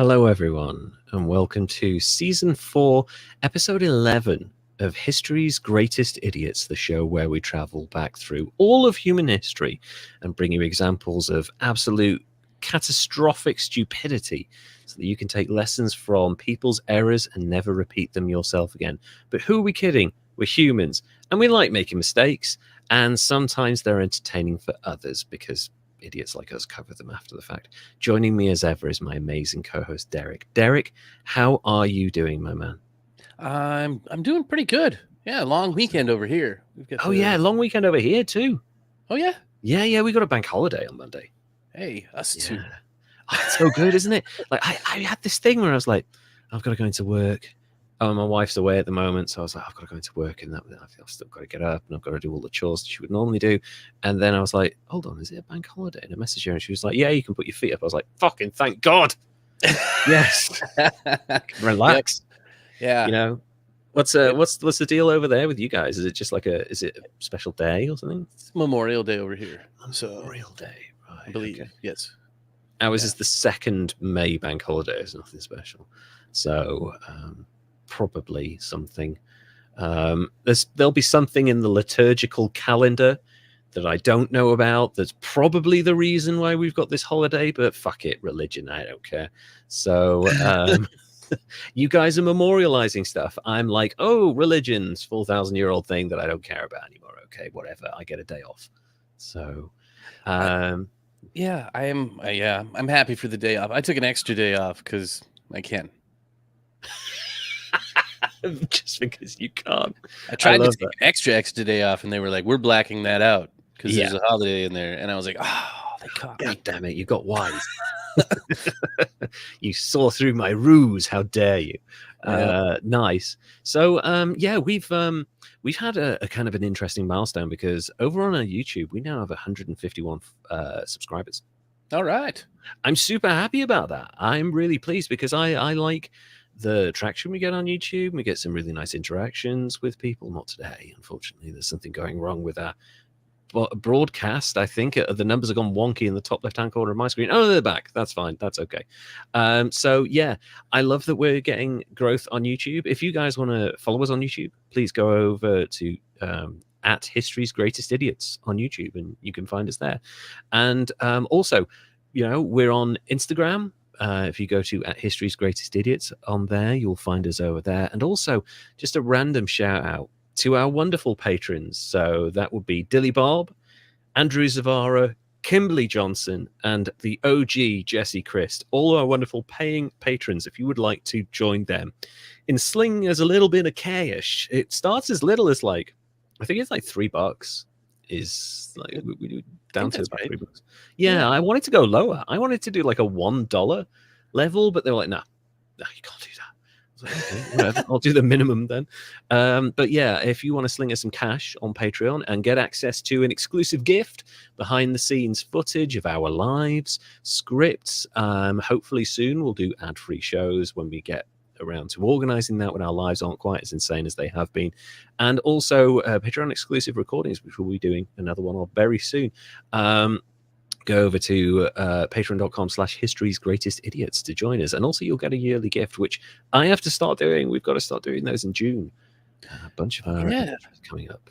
Hello, everyone, and welcome to Season 4, Episode 11 of History's Greatest Idiots, the show where we travel back through all of human history and bring you examples of absolute catastrophic stupidity so that you can take lessons from people's errors and never repeat them yourself again. But who are we kidding? We're humans, and we like making mistakes, and sometimes they're entertaining for others because idiots like us cover them after the fact. Joining me as ever is my amazing co-host Derek. Derek, how are you doing, my man? I'm doing pretty good. Yeah, long weekend over here. We've got long weekend over here too. Oh yeah? Yeah, we got a bank holiday on Monday. Hey, us too. Oh, it's so good, isn't it? Like I had this thing where I was like, I've got to go into work. Oh, my wife's away at the moment, so I was like, I've got to go into work, and I've still got to get up, and I've got to do all the chores that she would normally do. And then I was like, hold on, is it a bank holiday? And I messaged her, and she was like, yeah, you can put your feet up. I was like, fucking thank God. Yes. Relax. Yep. Yeah. You know, what's the deal over there with you guys? Is it just like is it a special day or something? It's Memorial Day over here. Memorial Day, right? I believe. Okay. Yes. Ours is the 2nd May bank holiday. It's nothing special. So, probably something. There'll be something in the liturgical calendar that I don't know about. That's probably the reason why we've got this holiday, but fuck it, religion, I don't care. So you guys are memorializing stuff. I'm like, oh, religion's 4,000-year-old thing that I don't care about anymore. Okay, whatever. I get a day off. So yeah, I'm happy for the day off. I took an extra day off because I can. Just because you can't. I tried to take an extra day off, and they were like, "We're blacking that out because there's a holiday in there." And I was like, "Oh, they caught me! God damn it! You got wise. You saw through my ruse. How dare you?" Nice. So, we've had a kind of an interesting milestone because over on our YouTube, we now have 151 subscribers. All right. I'm super happy about that. I'm really pleased because I like the traction we get on YouTube. We get some really nice interactions with people. Not today, unfortunately. There's something going wrong with our broadcast. I think the numbers have gone wonky in the top left-hand corner of my screen. Oh, they're back. That's fine. That's okay. So yeah, I love that we're getting growth on YouTube. If you guys want to follow us on YouTube, please go over to at History's Greatest Idiots on YouTube, and you can find us there. And also, we're on Instagram. If you go to at History's Greatest Idiots on there, you'll find us over there. And also, just a random shout out to our wonderful patrons. So that would be Dilly Bob, Andrew Zavara, Kimberly Johnson, and the OG Jesse Christ. All our wonderful paying patrons. If you would like to join them in slinging as a little bit of cash, it starts as little as I think it's like $3. Is like we do down to about $3. Yeah, I wanted to go lower. I wanted to do like a $1 level, but they were like, no, you can't do that. I was like, okay, whatever, I'll do the minimum then. But yeah, if you want to sling us some cash on Patreon and get access to an exclusive gift, behind the scenes footage of our lives, scripts, hopefully soon we'll do ad-free shows when we get around to organizing that when our lives aren't quite as insane as they have been, and also Patreon exclusive recordings, which we'll be doing another one of very soon. Go over to patreon.com/History's Greatest Idiots to join us, and also you'll get a yearly gift, which I have to start doing. We've got to start doing those in June. A bunch of our coming up.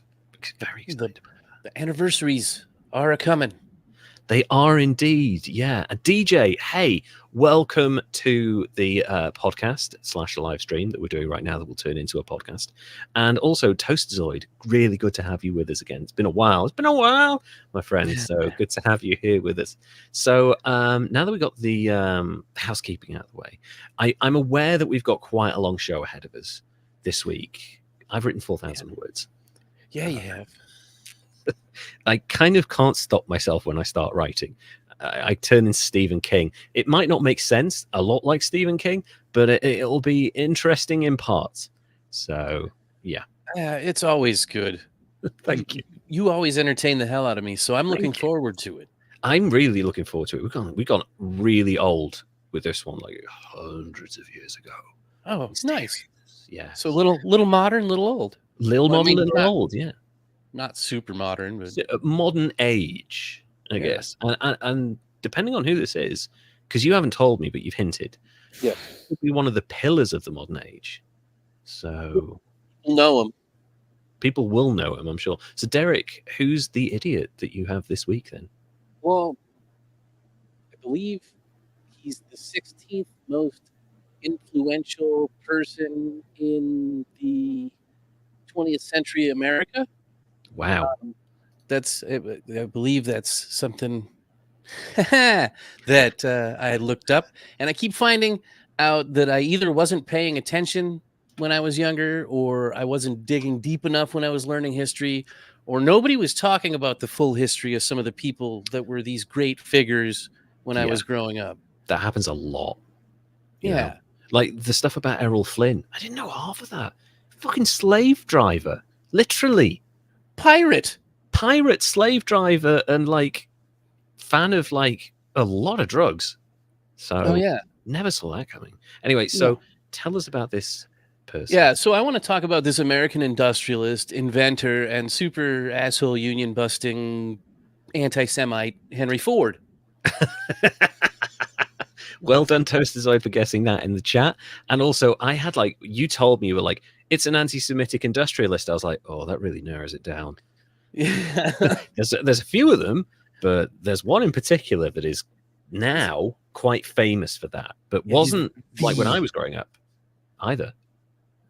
Very excited about that. The anniversaries are coming. They are indeed, yeah. And DJ, hey, welcome to the podcast / live stream that we're doing right now that will turn into a podcast. And also, Toasterzoid, really good to have you with us again. It's been a while, my friend. So good to have you here with us. So now that we've got the housekeeping out of the way, I'm aware that we've got quite a long show ahead of us this week. I've written 4,000 words. Yeah, you have. I kind of can't stop myself when I start writing. I turn into Stephen King. It might not make sense, a lot like Stephen King, but it'll be interesting in parts. So, yeah. It's always good. Thank you. You always entertain the hell out of me, so I'm looking forward to it. I'm really looking forward to it. We've gone really old with this one, like hundreds of years ago. Oh, it's nice. Yeah. So little modern, little old. Little modern, little old, yeah. Not super modern, but modern age, I guess. And depending on who this is, because you haven't told me, but you've hinted, Yeah. He'll be one of the pillars of the modern age. So You'll know him. people will know him, I'm sure. So, Derek, who's the idiot that you have this week then? Well, I believe he's the 16th most influential person in the 20th century America. Wow. I believe that's something that I looked up, and I keep finding out that I either wasn't paying attention when I was younger, or I wasn't digging deep enough when I was learning history, or nobody was talking about the full history of some of the people that were these great figures when I Yeah. was growing up. That happens a lot. you know? Yeah. Like the stuff about Errol Flynn. I didn't know half of that. Fucking slave driver. Literally. Pirate. Slave driver, and like fan of like a lot of drugs. So Oh, yeah. never saw that coming. Anyway, so tell us about this person. Yeah, so I want to talk about this American industrialist, inventor, and super asshole union busting anti-Semite Henry Ford. Well done, Toasterzoid, for guessing that in the chat. And also, I had like, you told me, you were like, it's an anti-Semitic industrialist. I was like, oh, that really narrows it down. Yeah. There's a few of them, but there's one in particular that is now quite famous for that, but wasn't like when I was growing up either.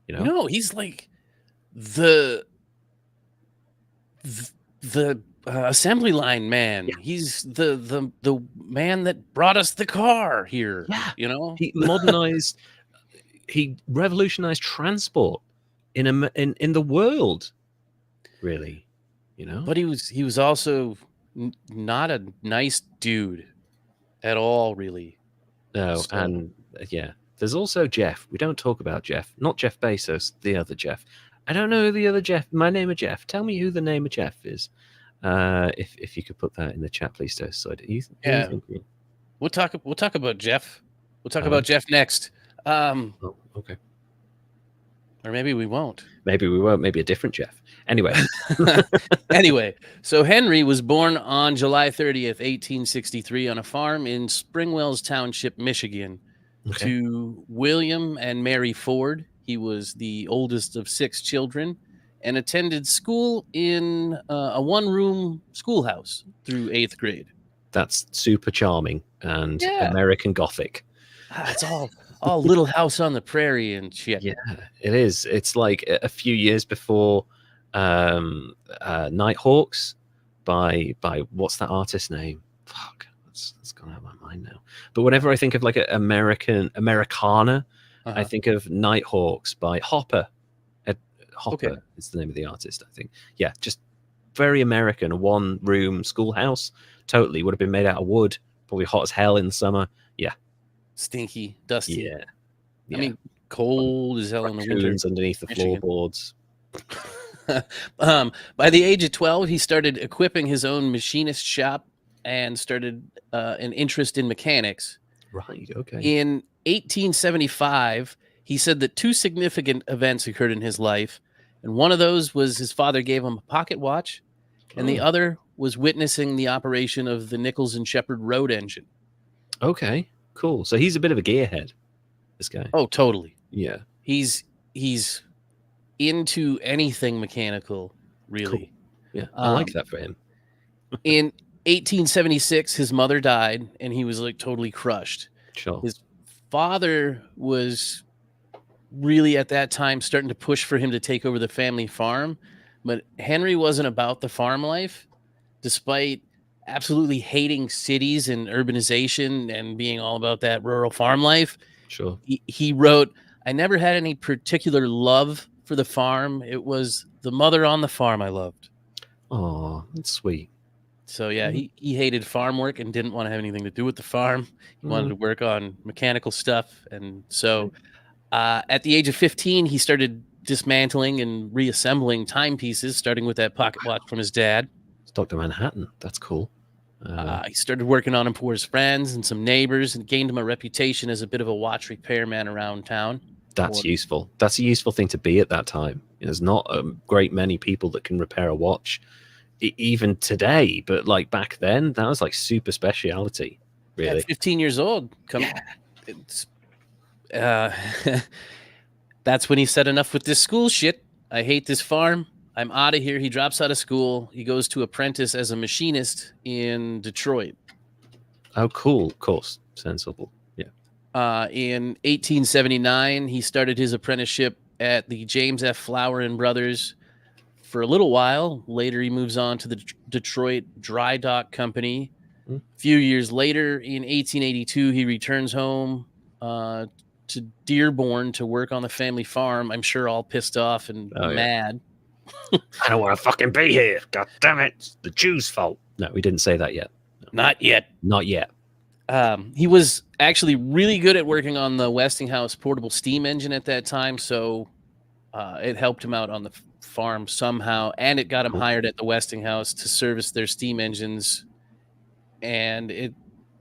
You know? No, he's like the assembly line man. Yeah. He's the man that brought us the car here. Yeah. You know, He modernized, he revolutionized transport in the world, really. You know, but he was also not a nice dude at all, really. No, So- and yeah, there's also Jeff. We don't talk about Jeff, not Jeff Bezos, the other Jeff. I don't know who the other Jeff. My name of Jeff. Tell me who the name of Jeff is. If you could put that in the chat, please, Toast. Yeah. We'll talk about Jeff. We'll talk about Jeff next. Oh, okay. Or maybe we won't. Maybe we won't. Maybe a different Jeff. Anyway. Anyway, so Henry was born on July 30th, 1863, on a farm in Springwells Township, Michigan, to William and Mary Ford. He was the oldest of 6 children and attended school in a one-room schoolhouse through 8th grade. That's super charming and American Gothic. It's all Little House on the Prairie and shit. Yeah, it is. It's like a few years before Nighthawks by what's that artist's name? Fuck, that's gone out of my mind now. But whenever I think of like an Americana, I think of Nighthawks by Hopper. Hopper is the name of the artist, I think. Yeah, just very American. A one-room schoolhouse. Totally would have been made out of wood. Probably hot as hell in the summer. Yeah. Stinky, dusty. Yeah. I mean, cold as hell in the winter. Underneath the floorboards. By the age of 12, he started equipping his own machinist shop and started an interest in mechanics. Right, okay. In 1875, he said that 2 significant events occurred in his life, and one of those was his father gave him a pocket watch, and the other was witnessing the operation of the Nichols and Shepard road engine. Okay, cool. So he's a bit of a gearhead, this guy. Oh, totally. Yeah. He's into anything mechanical, really. Cool. Yeah, I like that for him. In 1876, his mother died, and he was like totally crushed. Sure. His father was really at that time starting to push for him to take over the family farm, but Henry wasn't about the farm life, despite absolutely hating cities and urbanization and being all about that rural farm life. Sure. He wrote, "I never had any particular love for the farm. It was the mother on the farm I loved." Oh, that's sweet. So yeah, he hated farm work and didn't want to have anything to do with the farm. He wanted to work on mechanical stuff. And so at the age of 15, he started dismantling and reassembling timepieces, starting with that pocket watch from his dad. It's Dr. Manhattan. That's cool. He started working on them for his friends and some neighbors and gained him a reputation as a bit of a watch repairman around town. That's useful. That's a useful thing to be at that time. There's not a great many people that can repair a watch, even today. But like back then, that was like super speciality. Really, at 15 years old, that's when he said, enough with this school shit. I hate this farm. I'm out of here. He drops out of school. He goes to apprentice as a machinist in Detroit. Oh, cool. Of course. Sensible. Yeah. In 1879, he started his apprenticeship at the James F. Flower and Brothers for a little while. Later, he moves on to the Detroit Dry Dock Company. A few years later, in 1882, he returns home to Dearborn to work on the family farm. I'm sure all pissed off and mad. I don't want to fucking be here. God damn it. It's the Jews' fault. No, we didn't say that yet. No. Not yet. Not yet. He was actually really good at working on the Westinghouse portable steam engine at that time, so it helped him out on the farm somehow, and it got him hired at the Westinghouse to service their steam engines. And in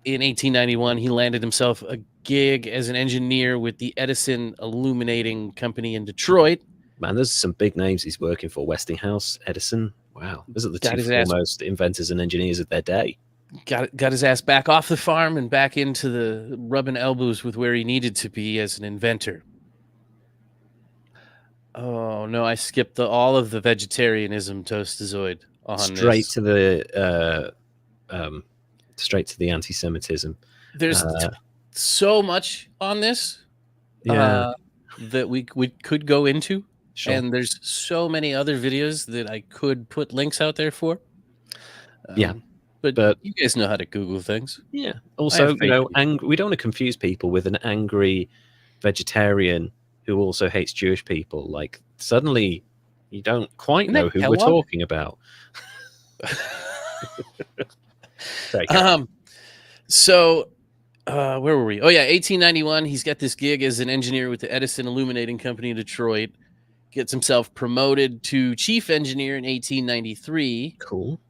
1891, he landed himself a gig as an engineer with the Edison Illuminating Company in Detroit. Man, there's some big names he's working for. Westinghouse, Edison. Wow. Those are the two foremost inventors and engineers of their day. Got his ass back off the farm and back into the rubbing elbows with where he needed to be as an inventor. Oh, no, I skipped all of the vegetarianism toastazoid on straight to the anti-Semitism. There's so much on this that we could go into. Sure. And there's so many other videos that I could put links out there for. But you guys know how to Google things. Yeah. Also, we don't want to confuse people with an angry vegetarian who also hates Jewish people. Like, suddenly you don't quite know who we're talking about. So where were we? Oh, yeah, 1891. He's got this gig as an engineer with the Edison Illuminating Company in Detroit. Gets himself promoted to chief engineer in 1893. Cool.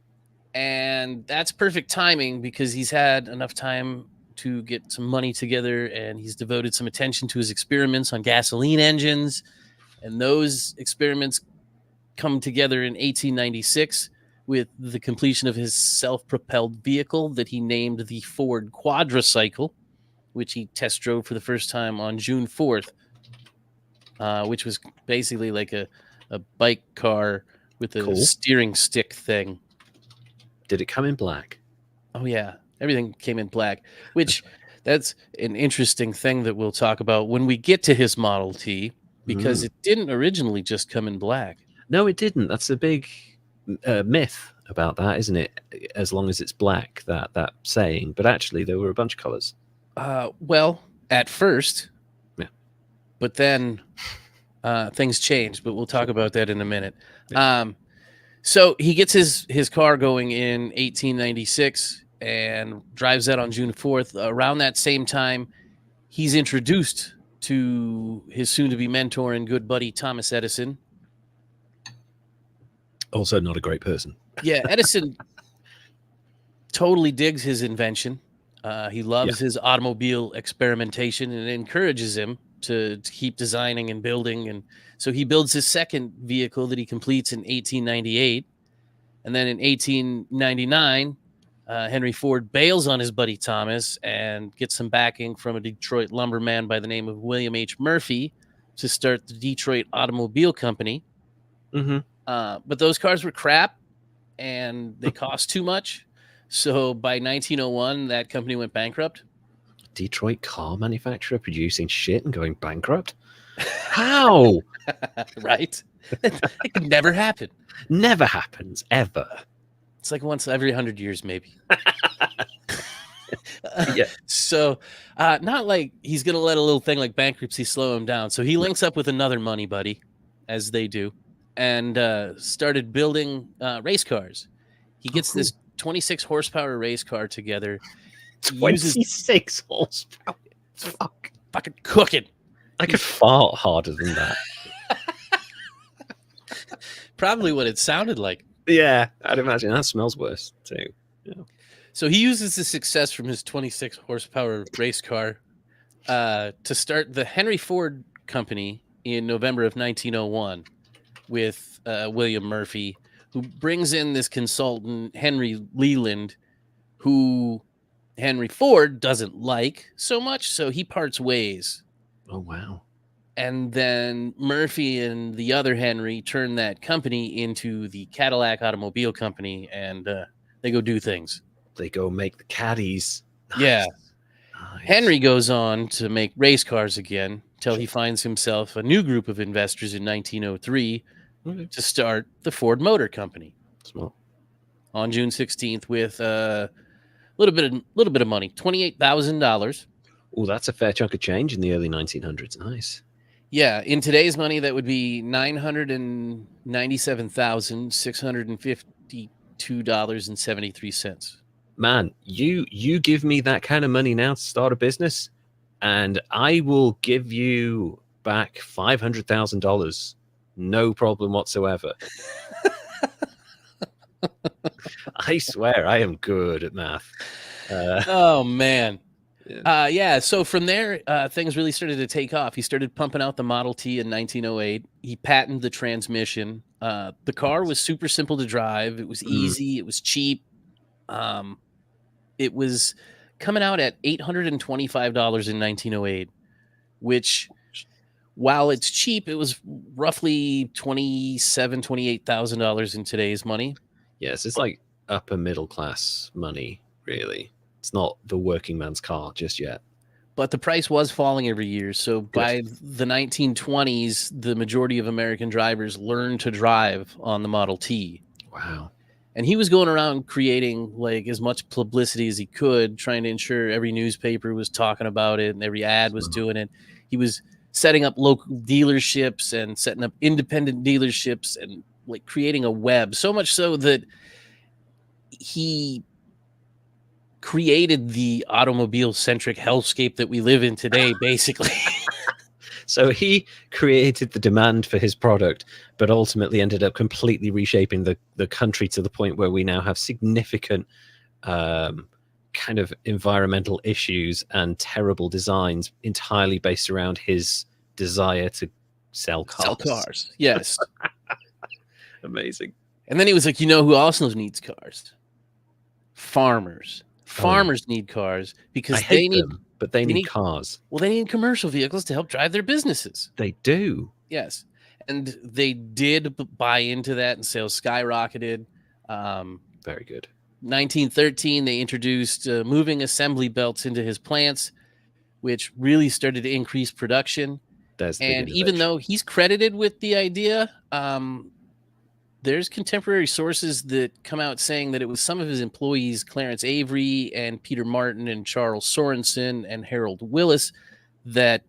And that's perfect timing because he's had enough time to get some money together, and he's devoted some attention to his experiments on gasoline engines. And those experiments come together in 1896 with the completion of his self-propelled vehicle that he named the Ford Quadricycle, which he test drove for the first time on June 4th. Which was basically like a bike car with a steering stick thing. Did it come in black? Oh, yeah. Everything came in black, which that's an interesting thing that we'll talk about when we get to his Model T, because it didn't originally just come in black. No, it didn't. That's a big myth about that, isn't it? As long as it's black, that saying. But actually, there were a bunch of colors. Well, at first... But then things changed, but we'll talk about that in a minute. Yeah. So he gets his car going in 1896 and drives that on June 4th. Around that same time, he's introduced to his soon-to-be mentor and good buddy, Thomas Edison. Also not a great person. Yeah, Edison totally digs his invention. He loves his automobile experimentation and encourages him to keep designing and building. And so he builds his second vehicle that he completes in 1898. And then in 1899, Henry Ford bails on his buddy Thomas and gets some backing from a Detroit lumberman by the name of William H. Murphy to start the Detroit Automobile Company. But those cars were crap and they cost too much. So by 1901, that company went bankrupt. Detroit car manufacturer producing shit and going bankrupt? How? Right? It could never happen. Never happens, ever. It's like once every 100 years, maybe. Yeah. So not like he's going to let a little thing like bankruptcy slow him down. So he links up with another money buddy, as they do, and started building race cars. He gets this 26 horsepower race car together. 26 horsepower. Fucking cooking. I could fart harder than that. Probably what it sounded like. Yeah, I'd imagine that smells worse too. Yeah. So he uses the success from his 26 horsepower race car to start the Henry Ford Company in November of 1901 with William Murphy, who brings in this consultant, Henry Leland, who Henry Ford doesn't like so much, so he parts ways. Oh, wow. And then Murphy and the other Henry turned that company into the Cadillac Automobile Company, and they go do things. They go make the caddies. Nice. Yeah. Nice. Henry goes on to make race cars again till he finds himself a new group of investors in 1903 to start the Ford Motor Company. Smart. On June 16th with a little bit of money, $28,000. Oh, that's a fair chunk of change in the early 1900s. Nice. Yeah, in today's money, that would be $997,652.73. Man, you give me that kind of money now to start a business, and I will give you back $500,000. No problem whatsoever. I swear I am good at math. Oh, man. Yeah. So from there, things really started to take off. He started pumping out the Model T in 1908. He patented the transmission. The car was super simple to drive. It was easy. It was cheap. It was coming out at $825 in 1908, which, while it's cheap, it was roughly $28,000 in today's money. Yes, it's like upper middle class money, really. It's not the working man's car just yet. But the price was falling every year. So by the 1920s, the majority of American drivers learned to drive on the Model T. Wow. And he was going around creating like as much publicity as he could, trying to ensure every newspaper was talking about it and every ad was doing it. He was setting up local dealerships and setting up independent dealerships and like creating a web, so much so that he created the automobile-centric hellscape that we live in today, basically. So he created the demand for his product, but ultimately ended up completely reshaping the country to the point where we now have significant kind of environmental issues and terrible designs entirely based around his desire to sell cars. Sell cars, yes. Amazing. And then he was like, you know who also needs cars? Farmers. Farmers need cars because they need them, but they need cars. Well, they need commercial vehicles to help drive their businesses. They do. Yes. And they did buy into that, and sales skyrocketed. Very good. 1913, they introduced moving assembly belts into his plants, which really started to increase production. And even though he's credited with the idea, there's contemporary sources that come out saying that it was some of his employees, Clarence Avery and Peter Martin and Charles Sorensen and Harold Willis, that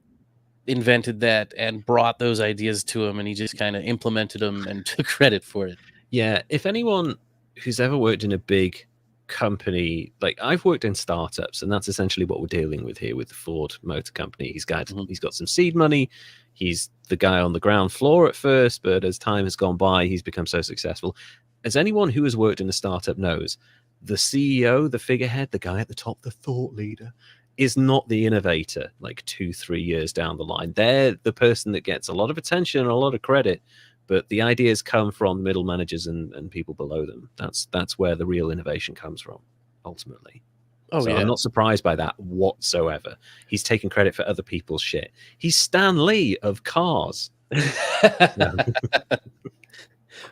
invented that and brought those ideas to him, and he just kind of implemented them and took credit for it. Yeah, if anyone who's ever worked in a big company, like I've worked in startups, and that's essentially what we're dealing with here with the Ford Motor Company. He's got some seed money. He's the guy on the ground floor at first, but as time has gone by, he's become so successful. As anyone who has worked in a startup knows, the CEO, the figurehead, the guy at the top, the thought leader, is not the innovator like 2-3 years down the line. They're the person that gets a lot of attention and a lot of credit, but the ideas come from middle managers and people below them. That's where the real innovation comes from, ultimately. So yeah. I'm not surprised by that whatsoever. He's taking credit for other people's shit. He's Stan Lee of cars.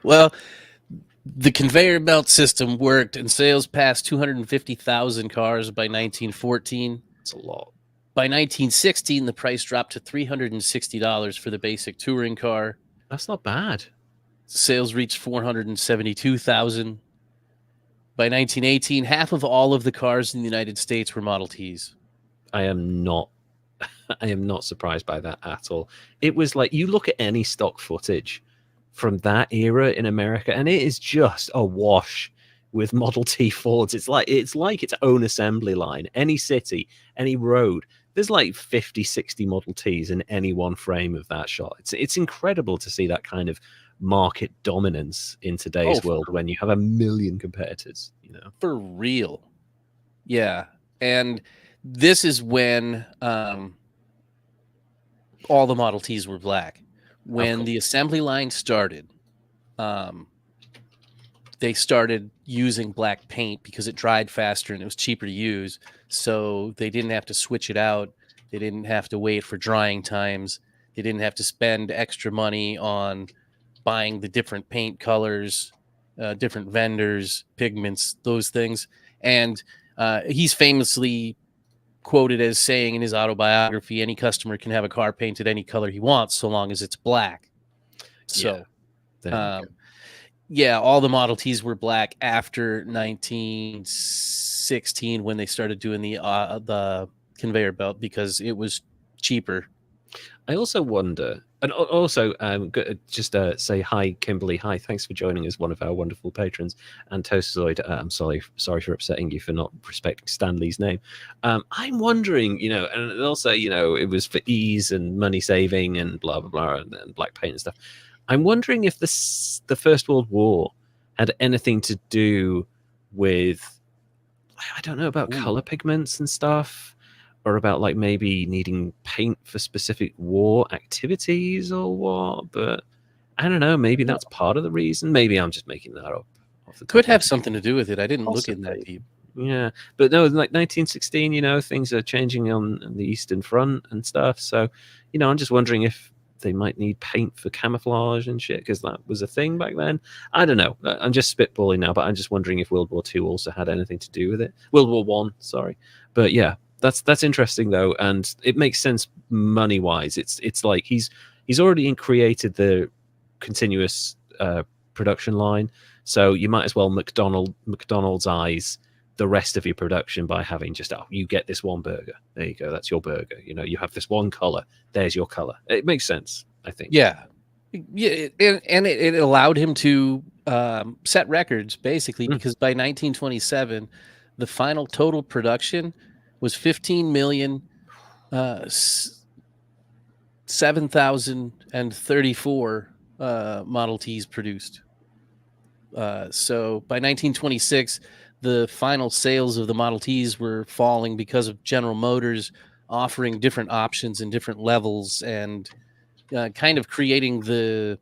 Well, the conveyor belt system worked, and sales passed 250,000 cars by 1914. That's a lot. By 1916, the price dropped to $360 for the basic touring car. That's not bad. Sales reached 472,000. By 1918, half of all of the cars in the United States were Model Ts. I am not surprised by that at all. It was like, you look at any stock footage from that era in America, and it is just awash with Model T Fords. It's like its own assembly line. Any city, any road, there's like 50, 60 Model Ts in any one frame of that shot. It's incredible to see that kind of market dominance in today's world when you have a million competitors, you know. For real. Yeah. And this is when all the Model Ts were black. When the assembly line started, they started using black paint because it dried faster and it was cheaper to use. So they didn't have to switch it out. They didn't have to wait for drying times. They didn't have to spend extra money on buying the different paint colors, different vendors, pigments, those things. And he's famously quoted as saying in his autobiography, any customer can have a car painted any color he wants so long as it's black. So, yeah, all the Model Ts were black after 1916 when they started doing the conveyor belt because it was cheaper. I also wonder, and also just say hi, Kimberly. Hi, thanks for joining us, one of our wonderful patrons. And Toastoid, I'm sorry for upsetting you for not respecting Stanley's name. I'm wondering, and also, it was for ease and money saving and blah blah blah and black paint and stuff. I'm wondering if the First World War had anything to do with, I don't know, about color pigments and stuff. Or about like maybe needing paint for specific war activities or what, but I don't know. Maybe that's part of the reason. Maybe I'm just making that up. Could have something to do with it. I didn't look in that deep. Yeah, but no, like 1916, things are changing on the Eastern Front and stuff. So, I'm just wondering if they might need paint for camouflage and shit because that was a thing back then. I don't know. I'm just spitballing now, but I'm just wondering if World War II also had anything to do with it. World War One, sorry, but yeah. That's interesting though, and it makes sense money wise. It's like he's already created the continuous production line, so you might as well McDonald's eyes the rest of your production by having just you get this one burger. There you go, that's your burger. You have this one color. There's your color. It makes sense, I think. Yeah, and it allowed him to set records basically because by 1927, the final total production was 15,007,034 Model Ts produced. So by 1926, the final sales of the Model Ts were falling because of General Motors offering different options and different levels and kind of creating the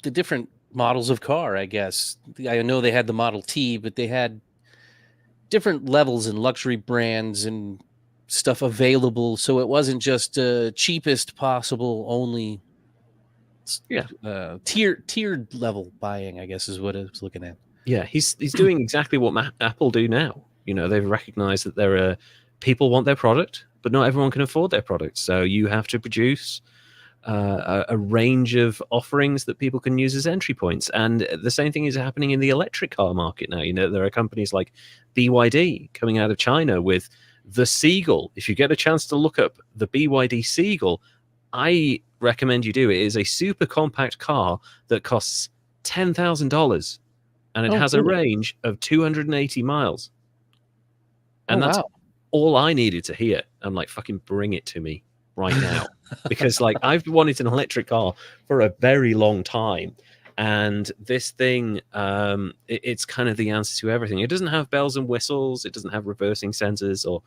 different models of car, I guess. I know they had the Model T, but they had different levels and luxury brands and stuff available, so it wasn't just cheapest possible only tiered level buying, I guess is what I was looking at. Yeah, he's doing exactly what Apple do now. They've recognized that there are people want their product, but not everyone can afford their product, so you have to produce a range of offerings that people can use as entry points. And the same thing is happening in the electric car market now. There are companies like BYD coming out of China with the Seagull. If you get a chance to look up the BYD Seagull, I recommend you do. It is a super compact car that costs $10,000 and it has a range of 280 miles. And that's all I needed to hear. I'm like, fucking bring it to me right now. Because I've wanted an electric car for a very long time, and this thing it's kind of the answer to everything. It doesn't have bells and whistles, it doesn't have reversing sensors or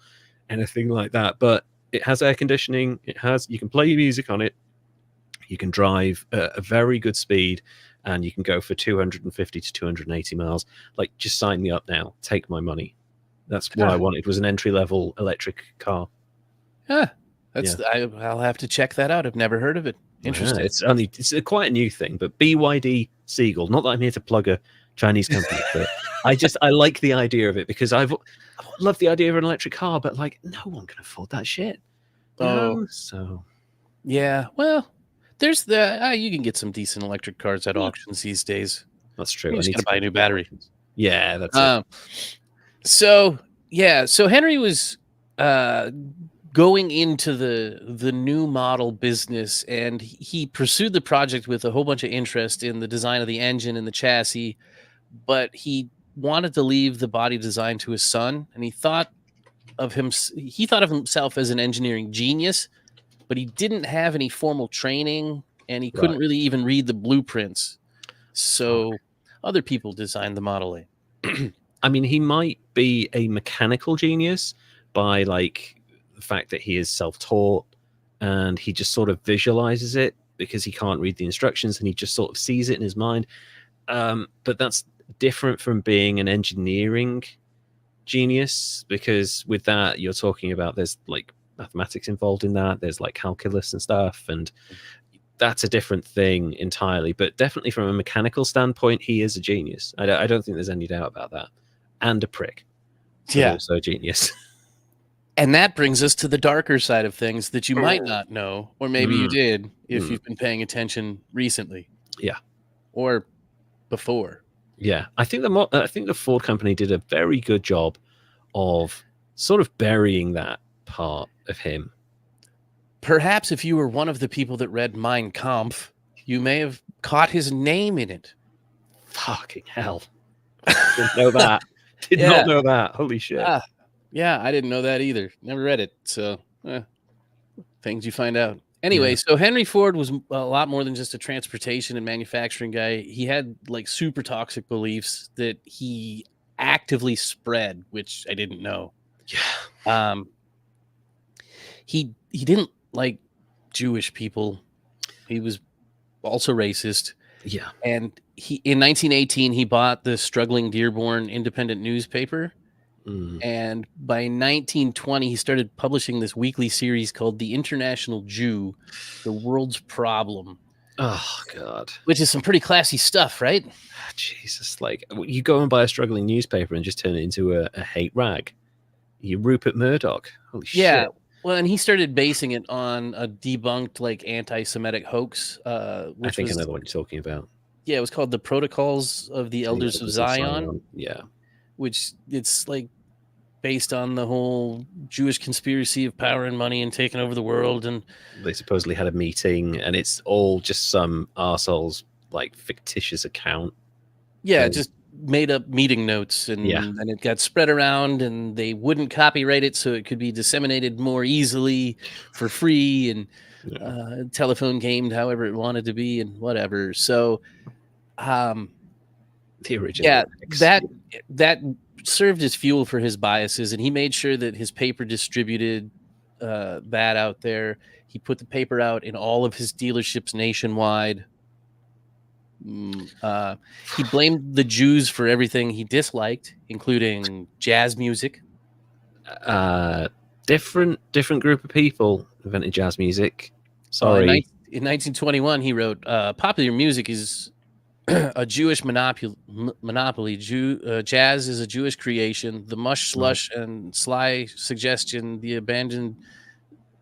anything like that, but it has air conditioning. You can play your music on it, you can drive a very good speed, and you can go for 250 to 280 miles. Just sign me up now, take my money. That's what I wanted, was an entry-level electric car. I'll have to check that out. I've never heard of it. Interesting. Yeah, it's quite a new thing, but BYD Seagull. Not that I'm here to plug a Chinese company, but I like the idea of it because I love the idea of an electric car, but no one can afford that shit. So yeah. Well, there's you can get some decent electric cars at auctions these days. That's true. You just gotta buy a new battery. Yeah, that's it. So Henry was going into the new model business, and he pursued the project with a whole bunch of interest in the design of the engine and the chassis, but he wanted to leave the body design to his son, and he thought of himself as an engineering genius, but he didn't have any formal training, and he couldn't really even read the blueprints. So other people designed the Model A. I mean, he might be a mechanical genius by the fact that he is self-taught and he just sort of visualizes it because he can't read the instructions and he just sort of sees it in his mind. But that's different from being an engineering genius, because with that you're talking about there's like mathematics involved in that. There's like calculus and stuff, and that's a different thing entirely. But definitely from a mechanical standpoint, he is a genius. I don't think there's any doubt about that. And a prick, but also a genius. And that brings us to the darker side of things that you might not know, or maybe you did if you've been paying attention recently. Yeah. Or before. Yeah. I think the Ford company did a very good job of sort of burying that part of him. Perhaps if you were one of the people that read Mein Kampf, you may have caught his name in it. Fucking hell. Didn't know that. Did not know that. Holy shit. Yeah, I didn't know that either. Never read it. So, things you find out. Anyway, so Henry Ford was a lot more than just a transportation and manufacturing guy. He had like super toxic beliefs that he actively spread, which I didn't know. Yeah. He didn't like Jewish people. He was also racist. Yeah. And in 1918 he bought the struggling Dearborn Independent newspaper. And by 1920, he started publishing this weekly series called The International Jew, The World's Problem. Oh, God. Which is some pretty classy stuff, right? Jesus. Like, you go and buy a struggling newspaper and just turn it into a hate rag. You Rupert Murdoch. Holy shit. Well, and he started basing it on a debunked, like, anti-Semitic hoax. Which I think I know what you're talking about. Yeah, it was called The Protocols of the Elders of Zion. Yeah. Which it's like based on the whole Jewish conspiracy of power and money and taking over the world. And they supposedly had a meeting, and it's all just some arsehole's like fictitious account. Yeah, just made up meeting notes, and it got spread around, and they wouldn't copyright it so it could be disseminated more easily for free, and telephone gamed however it wanted to be, and whatever. So the original that served as fuel for his biases, and he made sure that his paper distributed that out there. He put the paper out in all of his dealerships nationwide. He blamed the Jews for everything he disliked, including jazz music. Different group of people invented jazz music. Sorry. In 1921, he wrote, "Popular music is a Jewish monopoly. Jazz is a Jewish creation. The mush, slush, and sly suggestion, the abandoned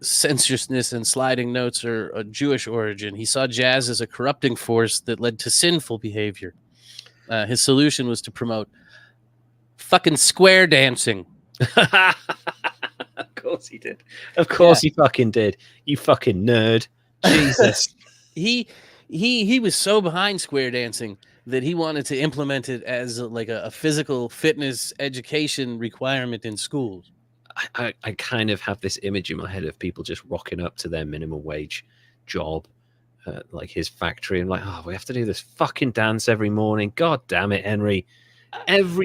sensuousness and sliding notes are a Jewish origin. He saw jazz as a corrupting force that led to sinful behavior. His solution was to promote fucking square dancing." Of course he did. Of course he fucking did. You fucking nerd. Jesus. He was so behind square dancing that he wanted to implement it as a physical fitness education requirement in schools. I kind of have this image in my head of people just rocking up to their minimum wage job, like his factory, and like, oh, we have to do this fucking dance every morning. God damn it, Henry.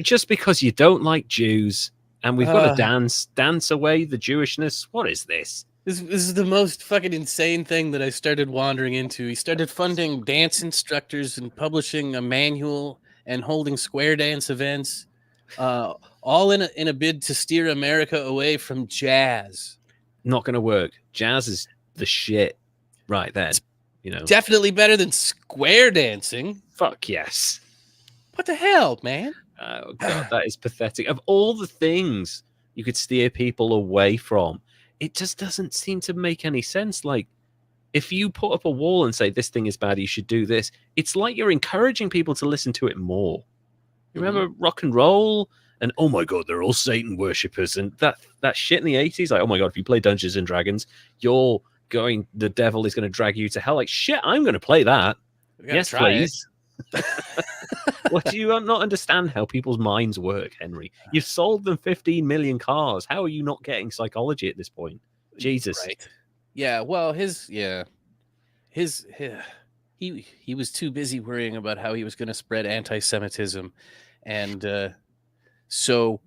Just because you don't like Jews and we've got to dance away the Jewishness. What is this? This is the most fucking insane thing that I started wandering into. He started funding dance instructors and publishing a manual and holding square dance events, all in a bid to steer America away from jazz. Not going to work. Jazz is the shit right then. You know, definitely better than square dancing. Fuck yes. What the hell, man? Oh God, that is pathetic. Of all the things you could steer people away from, it just doesn't seem to make any sense. Like, if you put up a wall and say this thing is bad, you should do this, it's like you're encouraging people to listen to it more. You remember rock and roll? And oh my God, they're all Satan worshippers. And that shit in the 80s, like, oh my God, if you play Dungeons and Dragons, the devil is going to drag you to hell. Like, shit, I'm going to play that. Yes, please. What, do you not understand how people's minds work, Henry? You've sold them 15 million cars. How are you not getting psychology at this point? Jesus. Right. Yeah, well, he was too busy worrying about how he was going to spread anti-Semitism. And so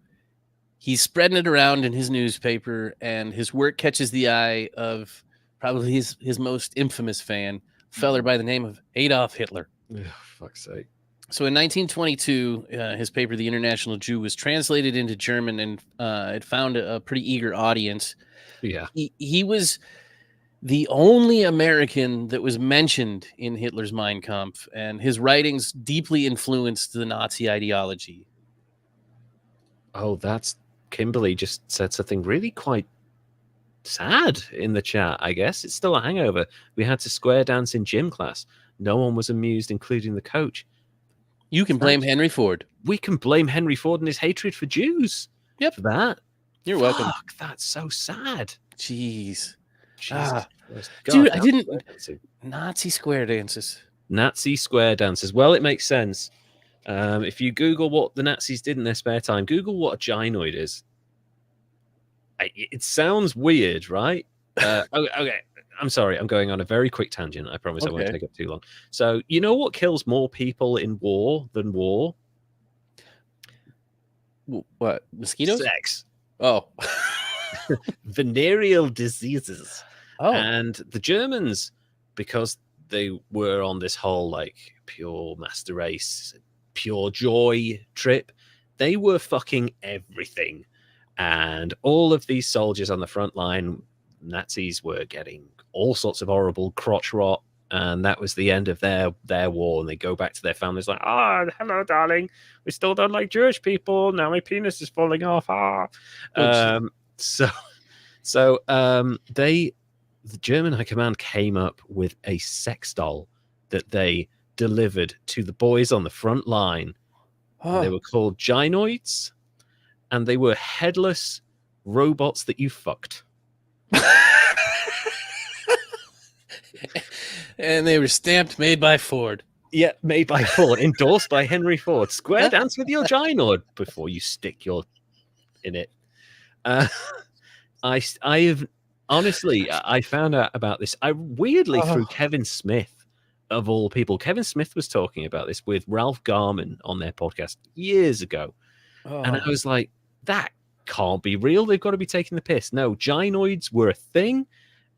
he's spreading it around in his newspaper, and his work catches the eye of probably his most infamous fan, a feller by the name of Adolf Hitler. Oh, fuck's sake. So in 1922, his paper, The International Jew, was translated into German, and it found a pretty eager audience. Yeah. He was the only American that was mentioned in Hitler's Mein Kampf, and his writings deeply influenced the Nazi ideology. Oh, that's Kimberly just said something really quite sad in the chat. I guess it's still a hangover. We had to square dance in gym class. No one was amused, including the coach. You can blame Henry Ford. We can blame Henry Ford and his hatred for Jews. Yep. For that. You're welcome. That's so sad. Jeez. God, dude, I didn't. Nazi square dances. Nazi square dances. Well, it makes sense. If you Google what the Nazis did in their spare time, Google what a gynoid is. It sounds weird, right? Okay. I'm sorry. I'm going on a very quick tangent. I promise I won't take up too long. So, you know what kills more people in war than war? What? Mosquitoes? Sex. Oh. Venereal diseases. Oh. And the Germans, because they were on this whole like pure master race, pure joy trip, they were fucking everything. And all of these soldiers on the front line, Nazis were getting all sorts of horrible crotch rot, and that was the end of their war. And they go back to their families like, hello, darling. We still don't like Jewish people. Now my penis is falling off. The German High Command came up with a sex doll that they delivered to the boys on the front line. They were called gynoids, and they were headless robots that you fucked. And they were stamped, made by Ford. Yeah, made by Ford, endorsed by Henry Ford. Square dance with your gynoid before you stick your in it. I have honestly, I found out about this. I weirdly through Kevin Smith, of all people. Kevin Smith was talking about this with Ralph Garman on their podcast years ago, and I was like, that can't be real. They've got to be taking the piss. No, gynoids were a thing,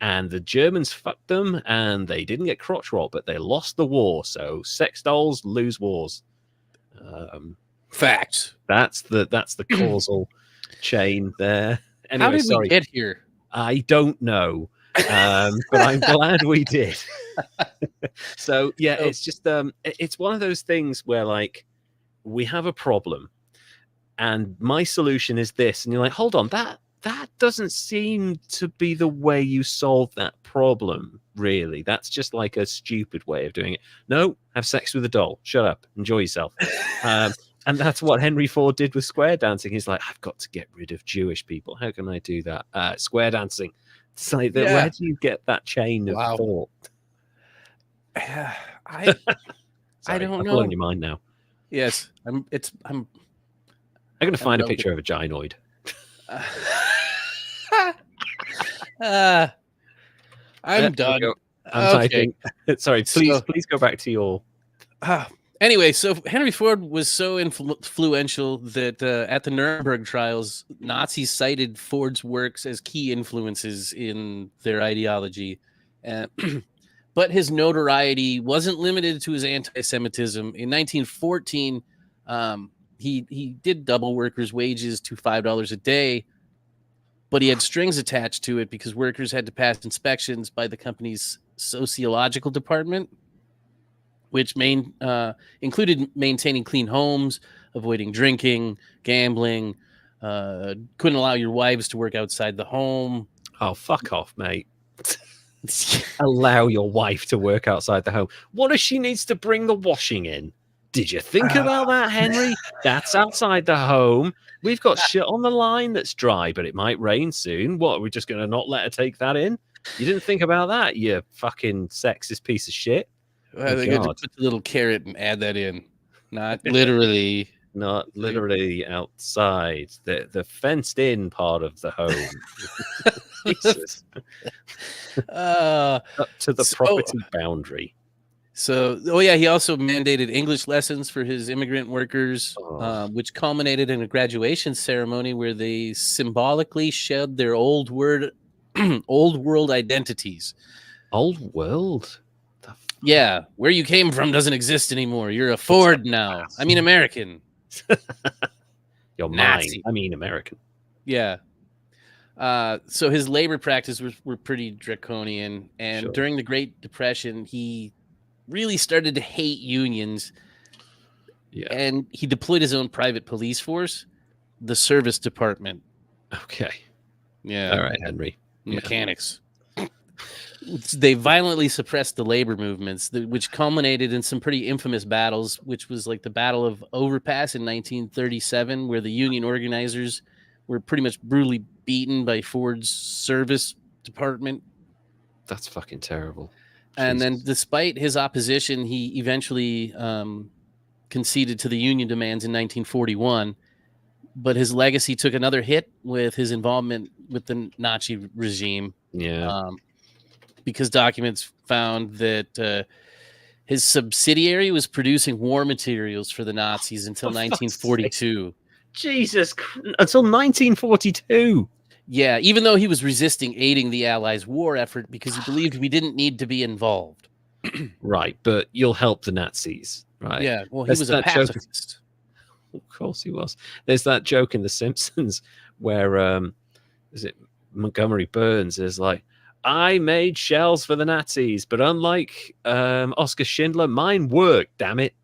and the Germans fucked them, and they didn't get crotch rot, but they lost the war. So sex dolls lose wars. Facts. That's the causal chain there. Anyway, how did we get here? I don't know, but I'm glad we did. So yeah, it's just it's one of those things where like we have a problem, and my solution is this, and you're like, hold on, that doesn't seem to be the way you solve that problem. Really, that's just like a stupid way of doing it. No, have sex with a doll. Shut up. Enjoy yourself. And that's what Henry Ford did with square dancing. He's like, I've got to get rid of Jewish people. How can I do that? Square dancing. It's like that. Where do you get that chain of thought? I don't know. On your mind now. Yes, I'm going to find a picture of a gynoid. I'm done. I'm typing. Sorry, please go back to your. Anyway, so Henry Ford was so influential that at the Nuremberg trials, Nazis cited Ford's works as key influences in their ideology. But his notoriety wasn't limited to his anti-Semitism. In 1914, he did double workers' wages to $5 a day, but he had strings attached to it because workers had to pass inspections by the company's sociological department, which included maintaining clean homes, avoiding drinking, gambling, couldn't allow your wives to work outside the home. Oh, fuck off, mate. Allow your wife to work outside the home. What if she needs to bring the washing in? Did you think about that, Henry? That's outside the home. We've got shit on the line that's dry, but it might rain soon. What, are we just going to not let her take that in? You didn't think about that, you fucking sexist piece of shit. Well, they got to put the little carrot and add that in. Not literally. Not literally outside. The fenced in part of the home. Jesus. Up to the property boundary. So, he also mandated English lessons for his immigrant workers, which culminated in a graduation ceremony where they symbolically shed their old world identities. Old world? Yeah, where you came from doesn't exist anymore. You're a Ford now. I mean, American. You're Nazi. mine. I mean, American. Yeah. So his labor practices were pretty draconian. And Sure. during the Great Depression, he really started to hate unions. Yeah. And he deployed his own private police force, the service department. Okay. Yeah. All right, Henry. Mechanics. They violently suppressed the labor movements, which culminated in some pretty infamous battles, which was like the Battle of Overpass in 1937, where the union organizers were pretty much brutally beaten by Ford's service department. That's fucking terrible. And Jesus. then, despite his opposition, he eventually conceded to the union demands in 1941. But his legacy took another hit with his involvement with the Nazi regime. Yeah. Because documents found that his subsidiary was producing war materials for the Nazis until 1942. Jesus, until 1942. Yeah, even though he was resisting aiding the Allies' war effort because he believed we didn't need to be involved. Right, but you'll help the Nazis, right? Yeah, well, he was a pacifist. Of course he was. There's that joke in The Simpsons where, is it Montgomery Burns is like, I made shells for the Nazis, but unlike Oscar Schindler, mine worked, damn it.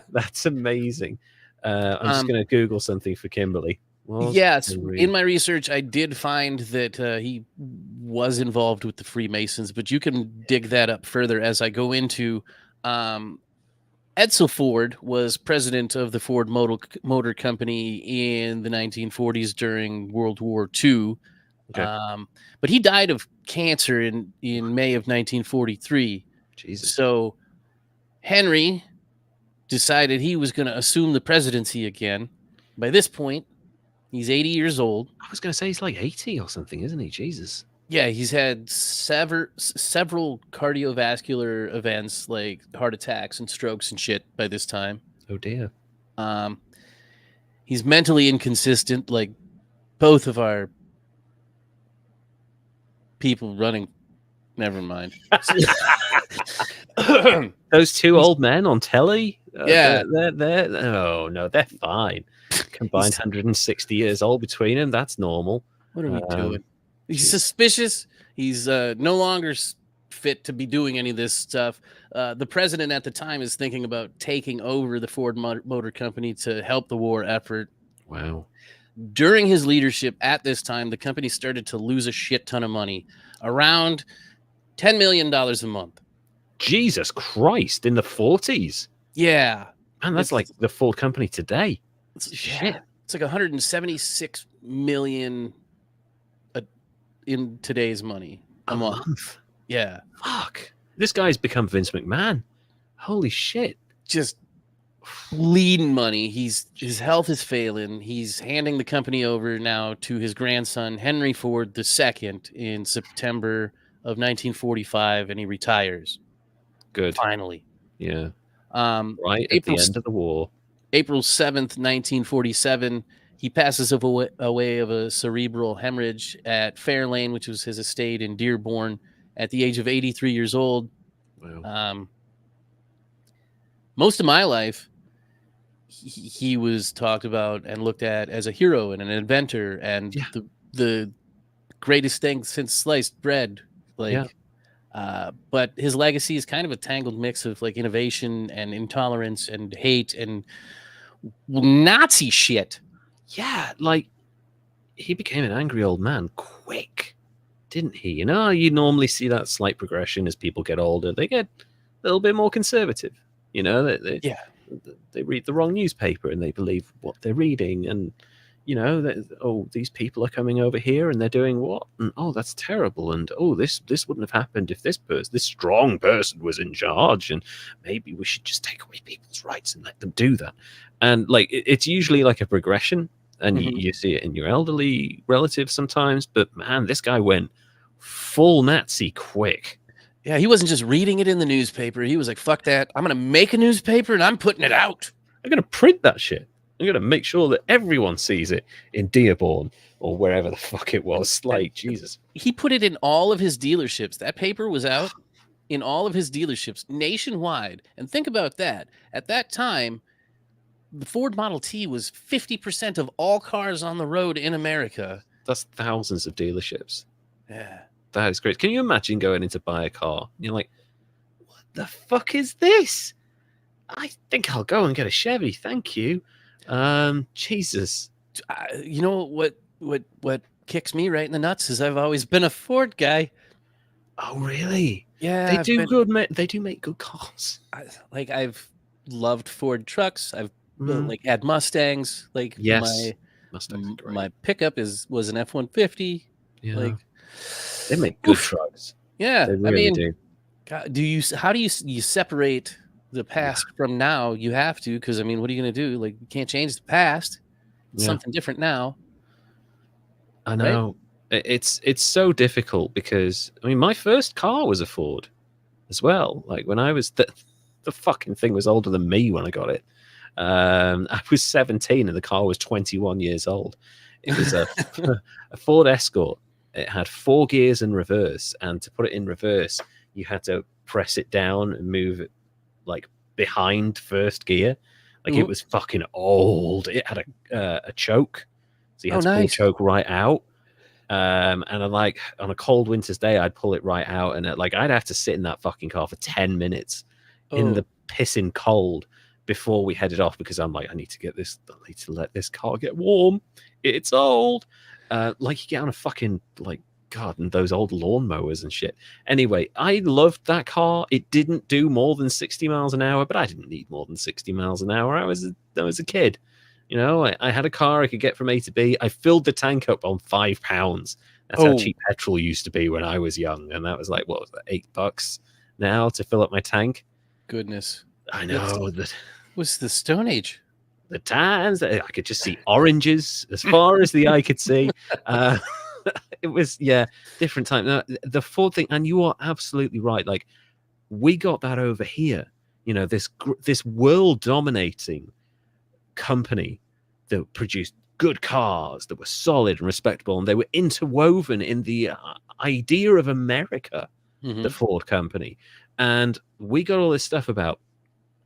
That's amazing. I'm just going to Google something for Kimberly. Yes, in my research, I did find that he was involved with the Freemasons, but you can dig that up further as I go into... Edsel Ford was president of the Ford Motor Company in the 1940s during World War II. Okay. But he died of cancer in May of 1943. Jesus. So Henry decided he was going to assume the presidency again. By this point, he's 80 years old. I was going to say he's like 80 or something, isn't he? Jesus. Yeah, he's had several cardiovascular events like heart attacks and strokes and shit by this time. Oh, dear. He's mentally inconsistent, like both of our people running. Never mind. Those two old men on telly? Yeah. They're fine. Combined 160 years old between them. That's normal. What are we doing? He's suspicious. He's no longer fit to be doing any of this stuff. The president at the time is thinking about taking over the Ford Motor Company to help the war effort. Wow. During his leadership at this time, the company started to lose a shit ton of money, around $10 million a month. Jesus Christ, in the 40s? Yeah. Man, that's like the Ford company today. Shit. It's like 176 million in today's money a month. Yeah. Fuck. This guy's become Vince McMahon. Holy shit. Just bleeding money. His health is failing. He's handing the company over now to his grandson, Henry Ford II, in September of 1945, and he retires. Good. Finally. Yeah. Right at the end of the war. April 7th, 1947, he passes away of a cerebral hemorrhage at Fairlane, which was his estate in Dearborn, at the age of 83 years old. Wow. Most of my life, he was talked about and looked at as a hero and an inventor and the greatest thing since sliced bread. But his legacy is kind of a tangled mix of like innovation and intolerance and hate and Nazi shit. Yeah, like he became an angry old man quick, didn't he? You know, you normally see that slight progression as people get older. They get a little bit more conservative. You know, they read the wrong newspaper and they believe what they're reading. And, you know, these people are coming over here and they're doing what? And, that's terrible. And, this wouldn't have happened if this strong person was in charge. And maybe we should just take away people's rights and let them do that. And, like, it's usually like a progression. And you see it in your elderly relatives sometimes. But, man, this guy went full Nazi quick. Yeah, he wasn't just reading it in the newspaper. He was like, fuck that. I'm going to make a newspaper and I'm putting it out. I'm going to print that shit. I'm going to make sure that everyone sees it in Dearborn or wherever the fuck it was. Like, Jesus. He put it in all of his dealerships. That paper was out in all of his dealerships nationwide. And think about that. At that time, the Ford Model T was 50% of all cars on the road in America. That's thousands of dealerships. Yeah. That is great. Can you imagine going in to buy a car? And you're like, what the fuck is this? I think I'll go and get a Chevy. Thank you. Jesus. You know what kicks me right in the nuts is I've always been a Ford guy. Oh, really? Yeah. They do make good cars. I've loved Ford trucks. I've like had Mustangs. Like yes. Mustangs are great. my pickup was an F-150. Yeah. Like they make good trucks. Yeah. They really do. God, how do you separate the past from now? You have to, because I mean, what are you going to do? Like, you can't change the past. It's something different now. I know. Right? It's so difficult because I mean, my first car was a Ford as well. Like when I was the fucking thing was older than me when I got it. I was 17 and the car was 21 years old. It was a Ford Escort. It had 4 gears in reverse, and to put it in reverse, you had to press it down and move it like behind first gear. Like it was fucking old. It had a choke, so you had to pull the choke right out. And I'm like, on a cold winter's day, I'd pull it right out, and I'd have to sit in that fucking car for 10 minutes in the pissing cold before we headed off, because I'm like, I need to let this car get warm. It's old. Like you get on a fucking and those old lawnmowers and shit. Anyway, I loved that car. It didn't do more than 60 miles an hour, but I didn't need more than 60 miles an hour. I was a kid. You know, I had a car I could get from A to B. I filled the tank up on £5. That's how cheap petrol used to be when I was young. And that was like, what was that, $8 now to fill up my tank? Goodness. I know. That was the Stone Age. The times that I could just see oranges as far as the eye could see. It was, different time. Now, the Ford thing, and you are absolutely right. Like, we got that over here. You know, this world-dominating company that produced good cars that were solid and respectable, and they were interwoven in the idea of America, the Ford company. And we got all this stuff about,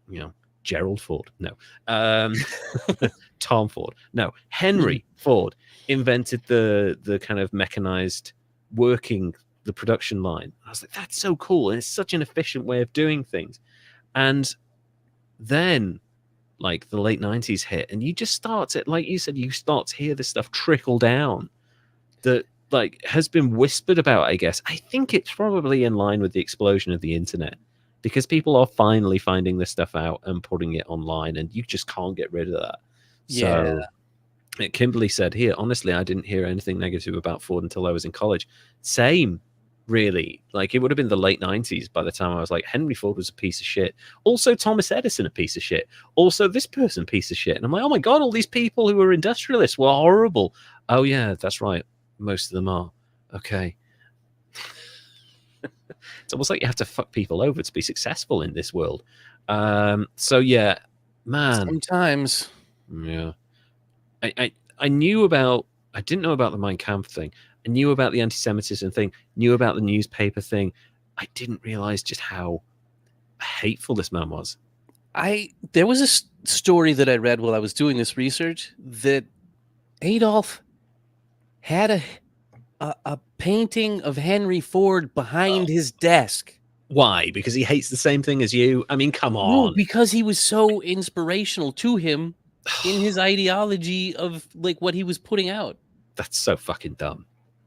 you know, Gerald Ford. No. Tom Ford. No. Henry Ford invented the kind of mechanized working the production line. I was like, that's so cool. And it's such an efficient way of doing things. And then like the late 90s hit, and you just start to, like you said, you start to hear this stuff trickle down that like has been whispered about, I guess. I think it's probably in line with the explosion of the internet, because people are finding this stuff out and putting it online, and you just can't get rid of that. So Kimberly said here, honestly, I didn't hear anything negative about Ford until I was in college. Same, really. Like, it would have been the late 90s by the time I was like, Henry Ford was a piece of shit. Also, Thomas Edison, a piece of shit. Also, this person, piece of shit. And I'm like, oh my God, all these people who were industrialists were horrible. Oh, yeah, that's right. Most of them are. Okay. It's almost like you have to fuck people over to be successful in this world. So, yeah, man. Sometimes. Yeah. I knew about, I didn't know about the Mein Kampf thing. I knew about the anti-Semitism thing, knew about the newspaper thing. I didn't realize just how hateful this man was. There was a story that I read while I was doing this research that Adolf had a painting of Henry Ford behind his desk. Why? Because he hates the same thing as you? I mean, come on. No, because he was so inspirational to him in his ideology of like what he was putting out. That's so fucking dumb.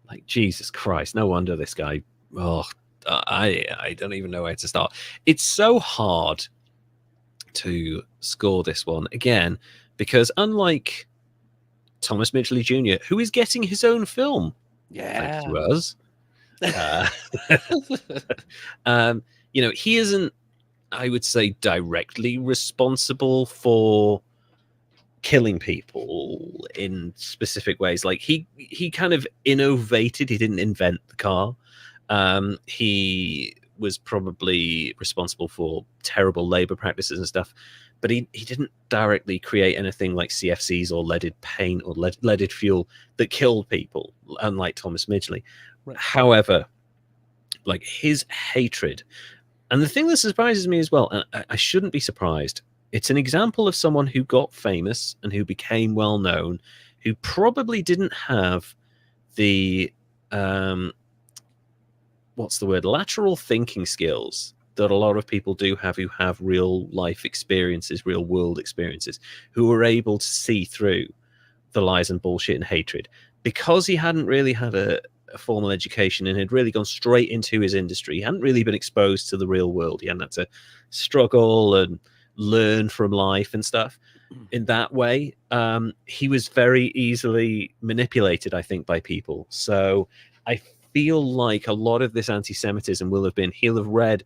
Like, Jesus Christ. No wonder this guy. Oh, I don't even know where to start. It's so hard to score this one again, because unlike Thomas Midgley Jr., who is getting his own film, thanks to us, you know, he isn't, I would say, directly responsible for killing people in specific ways. Like he kind of innovated. He didn't invent the car. He was probably responsible for terrible labor practices and stuff, but he didn't directly create anything like CFCs or leaded paint or leaded fuel that killed people, unlike Thomas Midgley. Right. However, like his hatred, and the thing that surprises me as well, and I shouldn't be surprised, it's an example of someone who got famous and who became well known, who probably didn't have the what's the word, lateral thinking skills that a lot of people do have who have real life experiences, real world experiences, who are able to see through the lies and bullshit and hatred, because he hadn't really had a formal education and had really gone straight into his industry. He hadn't really been exposed to the real world. He hadn't had to struggle and learn from life and stuff in that way. He was very easily manipulated, I think, by people. So I feel like a lot of this anti-Semitism will have been, he'll have read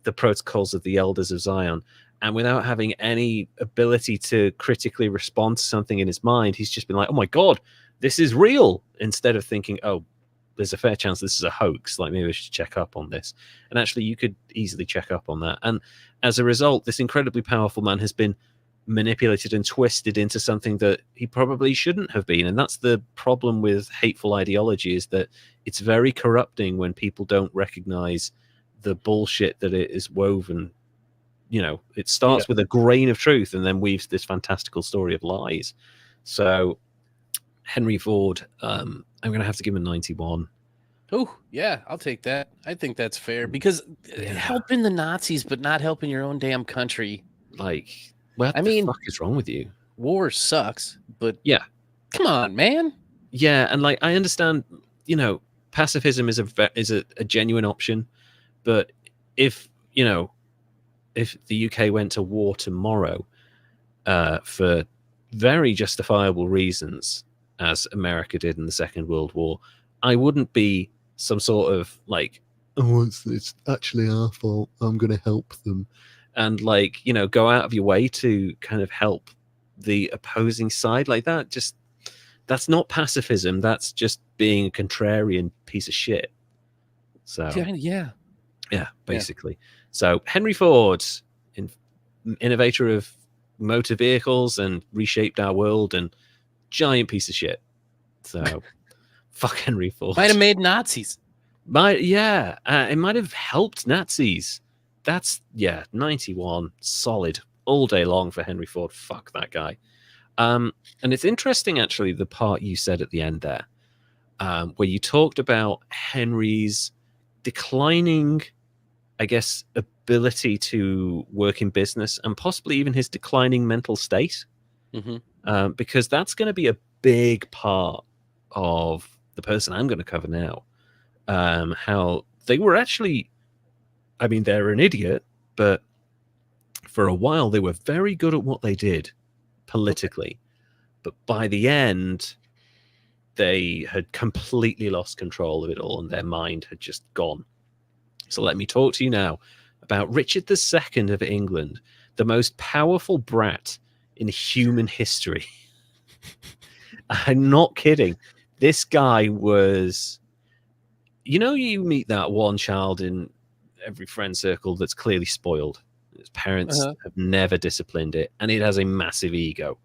the Protocols of the Elders of Zion, and without having any ability to critically respond to something in his mind, he's just been like, oh my God, this is real, instead of thinking, oh, there's a fair chance this is a hoax, like maybe I should check up on this. And actually you could easily check up on that. And as a result, this incredibly powerful man has been manipulated and twisted into something that he probably shouldn't have been. And that's the problem with hateful ideology, is that it's very corrupting when people don't recognize the bullshit that it is woven. You know, it starts with a grain of truth and then weaves this fantastical story of lies. So Henry Ford, I'm going to have to give him a 91. Oh, yeah, I'll take that. I think that's fair, because helping the Nazis but not helping your own damn country. Like, what the fuck is wrong with you? War sucks, but yeah, come on, man. Yeah, and like I understand, you know, pacifism is a genuine option, but if the UK went to war tomorrow for very justifiable reasons, as America did in the Second World War, I wouldn't be some sort of like, oh, it's actually our fault, I'm going to help them, and like, you know, go out of your way to kind of help the opposing side like that. Just, that's not pacifism. That's just being a contrarian piece of shit. So yeah, basically. So Henry Ford, innovator of motor vehicles and reshaped our world, and giant piece of shit. So fuck Henry Ford. Might have made Nazis. It might have helped Nazis. That's 91, solid all day long for Henry Ford. Fuck that guy. And it's interesting, actually, the part you said at the end there, where you talked about Henry's declining, I guess, ability to work in business, and possibly even his declining mental state, because that's going to be a big part of the person I'm going to cover now. How they were actually, I mean, they're an idiot, but for a while they were very good at what they did politically. But by the end, they had completely lost control of it all, and their mind had just gone. So let me talk to you now about Richard II of England, the most powerful brat in human history. I'm not kidding. This guy was, you know, you meet that one child in every friend circle that's clearly spoiled. His parents have never disciplined it, and it has a massive ego.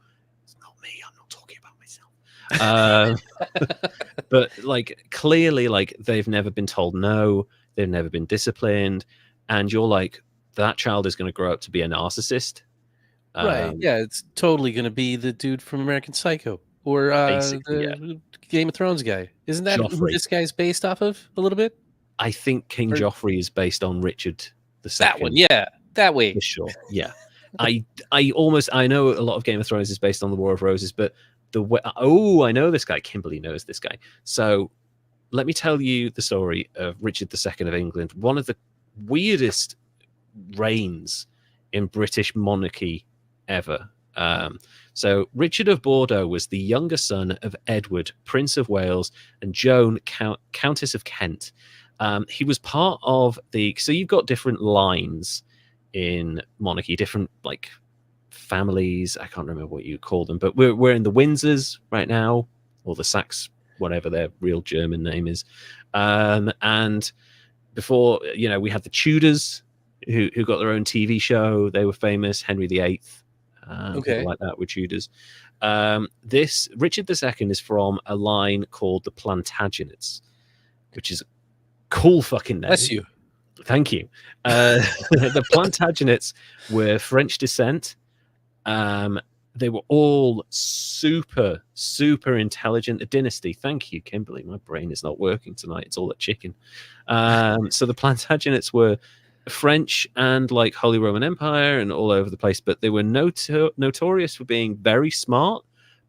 It's not me. I'm not talking about myself. But like, clearly, like, they've never been told no. They've never been disciplined. And you're like, that child is going to grow up to be a narcissist. Right. Yeah, it's totally going to be the dude from American Psycho, or the Game of Thrones guy. Isn't that who this guy's based off of a little bit? I think King Joffrey is based on Richard II. That one, yeah. That way. For sure. Yeah. I know a lot of Game of Thrones is based on the War of Roses, but the way, I know this guy. Kimberly knows this guy. So let me tell you the story of Richard II of England, one of the weirdest reigns in British monarchy ever. So Richard of Bordeaux was the younger son of Edward, Prince of Wales, and Joan, Countess of Kent. He was part of so you've got different lines in monarchy, different like families. I can't remember what you call them, but we're in the Windsors right now, or the Saxe, whatever their real German name is. And before, we had the Tudors who got their own TV show. They were famous. Henry VIII, people like that were Tudors. This Richard II is from a line called the Plantagenets, which is a cool fucking name. Bless you. Thank you. The Plantagenets were French descent. They were all super, super intelligent. The dynasty. Thank you, Kimberly. My brain is not working tonight. It's all that chicken. So the Plantagenets were French and like Holy Roman Empire and all over the place, but they were notorious for being very smart,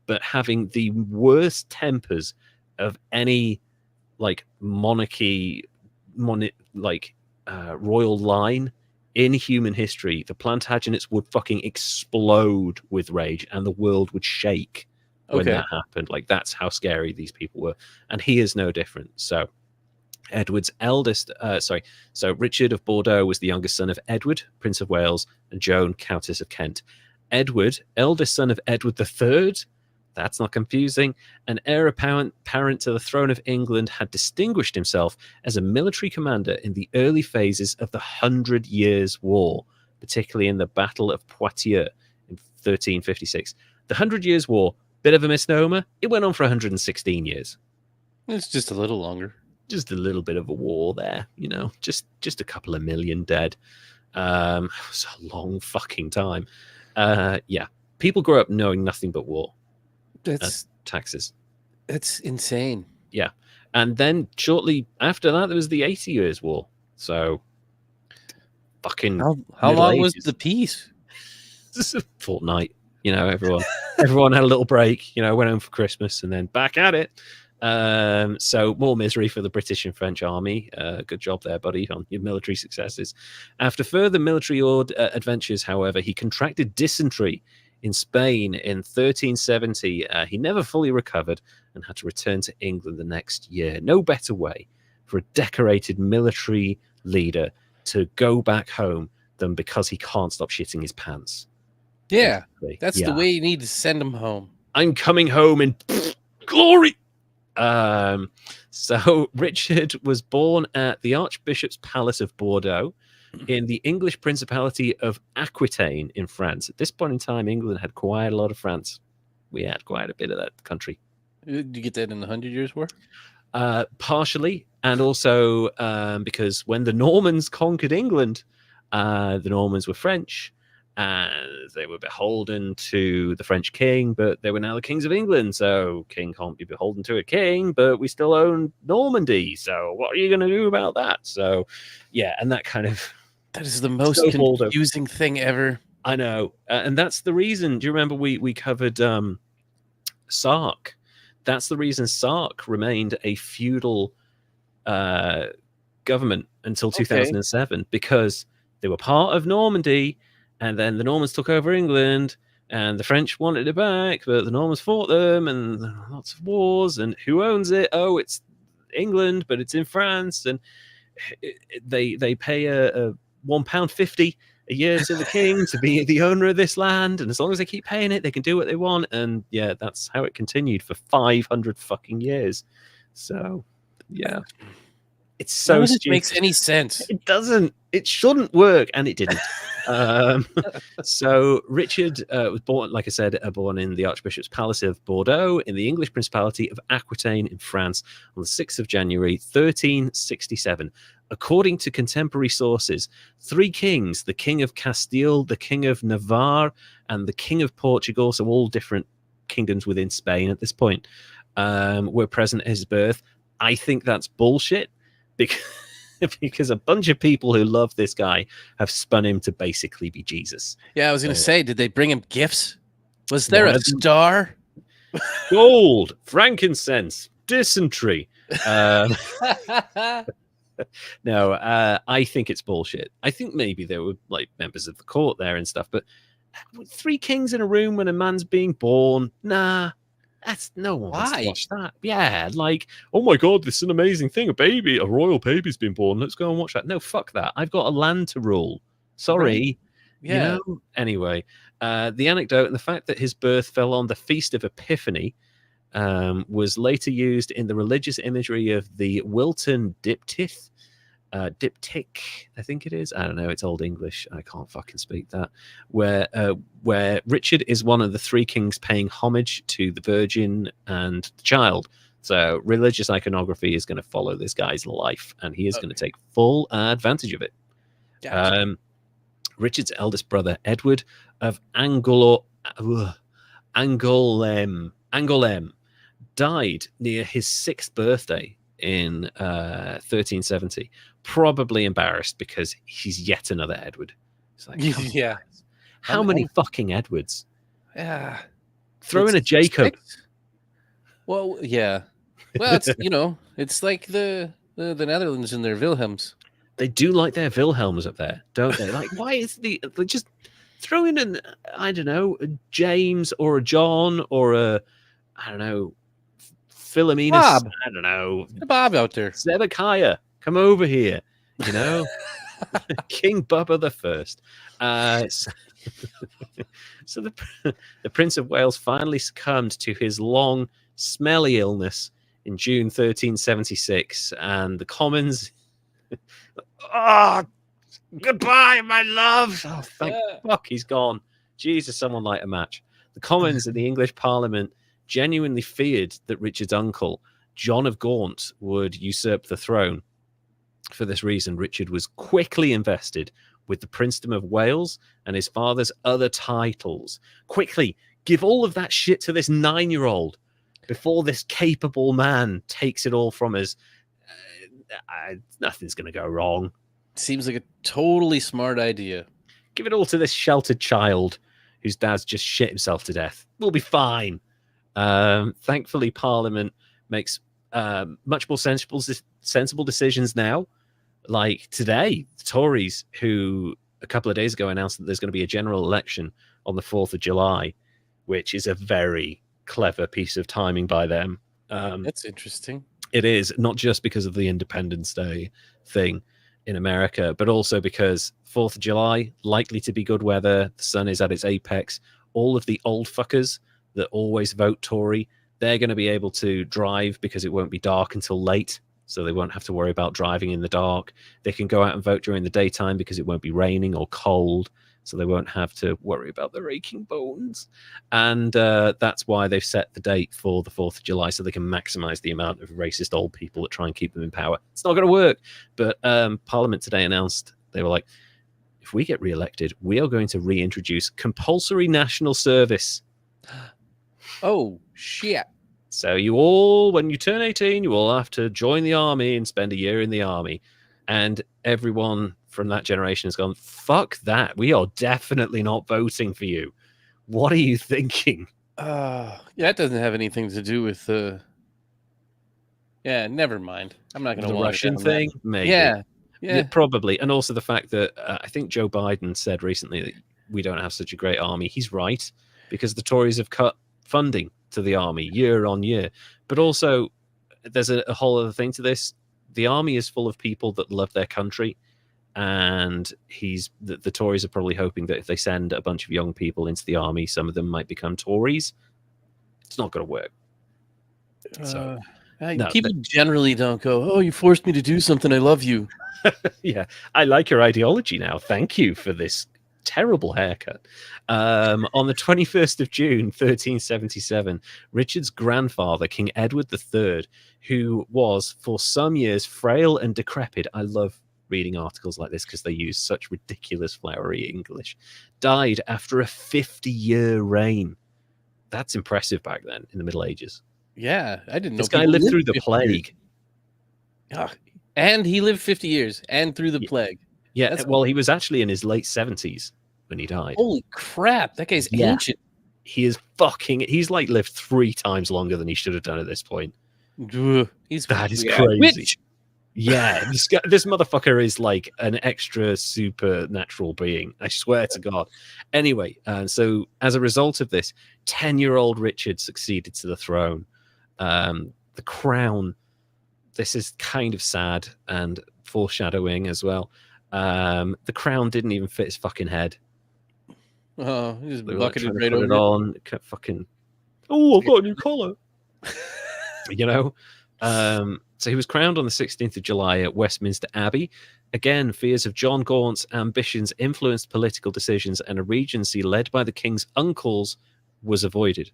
but having the worst tempers of any like monarchy, royal line in human history. The Plantagenets would fucking explode with rage, and the world would shake when that happened. Like, that's how scary these people were, and he is no different. So Edward's eldest, so Richard of Bordeaux was the youngest son of Edward, Prince of Wales, and Joan, Countess of Kent. Edward, eldest son of Edward III, that's not confusing, an heir apparent to the throne of England, had distinguished himself as a military commander in the early phases of the 100 Years' War, particularly in the Battle of Poitiers in 1356. The 100 Years' War, bit of a misnomer, it went on for 116 years. It's just a little longer. Just a little bit of a war there, just a couple of million dead. It was a long fucking time. People grow up knowing nothing but war. That's taxes. That's insane. Yeah. And then shortly after that, there was the 80 Years' War. So fucking how long was the peace? Just a fortnight. Everyone had a little break, went home for Christmas and then back at it. So more misery for the British and French army. Good job there, buddy, on your military successes. After further military adventures, however, he contracted dysentery in Spain in 1370. He never fully recovered and had to return to England the next year. No better way for a decorated military leader to go back home than because he can't stop shitting his pants. Yeah, that's the way you need to send him home. I'm coming home in glory. So Richard was born at the Archbishop's Palace of Bordeaux in the English Principality of Aquitaine in France. At this point in time, England had quite a lot of France. We had quite a bit of that country. Did you get that in the 100 Years' War? Partially, and also because when the Normans conquered England, the Normans were French, and they were beholden to the French king, but they were now the kings of England, so king can't be beholden to a king, but we still own Normandy, so what are you going to do about that? So, yeah, and that kind of... That is the most confusing thing ever. I know, and that's the reason. Do you remember we covered Sark? That's the reason Sark remained a feudal government until 2007, because they were part of Normandy, and then the Normans took over England, and the French wanted it back, but the Normans fought them, and there were lots of wars, and who owns it? Oh, it's England, but it's in France, and they pay a £1.50 a year to the king to be the owner of this land, and as long as they keep paying it, they can do what they want. And yeah, that's how it continued for 500 fucking years. So yeah, it's so stupid. It makes any sense. It doesn't. It shouldn't work, and it didn't. So Richard was born, like I said, born in the Archbishop's Palace of Bordeaux in the English Principality of Aquitaine in France on the 6th of January 1367. According to contemporary sources, 3 kings, the King of Castile, the King of Navarre, and the King of Portugal, so all different kingdoms within Spain at this point, were present at his birth. I think that's bullshit, because a bunch of people who love this guy have spun him to basically be Jesus. Yeah, I was going to say, did they bring him gifts? Was there a star? Gold, frankincense, dysentery. No, I think it's bullshit. I think maybe there were like members of the court there and stuff, but 3 kings in a room when a man's being born, nah, that's no one wants to watch that. Yeah, like, oh my god, this is an amazing thing. A royal baby's been born. Let's go and watch that. No, fuck that. I've got a land to rule. Sorry. Right. Yeah. Anyway, the anecdote and the fact that his birth fell on the Feast of Epiphany was later used in the religious imagery of the Wilton diptych, diptych, I think it is. I don't know. It's Old English. I can't fucking speak that. Where Richard is one of the three kings paying homage to the Virgin and the Child. So religious iconography is going to follow this guy's life, and he is going to take full advantage of it. Gotcha. Richard's eldest brother, Edward of Angoulême, died near his 6th birthday in 1370. Probably embarrassed because he's yet another Edward. It's like, Yeah. How many fucking Edwards? Yeah. Throw in a Jacob. Well, yeah. Well, it's it's like the Netherlands and their Wilhelms. They do like their Wilhelms up there, don't they? Like, why is they just throw in an, I don't know, a James or a John or a, I don't know, Philomenas, Bob. I don't know, Bob out there. Zedekiah, come over here, King Bubba the First. So the Prince of Wales finally succumbed to his long, smelly illness in June 1376, and the Commons. Goodbye, my love. Oh, thank fuck he's gone. Jesus, someone light a match. The Commons in the English Parliament genuinely feared that Richard's uncle, John of Gaunt, would usurp the throne. For this reason, Richard was quickly invested with the princedom of Wales and his father's other titles. Quickly, give all of that shit to this 9-year-old before this capable man takes it all from us. Nothing's going to go wrong. Seems like a totally smart idea. Give it all to this sheltered child whose dad's just shit himself to death. We'll be fine. Thankfully, Parliament makes much more sensible decisions now. Like today, the Tories, who a couple of days ago announced that there's going to be a general election on the 4th of July, which is a very clever piece of timing by them. That's interesting. It is, not just because of the Independence Day thing in America, but also because 4th of July, likely to be good weather, the sun is at its apex. All of the old fuckers that always vote Tory, they're going to be able to drive because it won't be dark until late, so they won't have to worry about driving in the dark. They can go out and vote during the daytime because it won't be raining or cold, so they won't have to worry about their aching bones. And that's why they've set the date for the 4th of July, so they can maximize the amount of racist old people that try and keep them in power. It's not going to work. But Parliament today announced, they were like, if we get re-elected, we are going to reintroduce compulsory national service. Oh, shit. So you all, when you turn 18, you all have to join the army and spend a year in the army. And everyone from that generation has gone, fuck that. We are definitely not voting for you. What are you thinking? Yeah, that doesn't have anything to do with yeah, never mind. I'm not going to the Russian thing. Maybe. Yeah, probably. And also the fact that I think Joe Biden said recently that we don't have such a great army. He's right, because the Tories have cut funding to the army year on year. But also, there's a whole other thing to this. The army is full of people that love their country, and the Tories are probably hoping that if they send a bunch of young people into the army, some of them might become Tories. It's not going to work. So people generally don't go, oh, you forced me to do something, I love you. Yeah, I like your ideology now. Thank you for this terrible haircut. On the 21st of June, 1377, Richard's grandfather, King Edward III, who was for some years frail and decrepit, I love reading articles like this because they use such ridiculous flowery English, died after a 50-year reign. That's impressive back then in the Middle Ages. Yeah, I didn't know. This guy lived through the plague. And he lived 50 years and through the plague. Yeah, well, he was actually in his late 70s when he died. Holy crap, that guy's ancient. He is he's like lived 3 times longer than he should have done at this point. That is crazy. Witch. Yeah, this motherfucker is like an extra supernatural being. I swear to God. Anyway, so as a result of this, 10-year-old Richard succeeded to the throne. The crown, this is kind of sad and foreshadowing as well. The crown didn't even fit his fucking head. Oh, he just bucketed right over it on. Fucking, oh, I've got a new collar. So he was crowned on the 16th of July at Westminster Abbey. Again, fears of John Gaunt's ambitions influenced political decisions, and a regency led by the king's uncles was avoided.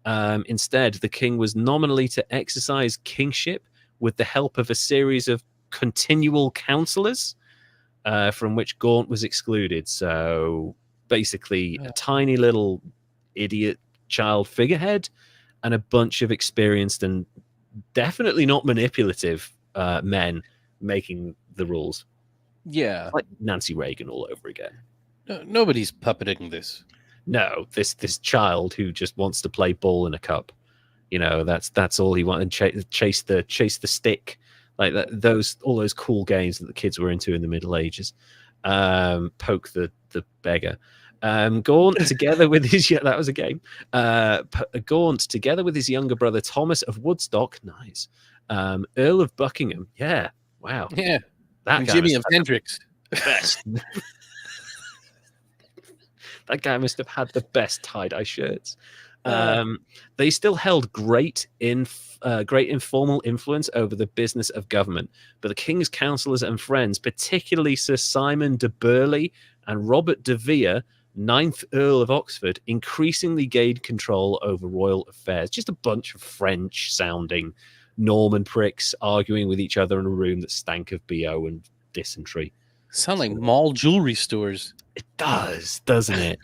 Instead, the king was nominally to exercise kingship with the help of a series of continual councillors, from which Gaunt was excluded. So basically, a tiny little idiot child figurehead and a bunch of experienced and definitely not manipulative men making the rules. Yeah. Like Nancy Reagan all over again. Nobody's puppeting this. No, this child who just wants to play ball in a cup. You know, that's all he wanted. Chase the stick, like that. All those cool games that the kids were into in the Middle Ages. Poke the beggar. Gaunt, together with his that was a game. Gaunt, together with his younger brother Thomas of Woodstock, nice. Earl of Buckingham, yeah, wow, yeah, that and guy Jimmy of Hendrix, best. That guy must have had the best tie-dye shirts. They still held great informal influence over the business of government, but the king's councillors and friends, particularly Sir Simon de Burghley and Robert de Vere, 9th Earl of Oxford, increasingly gained control over royal affairs. Just a bunch of French-sounding Norman pricks arguing with each other in a room that stank of BO and dysentery. Sound like mall jewelry stores. It does, doesn't it?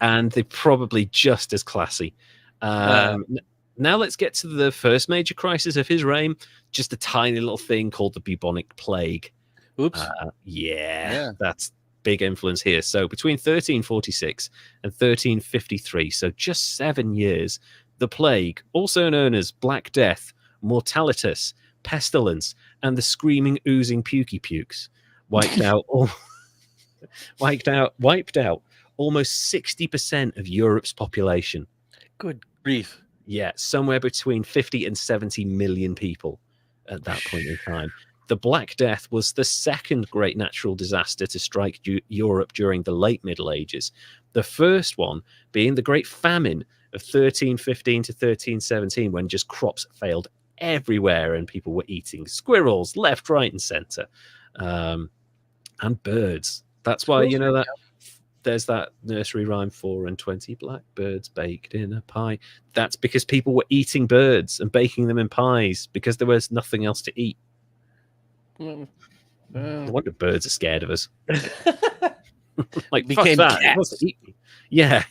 And they're probably just as classy. Now let's get to the first major crisis of his reign. Just a tiny little thing called the bubonic plague. Oops. Yeah, that's big influence here. So between 1346 and 1353, so just 7 years, the plague, also known as Black Death, Mortalitas, Pestilence, and the Screaming, Oozing Pukey-Pukes, wiped out almost 60% of Europe's population. Good grief. Yeah, somewhere between 50 and 70 million people at that point in time. The Black Death was the second great natural disaster to strike Europe during the late Middle Ages. The first one being the Great Famine of 1315 to 1317, when just crops failed everywhere and people were eating squirrels left, right, and center, and birds. That's why, you know, that there's that nursery rhyme, 4 and 20 blackbirds baked in a pie. That's because people were eating birds and baking them in pies because there was nothing else to eat. No wonder birds are scared of us. Like, became fuck that. Cats. Yeah.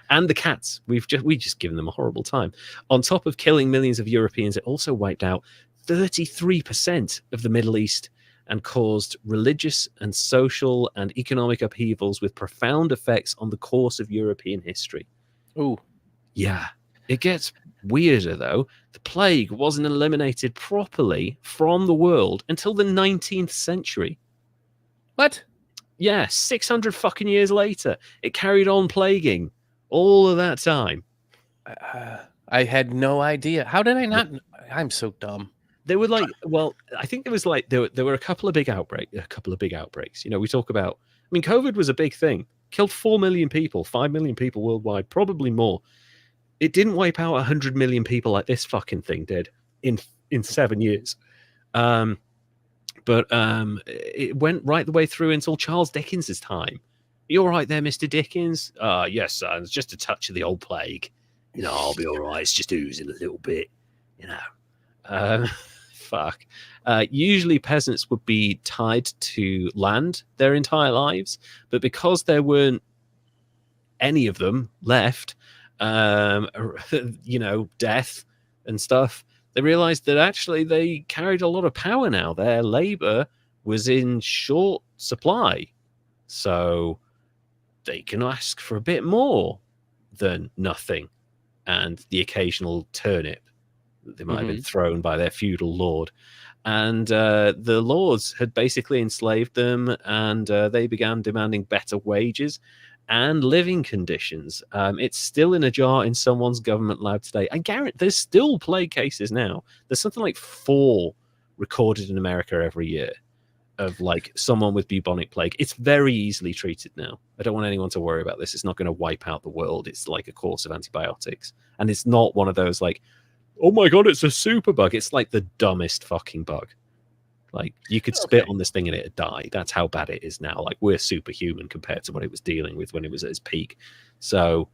And the cats. We just given them a horrible time. On top of killing millions of Europeans, it also wiped out 33% of the Middle East and caused religious and social and economic upheavals with profound effects on the course of European history. Oh, yeah. It gets weirder, though. The plague wasn't eliminated properly from the world until the 19th century. What? Yeah, 600 fucking years later. It carried on plaguing all of that time. I had no idea. How did I not? I'm so dumb. They were like, well, I think there was like, there were a couple of big outbreaks. You know, we talk about, I mean, COVID was a big thing. Killed 4 million people, 5 million people worldwide, probably more. It didn't wipe out 100 million people like this fucking thing did in 7 years. But it went right the way through until Charles Dickens's time. You all right there, Mr. Dickens? Yes, son. It's just a touch of the old plague. You know, I'll be all right. It's just oozing a little bit, you know. Fuck. Usually peasants would be tied to land their entire lives, but because there weren't any of them left, you know, death and stuff, they realized that actually they carried a lot of power now. Their labor was in short supply. So they can ask for a bit more than nothing and the occasional turnip that they might have been thrown by their feudal lord. And the lords had basically enslaved them, and they began demanding better wages and living conditions. It's still in a jar in someone's government lab today. I guarantee there's still plague cases now. There's something like 4 recorded in America every year of like someone with bubonic plague. It's very easily treated now. I don't want anyone to worry about this. It's not going to wipe out the world. It's like a course of antibiotics. And it's not one of those like, oh my god, it's a super bug. It's like the dumbest fucking bug. Like, you could spit on this thing and it'd die. That's how bad it is now. Like, we're superhuman compared to what it was dealing with when it was at its peak. So,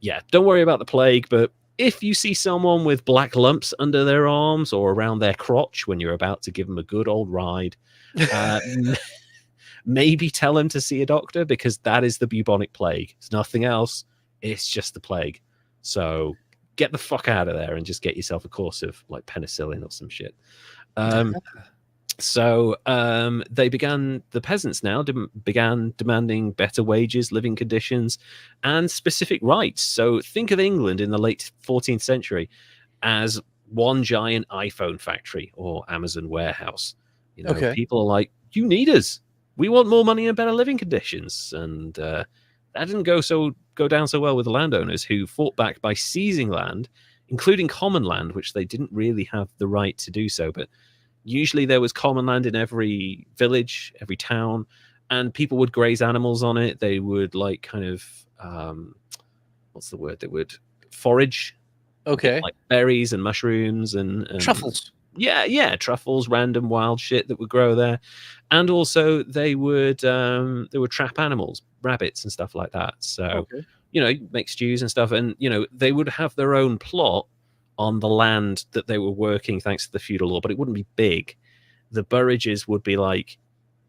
yeah, don't worry about the plague. But if you see someone with black lumps under their arms or around their crotch when you're about to give them a good old ride, maybe tell them to see a doctor, because that is the bubonic plague. It's nothing else. It's just the plague. So get the fuck out of there and just get yourself a course of like penicillin or some shit. So the peasants now began demanding better wages, living conditions, and specific rights. So think of England in the late 14th century as one giant iPhone factory or Amazon warehouse. You know, people are like, you need us. We want more money and better living conditions. And that didn't go down so well with the landowners, who fought back by seizing land, including common land, which they didn't really have the right to do so. But usually there was common land in every village, every town, and people would graze animals on it. They would like kind of, what's the word? They would forage. Like berries and mushrooms and truffles. Yeah, truffles, random wild shit that would grow there. And also they would trap animals, rabbits and stuff like that. So, you know, make stews and stuff. And, you know, they would have their own plot on the land that they were working thanks to the feudal law, but it wouldn't be big. The burrages would be like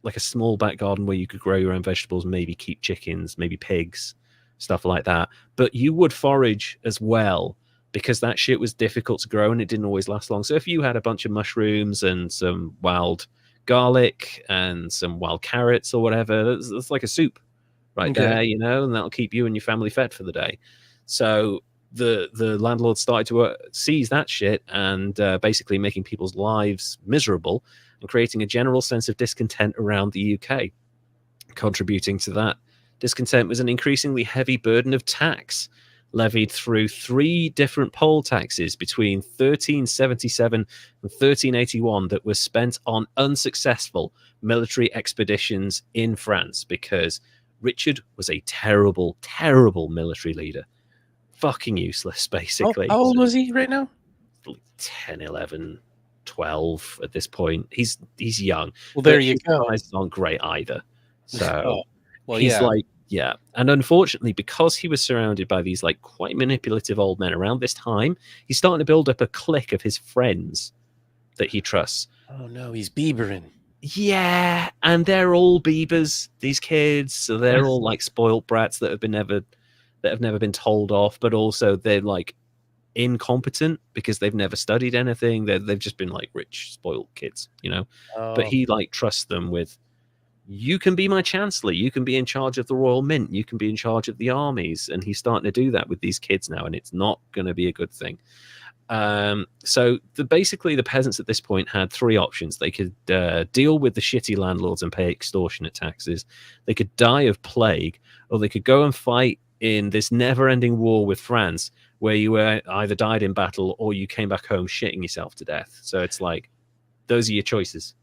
a small back garden where you could grow your own vegetables, maybe keep chickens, maybe pigs, stuff like that. But you would forage as well, because that shit was difficult to grow and it didn't always last long. So if you had a bunch of mushrooms and some wild garlic and some wild carrots or whatever, that's like a soup right there, you know, and that'll keep you and your family fed for the day. So the landlord started to seize that shit and basically making people's lives miserable and creating a general sense of discontent around the UK. Contributing to that discontent was an increasingly heavy burden of tax levied through 3 different poll taxes between 1377 and 1381 that were spent on unsuccessful military expeditions in France, because Richard was a terrible, terrible military leader. Fucking useless, basically. How old was he right now? 10, 11, 12 at this point. He's young. Well, there you go. His eyes aren't great either. So he's like, yeah. And unfortunately, because he was surrounded by these like quite manipulative old men around this time, he's starting to build up a clique of his friends that he trusts. Oh no, he's Biebering. Yeah, and they're all Biebers, these kids. So they're all like spoiled brats that have never been told off, but also they're like incompetent because they've never studied anything. They've just been like rich, spoiled kids, you know. But he like trusts them with, you can be my chancellor, you can be in charge of the royal mint, you can be in charge of the armies. And he's starting to do that with these kids now, and it's not going to be a good thing. So basically the peasants at this point had 3 options. They could deal with the shitty landlords and pay extortionate taxes. They could die of plague, or they could go and fight in this never-ending war with France, where you were either died in battle or you came back home shitting yourself to death. So it's like, those are your choices.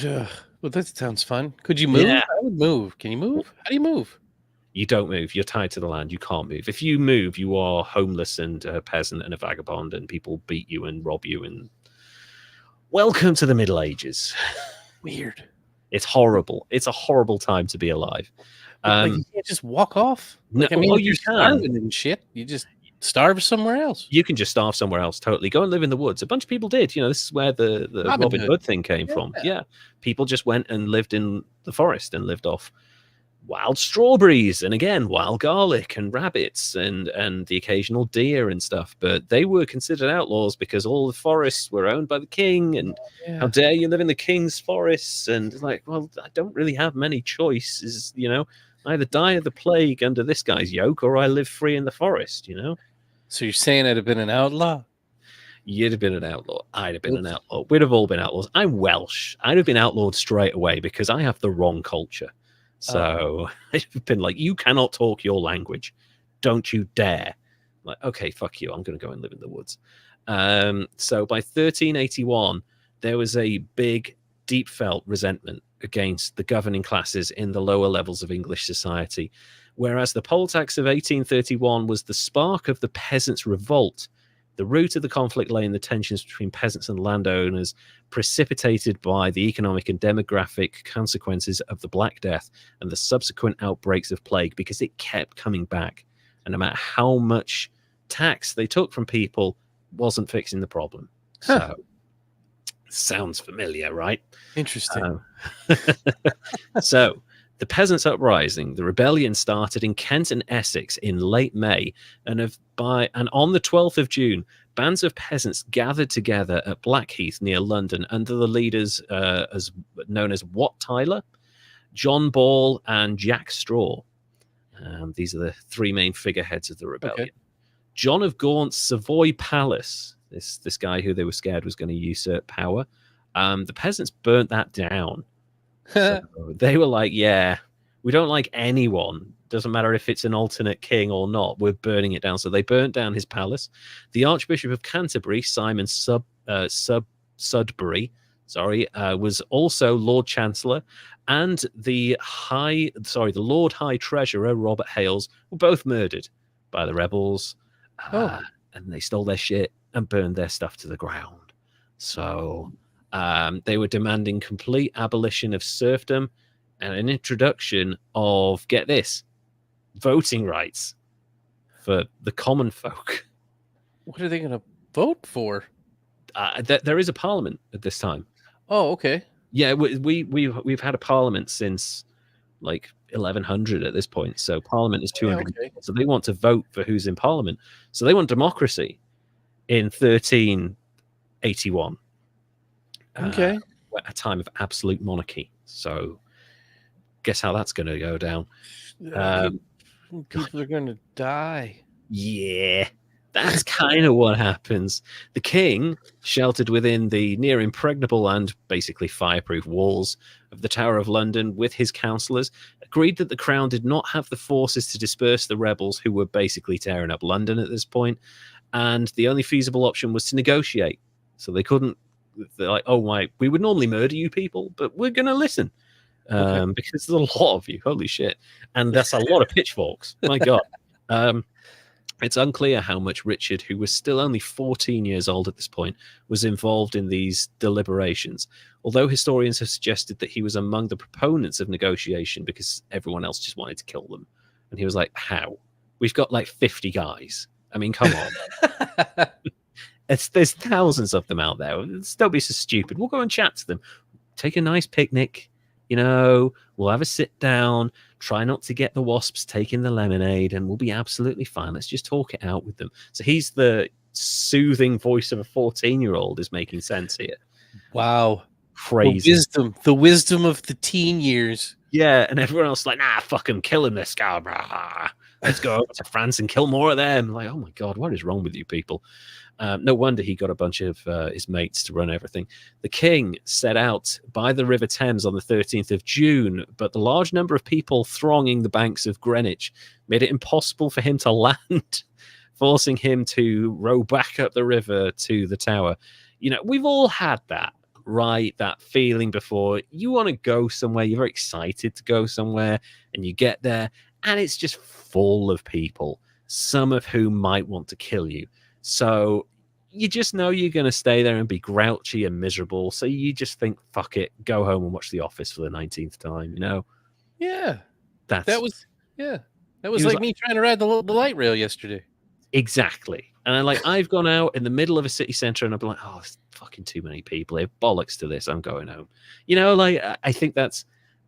Well, that sounds fun. Could you move? Yeah. I would move. Can you move? How do you move? You don't move. You're tied to the land. You can't move. If you move, you are homeless and a peasant and a vagabond, and people beat you and rob you. And welcome to the Middle Ages. Weird. It's horrible. It's a horrible time to be alive. Like you can't just walk off. Like, no, you can. Starving and shit. You just starve somewhere else. You can just starve somewhere else. Totally. Go and live in the woods. A bunch of people did. You know, this is where the Robin Hood thing came from. Yeah. People just went and lived in the forest and lived off wild strawberries and again wild garlic and rabbits and the occasional deer and stuff. But they were considered outlaws because all the forests were owned by the king, and how dare you live in the king's forests? And it's like, well, I don't really have many choices, you know. I either die of the plague under this guy's yoke, or I live free in the forest, you know. So you're saying I'd have been an outlaw? You'd have been an outlaw. I'd have been an outlaw. We'd have all been outlaws. I'm Welsh. I'd have been outlawed straight away because I have the wrong culture. So I'd have been like, you cannot talk your language. Don't you dare. I'm like, okay, fuck you. I'm going to go and live in the woods. So by 1381, there was a big, deep felt resentment against the governing classes in the lower levels of English society. Whereas the poll tax of 1831 was the spark of the peasants' revolt, The root of the conflict lay in the tensions between peasants and landowners, precipitated by the economic and demographic consequences of the Black Death and the subsequent outbreaks of plague, because it kept coming back. And no matter how much tax they took from people, wasn't fixing the problem. So, sounds familiar, right? Interesting. So, the Peasants' Uprising, the rebellion started in Kent and Essex in late May, and on the 12th of June, bands of peasants gathered together at Blackheath near London under the leaders known as Wat Tyler, John Ball, and Jack Straw. These are the three main figureheads of the rebellion. Okay. John of Gaunt's Savoy Palace, this guy who they were scared was going to usurp power, the peasants burnt that down. So they were like, yeah, we don't like anyone. Doesn't matter if it's an alternate king or not. We're burning it down. So they burnt down his palace. The Archbishop of Canterbury, Simon Sudbury, was also Lord Chancellor, and the Lord High Treasurer, Robert Hales, were both murdered by the rebels. And they stole their shit and burned their stuff to the ground. So they were demanding complete abolition of serfdom and an introduction of, get this, voting rights for the common folk. What are they going to vote for? There is a parliament at this time. Oh, okay. Yeah, we've had a parliament since like 1100 at this point. So parliament is 200. Okay. So they want to vote for who's in parliament. So they want democracy in 1381. Okay. A time of absolute monarchy. So guess how that's going to go down. People are going to die. Yeah, that's kind of what happens. The king, sheltered within the near impregnable and basically fireproof walls of the Tower of London with his councillors, agreed that the crown did not have the forces to disperse the rebels who were basically tearing up London at this point, and the only feasible option was to negotiate. So they couldn't. They're like, oh my, we would normally murder you people, but we're going to listen. Because there's a lot of you, holy shit, and that's a lot of pitchforks. My God, it's unclear how much Richard, who was still only 14 years old at this point, was involved in these deliberations. Although historians have suggested that he was among the proponents of negotiation because everyone else just wanted to kill them, and he was like, "How? We've got like 50 guys. I mean, come on." There's thousands of them out there. Don't be so stupid. We'll go and chat to them. Take a nice picnic. We'll have a sit down, try not to get the wasps taking the lemonade, and we'll be absolutely fine. Let's just talk it out with them. So he's the soothing voice of a 14-year-old is making sense here. Wow. Crazy. The wisdom of the teen years. Yeah, and everyone else like, nah, fucking kill him, this guy. Let's go over to France and kill more of them. Like, oh my God, what is wrong with you people? No wonder he got a bunch of his mates to run everything. The king set out by the River Thames on the 13th of June, but the large number of people thronging the banks of Greenwich made it impossible for him to land, forcing him to row back up the river to the Tower. We've all had that, right? That feeling before. You want to go somewhere, you're very excited to go somewhere, and you get there, and it's just full of people, some of whom might want to kill you. So you just know you're going to stay there and be grouchy and miserable. So you just think, fuck it, go home and watch The Office for the 19th time, Yeah. That was like me trying to ride the light rail yesterday. Exactly. And I've gone out in the middle of a city centre and I've been like, oh, there's fucking too many people. They have bollocks to this. I'm going home. I think I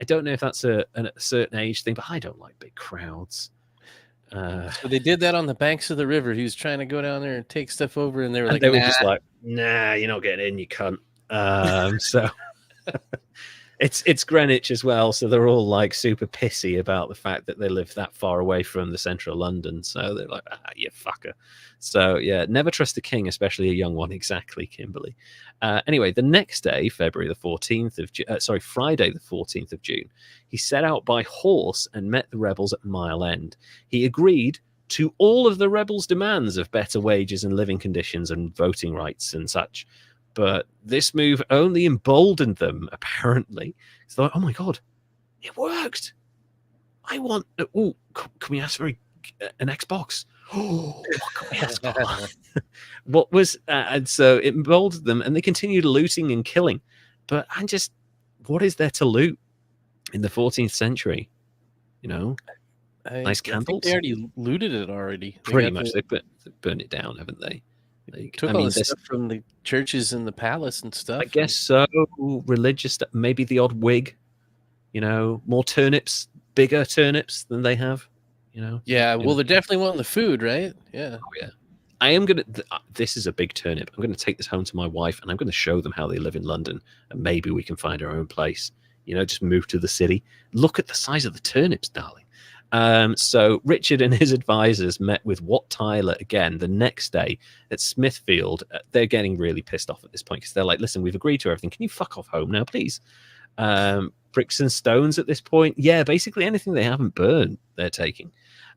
don't know if that's a certain age thing, but I don't like big crowds. So they did that on the banks of the river. He was trying to go down there and take stuff over, and they were were just like, "Nah, you're not getting in, you cunt." So it's Greenwich as well, so they're all like super pissy about the fact that they live that far away from the central London. So they're like, you fucker. So yeah, never trust a king, especially a young one. Exactly, Kimberly. Anyway, the next day, Friday the 14th of June, he set out by horse and met the rebels at Mile End. He agreed to all of the rebels' demands of better wages and living conditions and voting rights and such. But this move only emboldened them, apparently. It's like, oh my God, it worked. I want... can we ask for an Xbox? Oh, what could we ask for? What was and so it emboldened them, and they continued looting and killing. But I'm just, what is there to loot in the 14th century? You know, nice I think candles. they already looted it already. Pretty much, they burned it down, haven't they? Like, Took all the stuff from the churches and the palace and stuff. I guess so. Religious, maybe the odd wig. You know, more turnips, bigger turnips than they have. You know. Yeah, well, they're definitely wanting the food, right? Yeah. Oh yeah. I am gonna. This is a big turnip. I'm gonna take this home to my wife, and I'm gonna show them how they live in London, and maybe we can find our own place. You know, just move to the city. Look at the size of the turnips, darling. So Richard and his advisors met with Wat Tyler again the next day at Smithfield. They're getting really pissed off at this point because they're like, "Listen, we've agreed to everything. Can you fuck off home now, please?" Bricks and stones at this point. Yeah, basically anything they haven't burned, they're taking.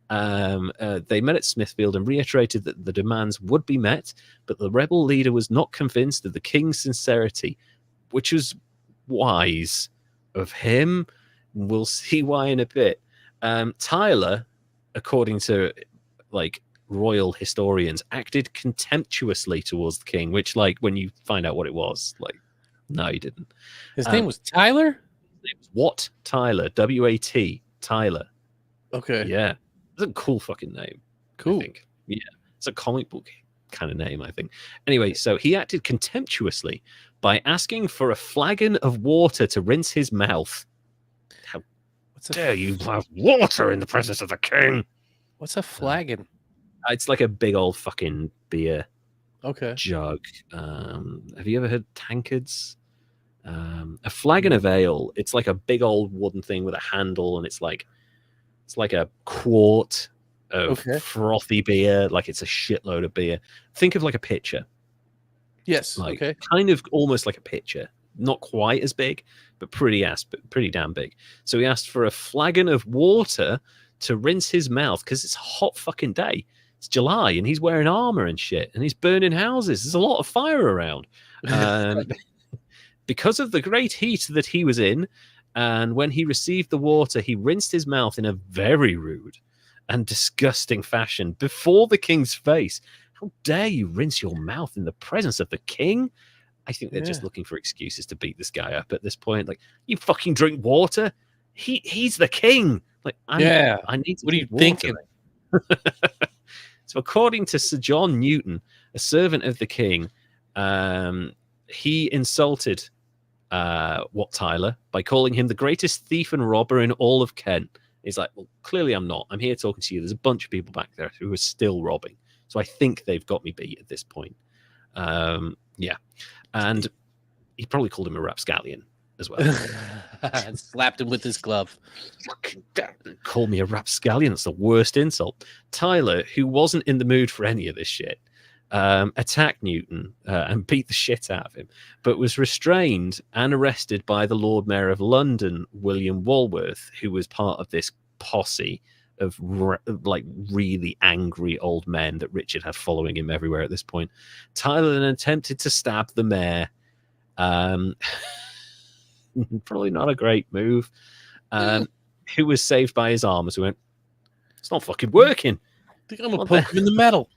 They met at Smithfield and reiterated that the demands would be met, but the rebel leader was not convinced of the king's sincerity, which was wise of him. We'll see why in a bit. Tyler, according to like royal historians, acted contemptuously towards the king, which, like, when you find out what it was, like, no, he didn't. His name was Tyler? His name was Wat Tyler, W-A-T, Tyler. Okay. Yeah. That's a cool fucking name. Cool. I think. Yeah. It's a comic book kind of name, I think. Anyway, so he acted contemptuously by asking for a flagon of water to rinse his mouth. How dare you have water in the presence of the king? What's a flagon? It's like a big old fucking beer jug. Have you ever heard tankards? A flagon of ale. It's like a big old wooden thing with a handle, and it's like a quart of frothy beer. Like, it's a shitload of beer. Think of like a pitcher. Yes. Like, kind of almost like a pitcher. Not quite as big, but pretty damn big. So he asked for a flagon of water to rinse his mouth because it's a hot fucking day. It's July, and he's wearing armor and shit, and he's burning houses. There's a lot of fire around. Because of the great heat that he was in, and when he received the water, he rinsed his mouth in a very rude and disgusting fashion before the king's face. How dare you rinse your mouth in the presence of the king? I think they're just looking for excuses to beat this guy up at this point. Like, you fucking drink water? He's the king. Like, I need to. What are you thinking? So, according to Sir John Newton, a servant of the king, he insulted Wat Tyler by calling him the greatest thief and robber in all of Kent. He's like, well, clearly I'm not. I'm here talking to you. There's a bunch of people back there who are still robbing. So I think they've got me beat at this point. Yeah. And he probably called him a rapscallion as well. And slapped him with his glove. Fucking call me a rapscallion. That's the worst insult. Tyler, who wasn't in the mood for any of this shit, attacked Newton and beat the shit out of him, but was restrained and arrested by the Lord Mayor of London, William Walworth, who was part of this posse of like really angry old men that Richard had following him everywhere at this point. Tyler then attempted to stab the mayor. Probably not a great move. Who was saved by his armors, who went, it's not fucking working. I think I'm gonna poke him in the metal.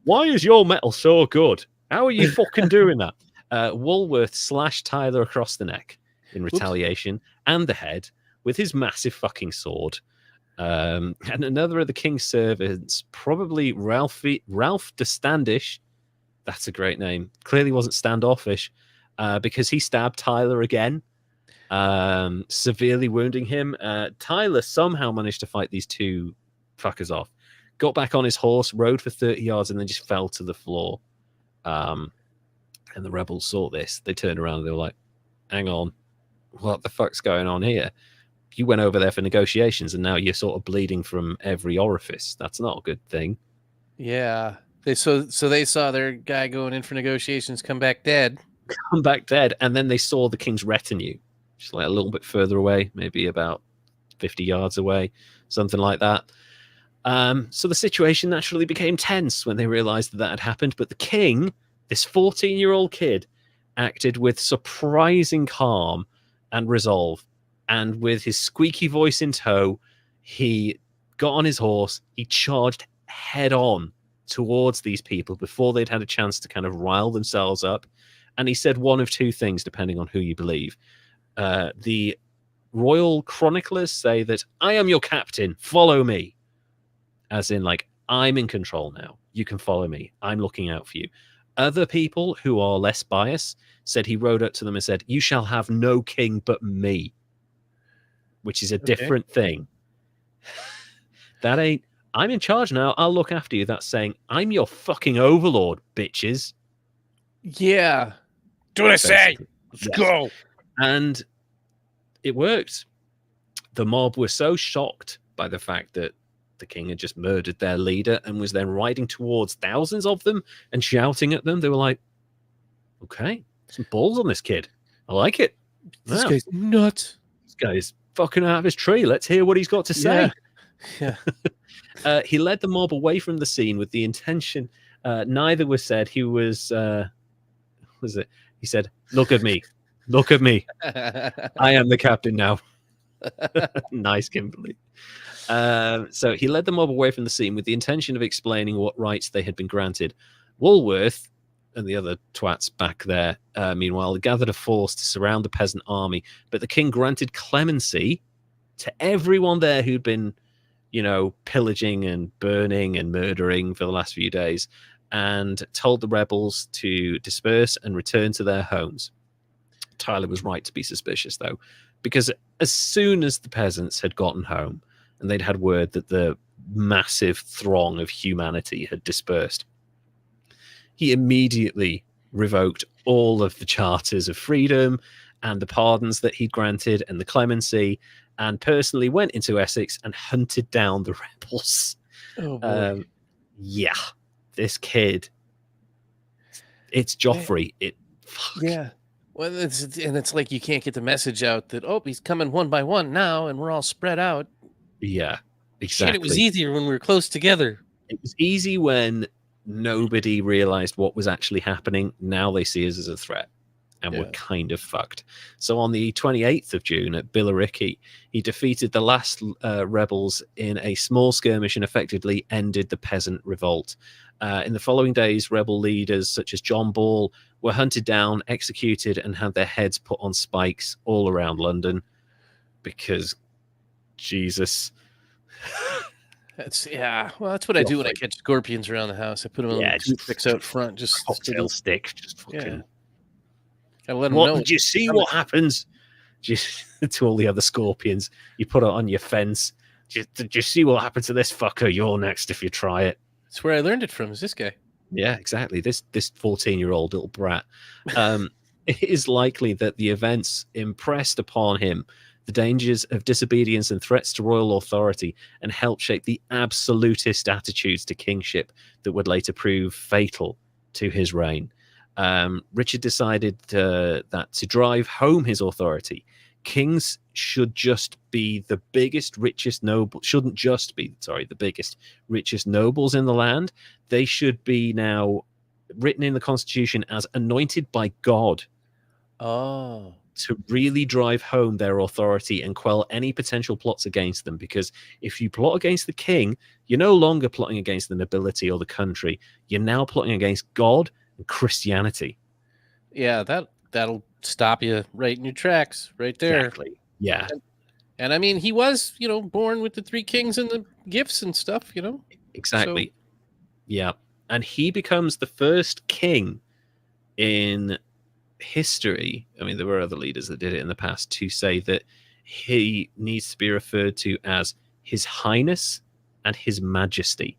Why is your metal so good? How are you fucking doing that? Walworth slashed Tyler across the neck in retaliation and the head with his massive fucking sword. And another of the king's servants, probably Ralph de Standish, that's a great name, clearly wasn't standoffish, because he stabbed Tyler again, severely wounding him. Tyler somehow managed to fight these two fuckers off, got back on his horse, rode for 30 yards, and then just fell to the floor. And the rebels saw this. They turned around and they were like, hang on, what the fuck's going on here? You went over there for negotiations, and now you're sort of bleeding from every orifice. That's not a good thing. Yeah. So they saw their guy going in for negotiations come back dead. And then they saw the king's retinue, just like a little bit further away, maybe about 50 yards away, something like that. So the situation naturally became tense when they realized that had happened. But the king, this 14-year-old kid, acted with surprising calm and resolve. And with his squeaky voice in tow, he got on his horse. He charged head on towards these people before they'd had a chance to kind of rile themselves up. And he said one of two things, depending on who you believe. The royal chroniclers say that I am your captain, follow me. As in, like, I'm in control now. You can follow me. I'm looking out for you. Other people who are less biased said he rode up to them and said, you shall have no king but me, which is a different thing. That ain't, I'm in charge now. I'll look after you. That's saying, I'm your fucking overlord, bitches. Yeah. Do what I say. Let's go. And it worked. The mob were so shocked by the fact that the king had just murdered their leader and was then riding towards thousands of them and shouting at them. They were like, okay, some balls on this kid. I like it. This guy's nuts. This guy's fucking out of his tree. Let's hear what he's got to say. Yeah. He led the mob away from the scene with the intention. Neither was said. He was it? He said, look at me. Look at me. I am the captain now. Nice, Kimberly. So he led the mob away from the scene with the intention of explaining what rights they had been granted. Woolworth and the other twats back there, meanwhile, gathered a force to surround the peasant army, but the king granted clemency to everyone there who'd been, pillaging and burning and murdering for the last few days, and told the rebels to disperse and return to their homes. Tyler was right to be suspicious, though, because as soon as the peasants had gotten home and they'd had word that the massive throng of humanity had dispersed, he immediately revoked all of the charters of freedom and the pardons that he'd granted and the clemency, and personally went into Essex and hunted down the rebels. Oh, boy. Yeah, this kid, it's Joffrey. Yeah. Well, it's like you can't get the message out that, he's coming one by one now, and we're all spread out. Yeah, exactly. Shit, it was easier when we were close together. It was easy when nobody realized what was actually happening. Now they see us as a threat, and we're kind of fucked. So on the 28th of June at Billericay, he defeated the last rebels in a small skirmish and effectively ended the peasant revolt. In the following days, rebel leaders such as John Ball were hunted down, executed, and had their heads put on spikes all around London because Jesus. That's what I do when I catch scorpions around the house. I put them on toothpicks out front, just cocktail stick, just fucking. Gotta let them know. Did you see what happens? Just to all the other scorpions, you put it on your fence. Did you see what happened to this fucker? You're next if you try it. That's where I learned it from. Is this guy? Yeah, exactly. This 14-year-old little brat. It is likely that the events impressed upon him the dangers of disobedience and threats to royal authority, and helped shape the absolutist attitudes to kingship that would later prove fatal to his reign. Richard decided that to drive home his authority, kings shouldn't just be the biggest, richest nobles in the land. They should be now written in the Constitution as anointed by God. Oh. To really drive home their authority and quell any potential plots against them. Because if you plot against the king, you're no longer plotting against the nobility or the country. You're now plotting against God and Christianity. Yeah, that'll stop you right in your tracks, right there. Exactly. Yeah. And I mean, he was, born with the three kings and the gifts and stuff, Exactly. So. Yeah. And he becomes the first king in history. I mean, there were other leaders that did it in the past, to say that he needs to be referred to as His Highness and His Majesty.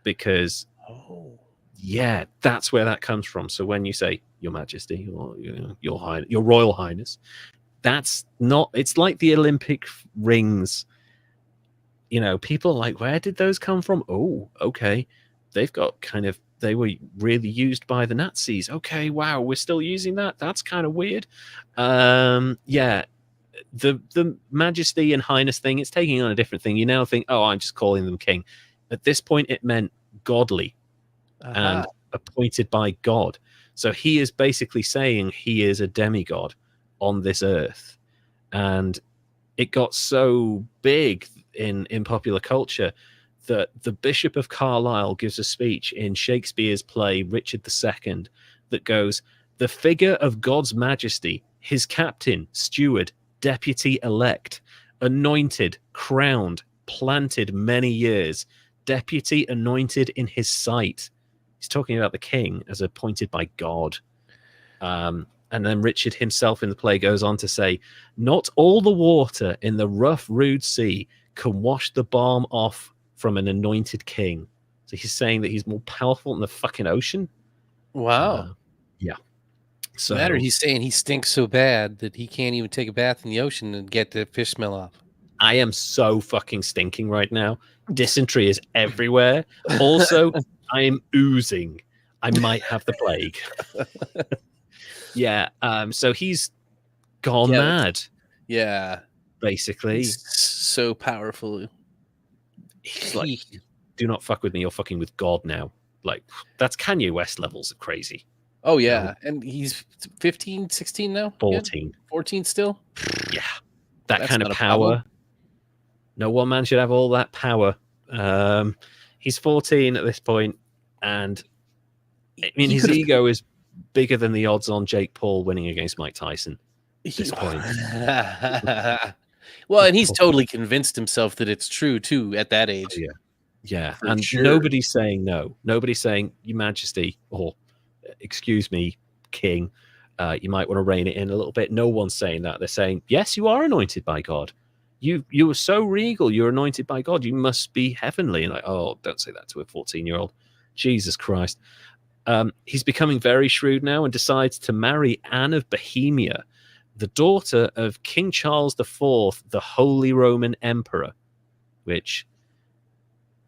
Because, that's where that comes from. So when you say Your Majesty or your Royal Highness, that's not, it's like the Olympic rings. People are like, where did those come from? Oh, okay. They've got they were really used by the Nazis. Okay, wow, we're still using that? That's kind of weird. The Majesty and Highness thing, it's taking on a different thing. You now think, I'm just calling them king. At this point, it meant godly and appointed by God. So he is basically saying he is a demigod on this earth. And it got so big in popular culture that the Bishop of Carlisle gives a speech in Shakespeare's play Richard II that goes, "The figure of God's majesty, his captain, steward, deputy elect, anointed, crowned, planted many years, deputy anointed in his sight." He's talking about the king as appointed by God. And then Richard himself in the play goes on to say, "Not all the water in the rough, rude sea can wash the balm off from an anointed king." So he's saying that he's more powerful than the fucking ocean. Wow. Yeah. So Matter, he's saying he stinks so bad that he can't even take a bath in the ocean and get the fish smell off. I am so fucking stinking right now. Dysentery is everywhere. Also, I am oozing. I might have the plague. Yeah. So he's gone mad. Yeah. Basically. He's so powerful. He's like, do not fuck with me. You're fucking with God now. Like, that's Kanye West levels of crazy. Oh, yeah. And he's 15, 16 now? 14. Yeah? 14 still? Yeah. That's kind of power. Problem. No one man should have all that power. He's 14 at this point, and I mean, his ego is bigger than the odds on Jake Paul winning against Mike Tyson at this point. Well, and he's totally convinced himself that it's true, too, at that age. Oh, yeah. Yeah. For and sure. Nobody's saying no. Nobody's saying, Your Majesty, or excuse me, King, you might want to rein it in a little bit. No one's saying that. They're saying, yes, you are anointed by God. You were so regal. You're anointed by God. You must be heavenly. And like, oh, don't say that to a 14-year-old. Jesus Christ. He's becoming very shrewd now and decides to marry Anne of Bohemia, the daughter of King Charles IV, the Holy Roman Emperor, which,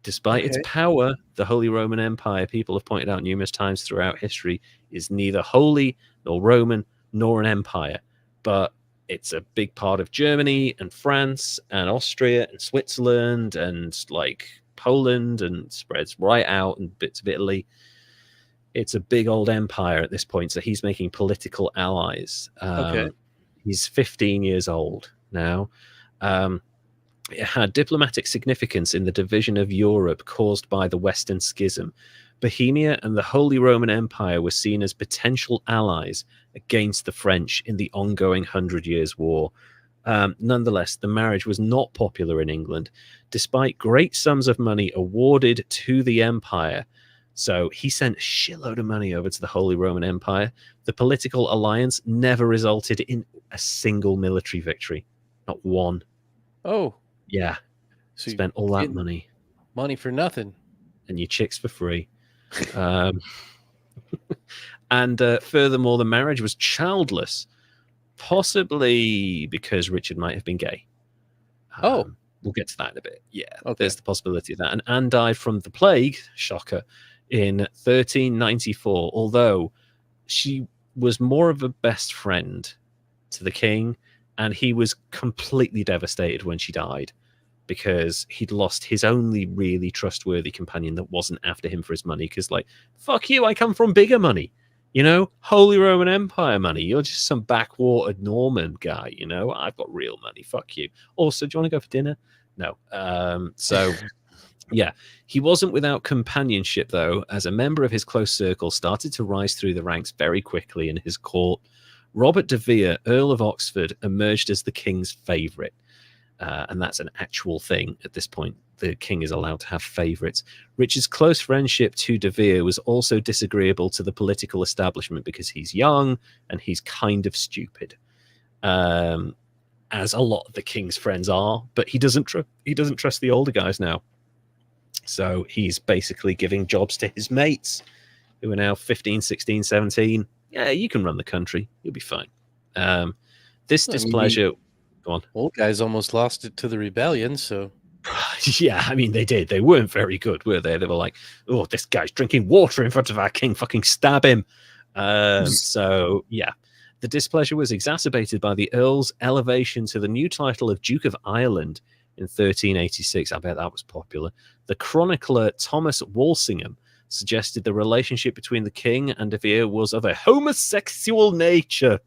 despite its power, the Holy Roman Empire, people have pointed out numerous times throughout history, is neither holy nor Roman nor an empire. But it's a big part of Germany and France and Austria and Switzerland and like Poland, and spreads right out and bits of Italy. It's a big old empire at this point, so he's making political allies. He's 15 years old now. It had diplomatic significance in the division of Europe caused by the Western Schism. Bohemia and the Holy Roman Empire were seen as potential allies against the French in the ongoing 100 Years' War. Nonetheless, the marriage was not popular in England, despite great sums of money awarded to the empire. So he sent a shitload of money over to the Holy Roman Empire. The political alliance never resulted in a single military victory. Not one. Oh. Yeah. So spent all that money. Money for nothing. And your chicks for free. And furthermore, the marriage was childless, possibly because Richard might have been gay. We'll get to that in a bit. Yeah, there's the possibility of that. And Anne died from the plague, shocker, in 1394, although she was more of a best friend to the king, and he was completely devastated when she died, because he'd lost his only really trustworthy companion that wasn't after him for his money. Because, like, fuck you, I come from bigger money. You know, Holy Roman Empire money. You're just some backwater Norman guy, you know? I've got real money. Fuck you. Also, do you want to go for dinner? No. So, yeah. He wasn't without companionship, though, as a member of his close circle started to rise through the ranks very quickly in his court. Robert de Vere, Earl of Oxford, emerged as the king's favourite. And that's an actual thing at this point. The king is allowed to have favourites. Richard's close friendship to de Vere was also disagreeable to the political establishment because he's young and he's kind of stupid, as a lot of the king's friends are. But he doesn't trust the older guys now. So he's basically giving jobs to his mates who are now 15, 16, 17. Yeah, you can run the country. You'll be fine. This displeasure... Go on. Old guys almost lost it to the rebellion, so... Yeah, I mean, they did. They weren't very good, were they? They were like, oh, this guy's drinking water in front of our king. Fucking stab him. So, yeah. The displeasure was exacerbated by the Earl's elevation to the new title of Duke of Ireland in 1386. I bet that was popular. The chronicler Thomas Walsingham suggested the relationship between the king and de Vere was of a homosexual nature.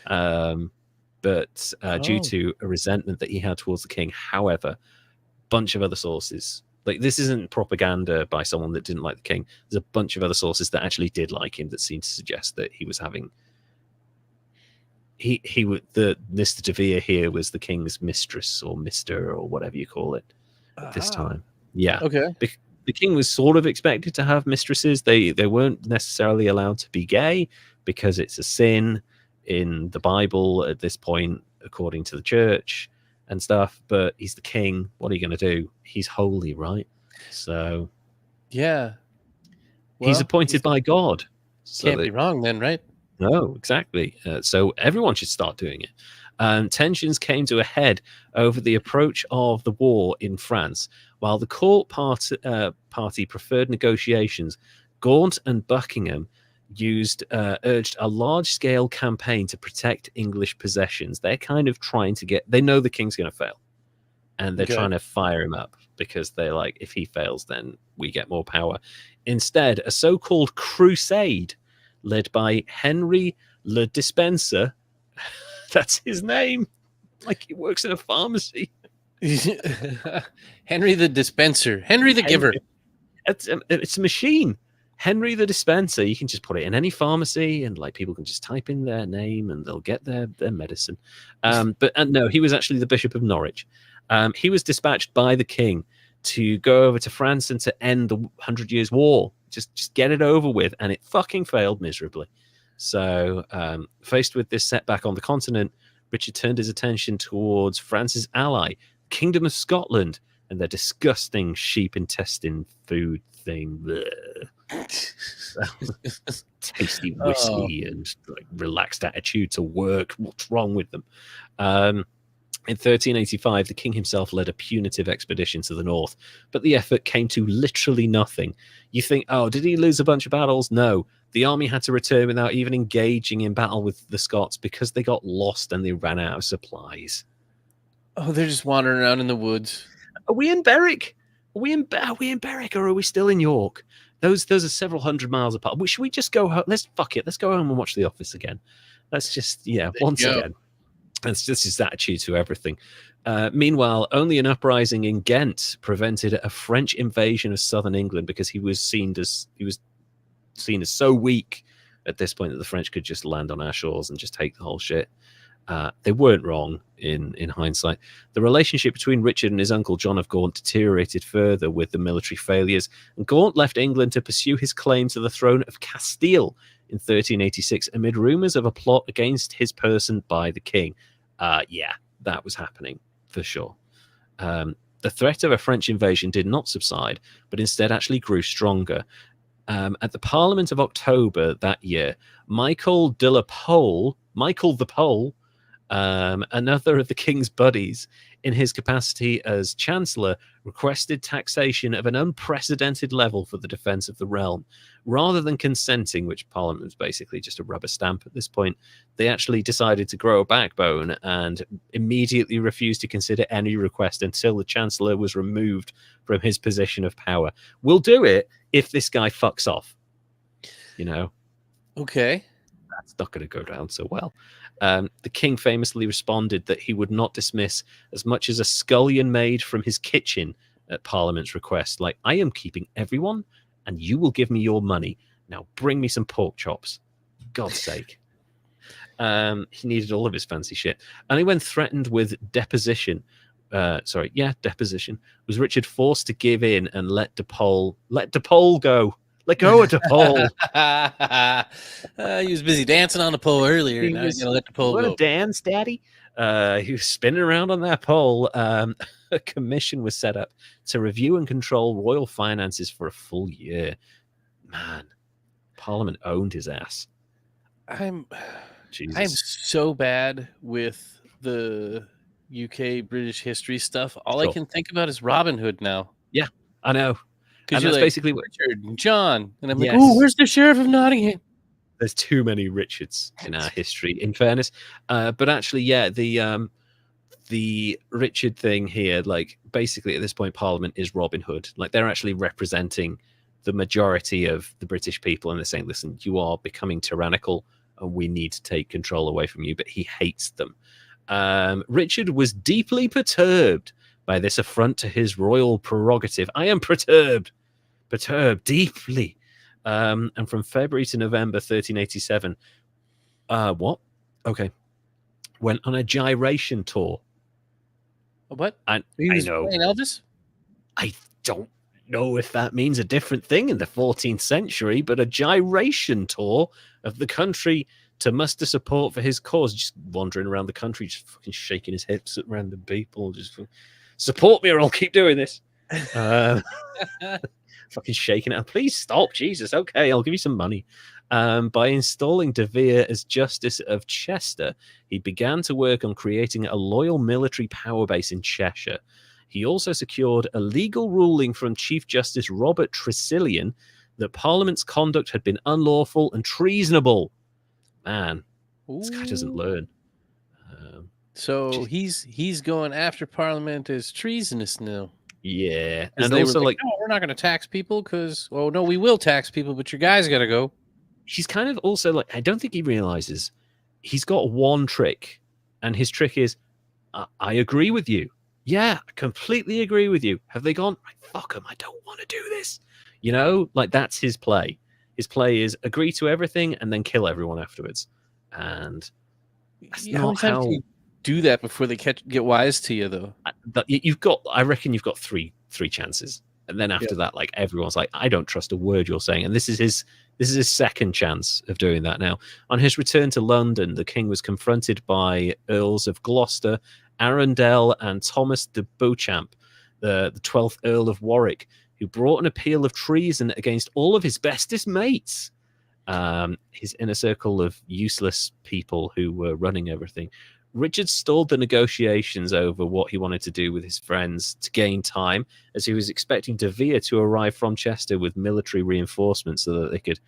But due to a resentment that he had towards the king, however, bunch of other sources, Like, this isn't propaganda by someone that didn't like the king. There's a bunch of other sources that actually did like him that seem to suggest that he was having he would the Mr. de Vere here was the king's mistress or mister or whatever you call it at this time. Yeah. Okay. The king was sort of expected to have mistresses. They weren't necessarily allowed to be gay because it's a sin in the Bible at this point, according to the church and stuff. But he's the king. What are you going to do? He's holy, right? So yeah, he's appointed by God. So can't be wrong then, right? No, exactly. So everyone should start doing it. Tensions came to a head over the approach of the war in France. While the court party preferred negotiations, Gaunt and Buckingham urged a large-scale campaign to protect English possessions. They're kind of trying to they know the king's going to fail, and they're trying to fire him up because they're like, if he fails, then we get more power. Instead, a so-called crusade led by Henry Le Dispenser. That's his name. Like, he works in a pharmacy. Henry the Dispenser. Henry the Giver. It's a machine. Henry the Dispenser. You can just put it in any pharmacy, and like people can just type in their name and they'll get their medicine. But no, he was actually the Bishop of Norwich. He was dispatched by the king to go over to France and to end the 100 Years' War. Just get it over with, and it fucking failed miserably. So, faced with this setback on the continent, Richard turned his attention towards France's ally, Kingdom of Scotland, and their disgusting sheep intestine food thing. Tasty whiskey and like relaxed attitude to work. What's wrong with them? In 1385, the king himself led a punitive expedition to the north, but the effort came to literally nothing. You think, oh, did he lose a bunch of battles? No. The army had to return without even engaging in battle with the Scots because they got lost and they ran out of supplies. Oh, they're just wandering around in the woods. Are we in Berwick? Are we in Berwick, or are we still in York? Those are several hundred miles apart. Should we just go home? Let's go home and watch The Office again. Let's just, once again. That's just his attitude to everything. Meanwhile, only an uprising in Ghent prevented a French invasion of southern England because he was seen as so weak at this point that the French could just land on our shores and just take the whole shit. They weren't wrong in hindsight. The relationship between Richard and his uncle John of Gaunt deteriorated further with the military failures, and Gaunt left England to pursue his claim to the throne of Castile in 1386 amid rumors of a plot against his person by the king. Yeah, that was happening for sure. The threat of a French invasion did not subside, but instead actually grew stronger. At the Parliament of October that year, Michael the Pole, another of the king's buddies, in his capacity as chancellor, requested taxation of an unprecedented level for the defense of the realm. Rather than consenting, which Parliament was basically just a rubber stamp at this point, they actually decided to grow a backbone and immediately refused to consider any request until the chancellor was removed from his position of power. We'll do it if this guy fucks off. Okay. That's not going to go down so well. The king famously responded that he would not dismiss as much as a scullion maid from his kitchen at Parliament's request. Like, I am keeping everyone, and you will give me your money. Now bring me some pork chops. God's sake. He needed all of his fancy shit. Only when threatened with deposition, was Richard forced to give in and let De Pole go. Let go of the pole. He was busy dancing on the pole earlier. Now he's gonna let the pole go. A dance, Daddy. He was spinning around on that pole. A commission was set up to review and control royal finances for a full year. Man, Parliament owned his ass. I'm so bad with the UK British history stuff. All I can think about is Robin Hood now. Yeah, I know. Because that's like, basically what Richard and John, and I'm like, oh, where's the Sheriff of Nottingham? There's too many Richards in our history, in fairness. But actually, yeah, the Richard thing here, like basically at this point, Parliament is Robin Hood. Like they're actually representing the majority of the British people, and they're saying, listen, you are becoming tyrannical, and we need to take control away from you. But he hates them. Richard was deeply perturbed by this affront to his royal prerogative. I am perturbed deeply. And from February to November 1387, what? Okay. Went on a gyration tour. What? And He I was know. playing Elvis? I don't know if that means a different thing in the 14th century, but a gyration tour of the country to muster support for his cause, just wandering around the country, just fucking shaking his hips at random people, just support me or I'll keep doing this. Fucking shaking it. Please stop, Jesus. Okay, I'll give you some money. By installing De Vere as Justice of Chester, he began to work on creating a loyal military power base in Cheshire. He also secured a legal ruling from Chief Justice Robert Tressilian that Parliament's conduct had been unlawful and treasonable. Man, this guy doesn't learn. So he's going after Parliament as treasonous now. Yeah, and also like, no, we're not going to tax people because, well, no, we will tax people, but your guys got to go. He's kind of also like, I don't think he realizes he's got one trick, and his trick is, I agree with you. Yeah, I completely agree with you. Have they gone? Fuck them. I don't want to do this. You know, like that's his play. His play is agree to everything and then kill everyone afterwards. And that's not how you do that before they get wise to you, though. I reckon you've got three chances, and then after that, like everyone's like, I don't trust a word you're saying. And this is his second chance of doing that. Now, on his return to London, the king was confronted by Earls of Gloucester, Arundel, and Thomas de Beauchamp, the 12th Earl of Warwick, who brought an appeal of treason against all of his bestest mates. His inner circle of useless people who were running everything. Richard stalled the negotiations over what he wanted to do with his friends to gain time, as he was expecting De Vere to arrive from Chester with military reinforcements so that they could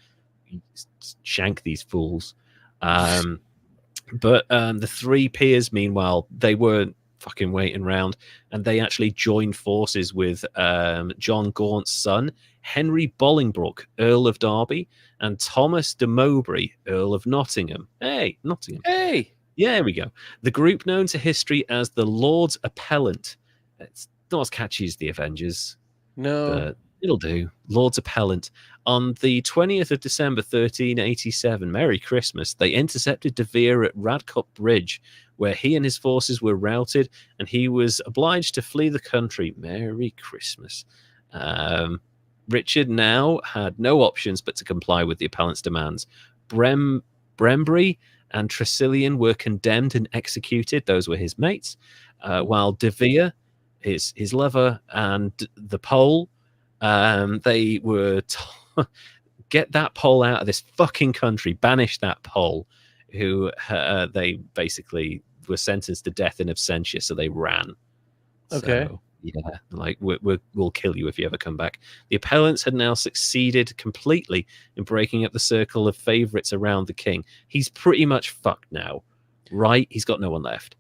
shank these fools. But the three peers, meanwhile, they weren't fucking waiting around, and they actually joined forces with John Gaunt's son, Henry Bolingbroke, Earl of Derby, and Thomas de Mowbray, Earl of Nottingham. Hey, Nottingham. Hey! Yeah, there we go. The group known to history as the Lords Appellant. It's not as catchy as the Avengers. No. But it'll do. Lords Appellant. On the 20th of December, 1387, Merry Christmas, they intercepted De Vere at Radcott Bridge, where he and his forces were routed, and he was obliged to flee the country. Merry Christmas. Richard now had no options but to comply with the appellant's demands. Brembury and Tressilian were condemned and executed. Those were his mates. While De Vere, his lover, and the Pole, they were get that Pole out of this fucking country, banish that Pole, who they basically were sentenced to death in absentia, so they ran. Okay. So, yeah, like we'll kill you if you ever come back. The appellants had now succeeded completely in breaking up the circle of favorites around the king. He's pretty much fucked now, right? He's got no one left.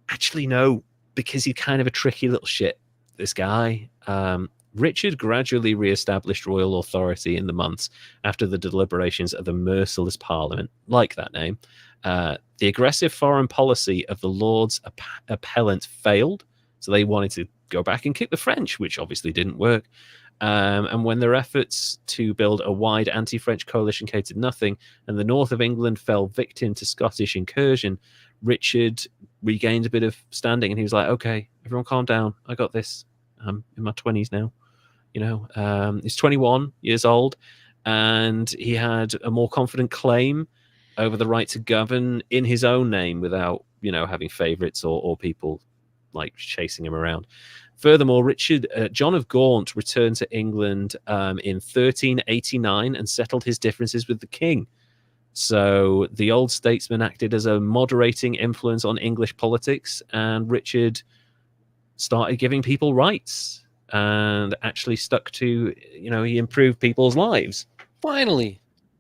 Actually, no, because he's kind of a tricky little shit, this guy. Richard gradually re-established royal authority in the months after the deliberations of the Merciless Parliament, like that name. The aggressive foreign policy of the Lords Appellant failed, so they wanted to go back and kick the French, which obviously didn't work. And when their efforts to build a wide anti-French coalition came to nothing, and the north of England fell victim to Scottish incursion, Richard regained a bit of standing, and he was like, okay, everyone calm down. I got this. I'm in my 20s now. You know, he's 21 years old, and he had a more confident claim over the right to govern in his own name without, you know, having favorites or people like chasing him around. Furthermore, John of Gaunt returned to England in 1389 and settled his differences with the king. So the old statesman acted as a moderating influence on English politics, and Richard started giving people rights and actually stuck to, you know, he improved people's lives. Finally.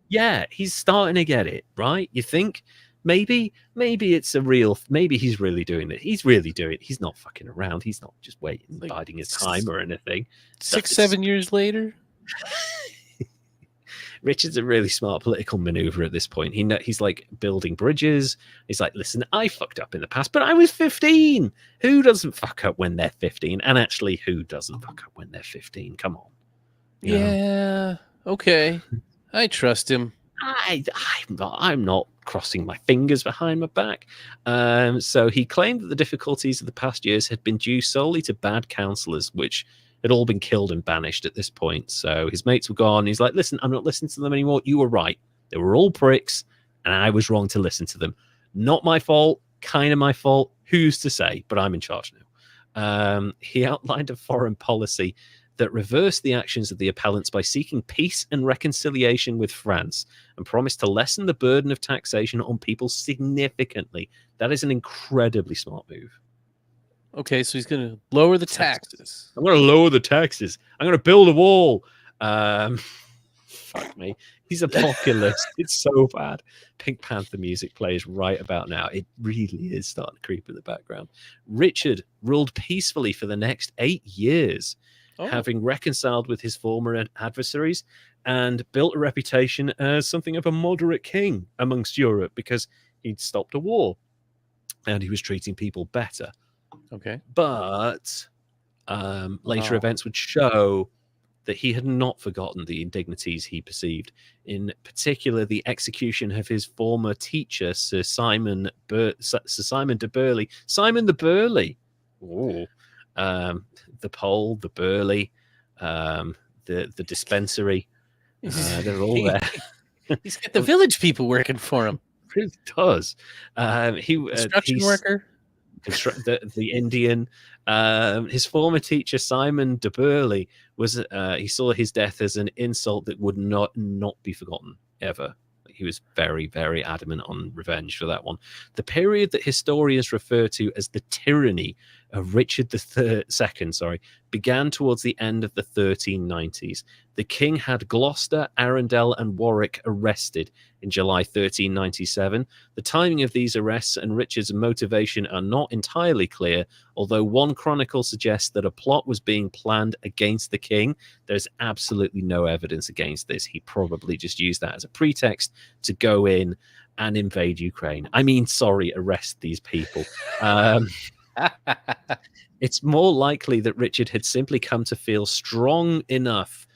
Yeah, he's starting to get it, right? You think maybe it's a real, maybe he's really doing it. He's really doing it. He's not fucking around. He's not just waiting, like, biding his time or anything. 6-7 years later. Richard's a really smart political maneuver at this point. He's like building bridges. He's like, listen, I fucked up in the past, but I was 15. Who doesn't fuck up when they're 15? And actually, who doesn't fuck up when they're 15? Come on. Yeah. Okay. I trust him. I'm not crossing my fingers behind my back. So he claimed that the difficulties of the past years had been due solely to bad counselors, which had all been killed and banished at this point. So his mates were gone. He's like, listen, I'm not listening to them anymore. You were right. They were all pricks, and I was wrong to listen to them. Not my fault, kind of my fault. Who's to say? But I'm in charge now. He outlined a foreign policy that reversed the actions of the appellants by seeking peace and reconciliation with France and promised to lessen the burden of taxation on people significantly. That is an incredibly smart move. Okay, so he's going to lower the taxes. I'm going to lower the taxes. I'm going to build a wall. Fuck me. He's a populist. It's so bad. Pink Panther music plays right about now. It really is starting to creep in the background. Richard ruled peacefully for the next 8 years, having reconciled with his former adversaries and built a reputation as something of a moderate king amongst Europe because he'd stopped a war and he was treating people better. Okay. But later events would show that he had not forgotten the indignities he perceived, in particular the execution of his former teacher, Sir Simon de Burley. Simon the Burley. Ooh. The pole, the Burley, the dispensary. They're all there. He's got the village people working for him. He does. Construction worker. The Indian. His former teacher, Simon de Burley, was he saw his death as an insult that would not be forgotten ever. He was very, very adamant on revenge for that one. The period that historians refer to as the tyranny of Richard II, began towards the end of the 1390s. The king had Gloucester, Arundel, and Warwick arrested in July 1397. The timing of these arrests and Richard's motivation are not entirely clear, although one chronicle suggests that a plot was being planned against the king. There's absolutely no evidence against this. He probably just used that as a pretext to go in and invade Ukraine. I mean, sorry, arrest these people. It's more likely that Richard had simply come to feel strong enough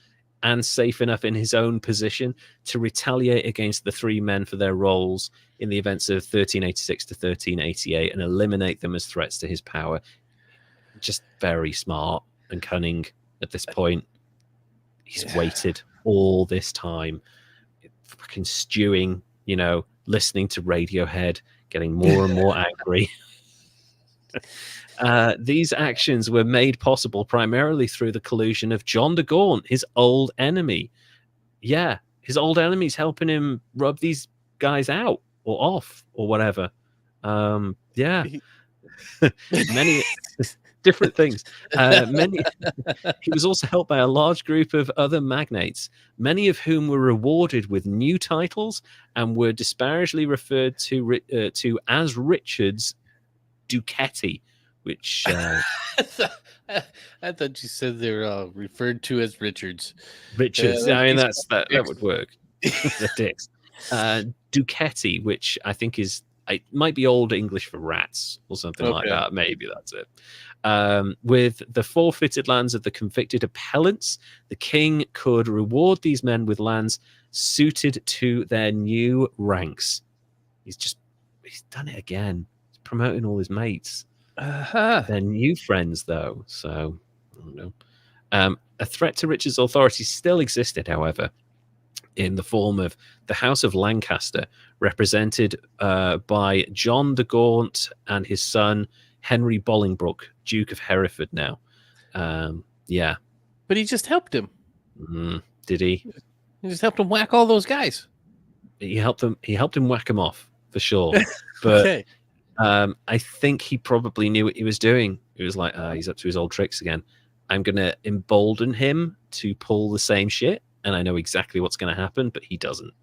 and safe enough in his own position to retaliate against the three men for their roles in the events of 1386 to 1388 and eliminate them as threats to his power. Just very smart and cunning at this point. He's waited all this time, fucking stewing, listening to Radiohead, getting more and more angry. These actions were made possible primarily through the collusion of John de Gaunt, his old enemy. Yeah, his old enemy's helping him rub these guys out or off or whatever. Many different things. He was also helped by a large group of other magnates, many of whom were rewarded with new titles and were disparagingly referred to as Richard's ducati, which I thought you said they're referred to as Richards. Richards. I mean, that would work. The dicks. Ducati, which I think it might be Old English for rats or something like that. Maybe that's it. With the forfeited lands of the convicted appellants, the king could reward these men with lands suited to their new ranks. He's done it again. Promoting all his mates. They're new friends, though, so I don't know. A threat to Richard's authority still existed, however, in the form of the House of Lancaster, represented by John de Gaunt and his son Henry Bolingbroke, Duke of Hereford. Now, but he just helped him. Did he? He just helped him whack all those guys. He helped him whack them off for sure, but. I think he probably knew what he was doing. He was like, he's up to his old tricks again. I'm going to embolden him to pull the same shit, and I know exactly what's going to happen, but he doesn't.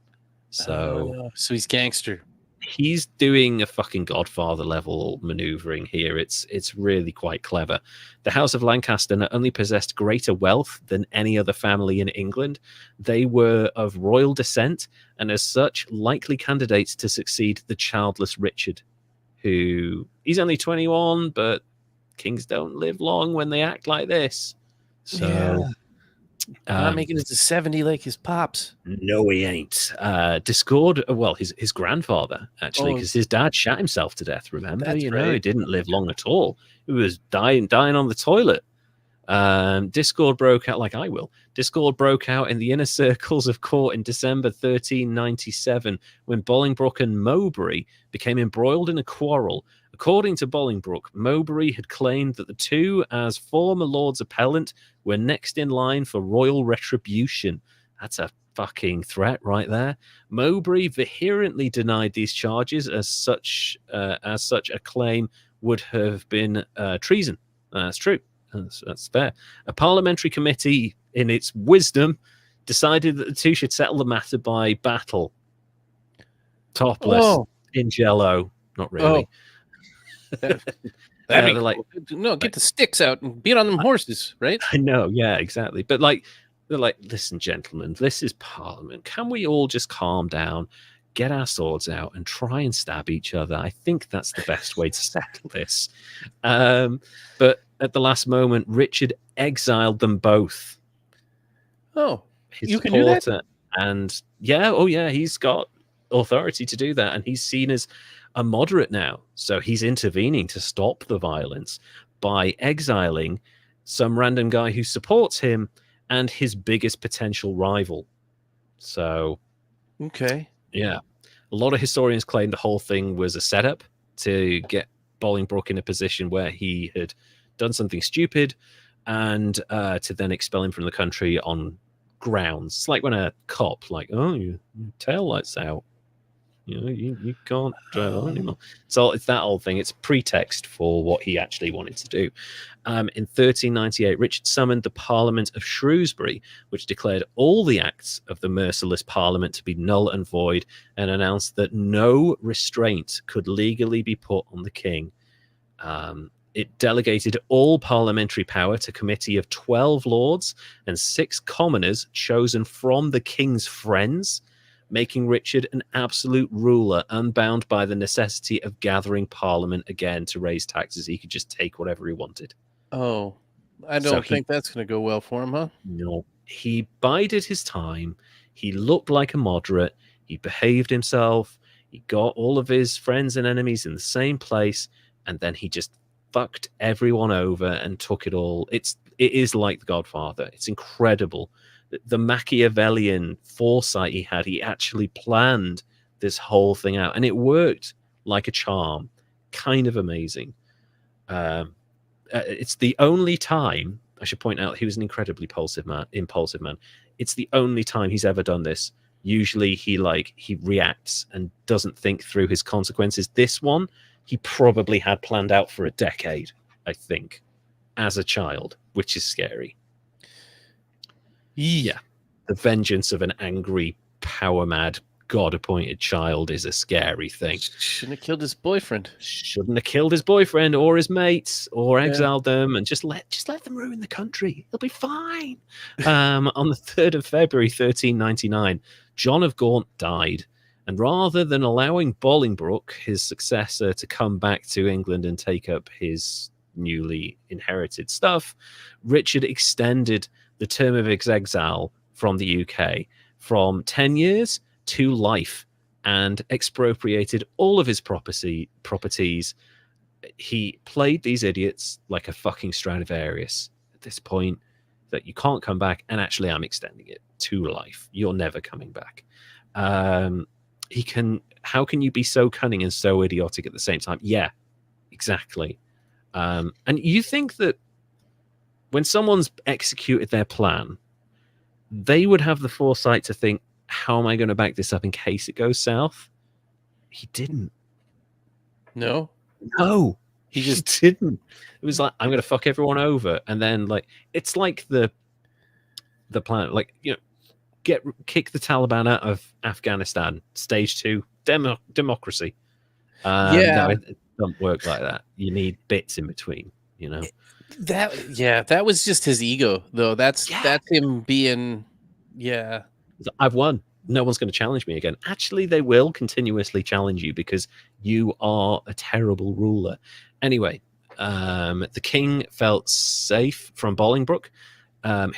So he's gangster. he's doing a fucking Godfather level maneuvering here. It's really quite clever. The House of Lancaster not only possessed greater wealth than any other family in England, they were of royal descent and as such likely candidates to succeed the childless Richard, who he's only 21, but kings don't live long when they act like this. So not making it to 70 like his pops. no, he ain't. Discord, well, his grandfather, actually, because his dad shot himself to death, remember? That's He right. didn't live long at all. He was dying on the toilet. Discord broke out, like I will. Discord broke out in the inner circles of court in December 1397 when Bolingbroke and Mowbray became embroiled in a quarrel. According to Bolingbroke, Mowbray had claimed that the two, as former Lords Appellant, were next in line for royal retribution. That's a fucking threat right there. Mowbray vehemently denied these charges as such a claim would have been treason. That's true. That's fair. A parliamentary committee, in its wisdom, decided that the two should settle the matter by battle. Topless, in jello. Not really. That'd be like, no, get the sticks out and beat on them horses, right? I know, yeah, exactly. But like, they're like, listen, gentlemen, this is Parliament. Can we all just calm down, get our swords out, and try and stab each other? I think that's the best way to settle this. But at the last moment, Richard exiled them both. Oh, his you can do that? And yeah, he's got authority to do that, and he's seen as a moderate now. So he's intervening to stop the violence by exiling some random guy who supports him and his biggest potential rival. So, okay. Yeah. A lot of historians claim the whole thing was a setup to get Bolingbroke in a position where he had done something stupid and to then expel him from the country on grounds. It's like when a cop, like, oh, your tail lights out. You can't drive on anymore. So it's that old thing. It's pretext for what he actually wanted to do. In 1398, Richard summoned the Parliament of Shrewsbury, which declared all the acts of the merciless Parliament to be null and void, and announced that no restraint could legally be put on the king. It delegated all parliamentary power to a committee of 12 lords and 6 commoners chosen from the king's friends, making Richard an absolute ruler, unbound by the necessity of gathering Parliament again to raise taxes. He could just take whatever he wanted. Oh, I don't think that's going to go well for him, huh? No. He bided his time. He looked like a moderate. He behaved himself. He got all of his friends and enemies in the same place, and then he just fucked everyone over and took it all. It is like The Godfather. It's incredible. The Machiavellian foresight he had, he actually planned this whole thing out, and it worked like a charm. Kind of amazing. It's the only time, I should point out, he was an incredibly impulsive man. It's the only time he's ever done this. Usually he reacts and doesn't think through his consequences. This one, he probably had planned out for a decade, I think, as a child, which is scary. Yeah. The vengeance of an angry, power-mad, God-appointed child is a scary thing. Shouldn't have killed his boyfriend. Shouldn't have killed his boyfriend or his mates or exiled them, and just let them ruin the country. It'll be fine. On the 3rd of February, 1399, John of Gaunt died. And rather than allowing Bolingbroke, his successor, to come back to England and take up his newly inherited stuff, Richard extended the term of his exile from the UK from 10 years to life and expropriated all of his properties. He played these idiots like a fucking Stradivarius at this point, that you can't come back, and actually I'm extending it to life. You're never coming back. How can you be so cunning and so idiotic at the same time? Yeah, exactly. And you think that when someone's executed their plan, they would have the foresight to think, how am I going to back this up in case it goes south? He didn't. No, he just didn't. It was like, I'm going to fuck everyone over. And then it's like the plan, kick the Taliban out of Afghanistan, stage 2, democracy. Yeah. No, it doesn't work like that. You need bits in between, you know. That was just his ego, though. That's him being, I've won. No one's going to challenge me again. Actually, they will continuously challenge you because you are a terrible ruler. Anyway, the king felt safe from Bolingbroke,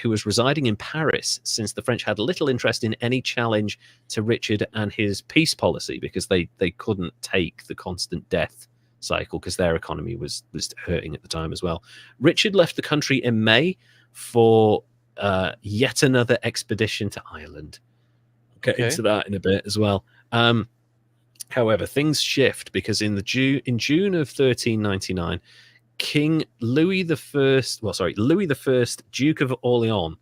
who was residing in Paris, since the French had little interest in any challenge to Richard and his peace policy, because they couldn't take the constant death cycle because their economy was hurting at the time as well. Richard left the country in May for yet another expedition to Ireland. Get into that in a bit as well. However, things shift because in June of 1399, King Louis I, Duke of Orleans,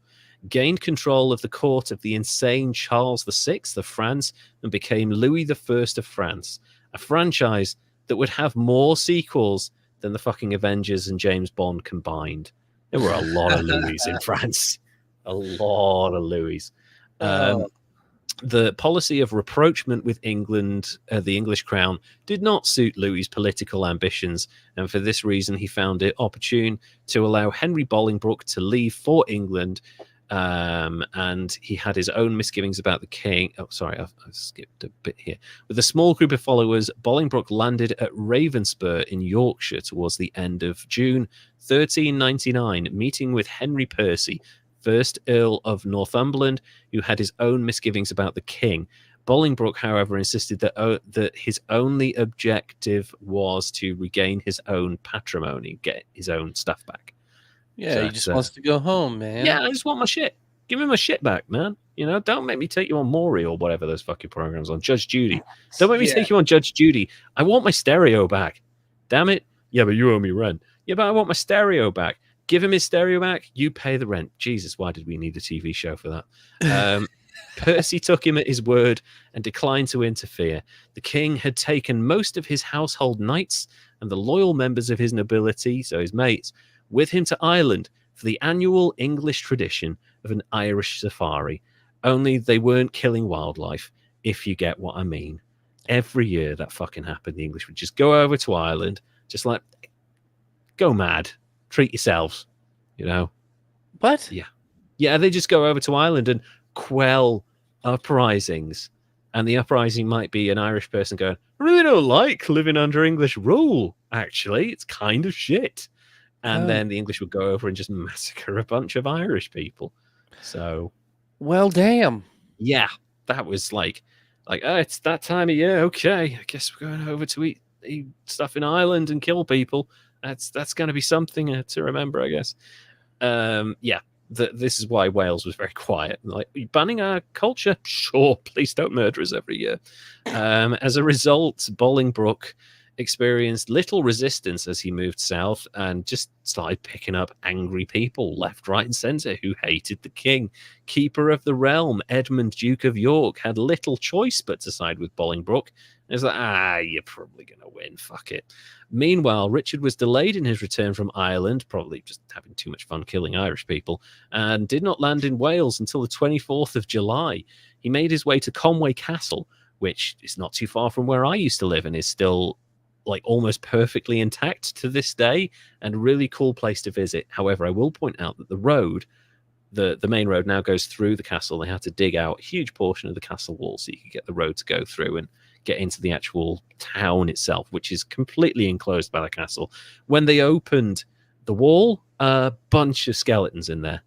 gained control of the court of the insane Charles VI of France and became Louis I of France, a franchise that would have more sequels than the fucking Avengers and James Bond combined. There were a lot of Louis in France. A lot of Louis. The policy of rapprochement with England, the English crown, did not suit Louis's political ambitions, and for this reason he found it opportune to allow Henry Bolingbroke to leave for England, and he had his own misgivings about the king. Oh, sorry, I've skipped a bit here. With a small group of followers, Bolingbroke landed at Ravenspur in Yorkshire towards the end of June 1399, meeting with Henry Percy, 1st Earl of Northumberland, who had his own misgivings about the king. Bolingbroke, however, insisted that his only objective was to regain his own patrimony, get his own stuff back. Yeah, he just wants to go home, man. Yeah, I just want my shit. Give me my shit back, man. You know, don't make me take you on Maury or whatever those fucking programs on. Judge Judy. Don't make me take you on Judge Judy. I want my stereo back. Damn it. Yeah, but you owe me rent. Yeah, but I want my stereo back. Give him his stereo back. You pay the rent. Jesus, why did we need a TV show for that? Percy took him at his word and declined to interfere. The king had taken most of his household knights and the loyal members of his nobility, so his mates, with him to Ireland for the annual English tradition of an Irish safari. Only they weren't killing wildlife, if you get what I mean. Every year that fucking happened. The English would just go over to Ireland, just like, go mad. Treat yourselves, you know. What? Yeah, they just go over to Ireland and quell uprisings, and the uprising might be an Irish person going, I really don't like living under English rule, actually, it's kind of shit. And then the English would go over and just massacre a bunch of Irish people. So, well, damn. Yeah, that was like, oh, it's that time of year. Okay, I guess we're going over to eat stuff in Ireland and kill people. That's going to be something to remember, I guess. This is why Wales was very quiet. Like, are you banning our culture? Sure, please don't murder us every year. As a result, Bolingbroke experienced little resistance as he moved south and just started picking up angry people left, right, and centre who hated the king. Keeper of the realm, Edmund, Duke of York, had little choice but to side with Bolingbroke. It was like, you're probably going to win. Fuck it. Meanwhile, Richard was delayed in his return from Ireland, probably just having too much fun killing Irish people, and did not land in Wales until the 24th of July. He made his way to Conway Castle, which is not too far from where I used to live and is still like almost perfectly intact to this day, and a really cool place to visit. However, I will point out that the road, the main road, now goes through the castle. They had to dig out a huge portion of the castle wall so you could get the road to go through and get into the actual town itself, which is completely enclosed by the castle. When they opened the wall, a bunch of skeletons in there.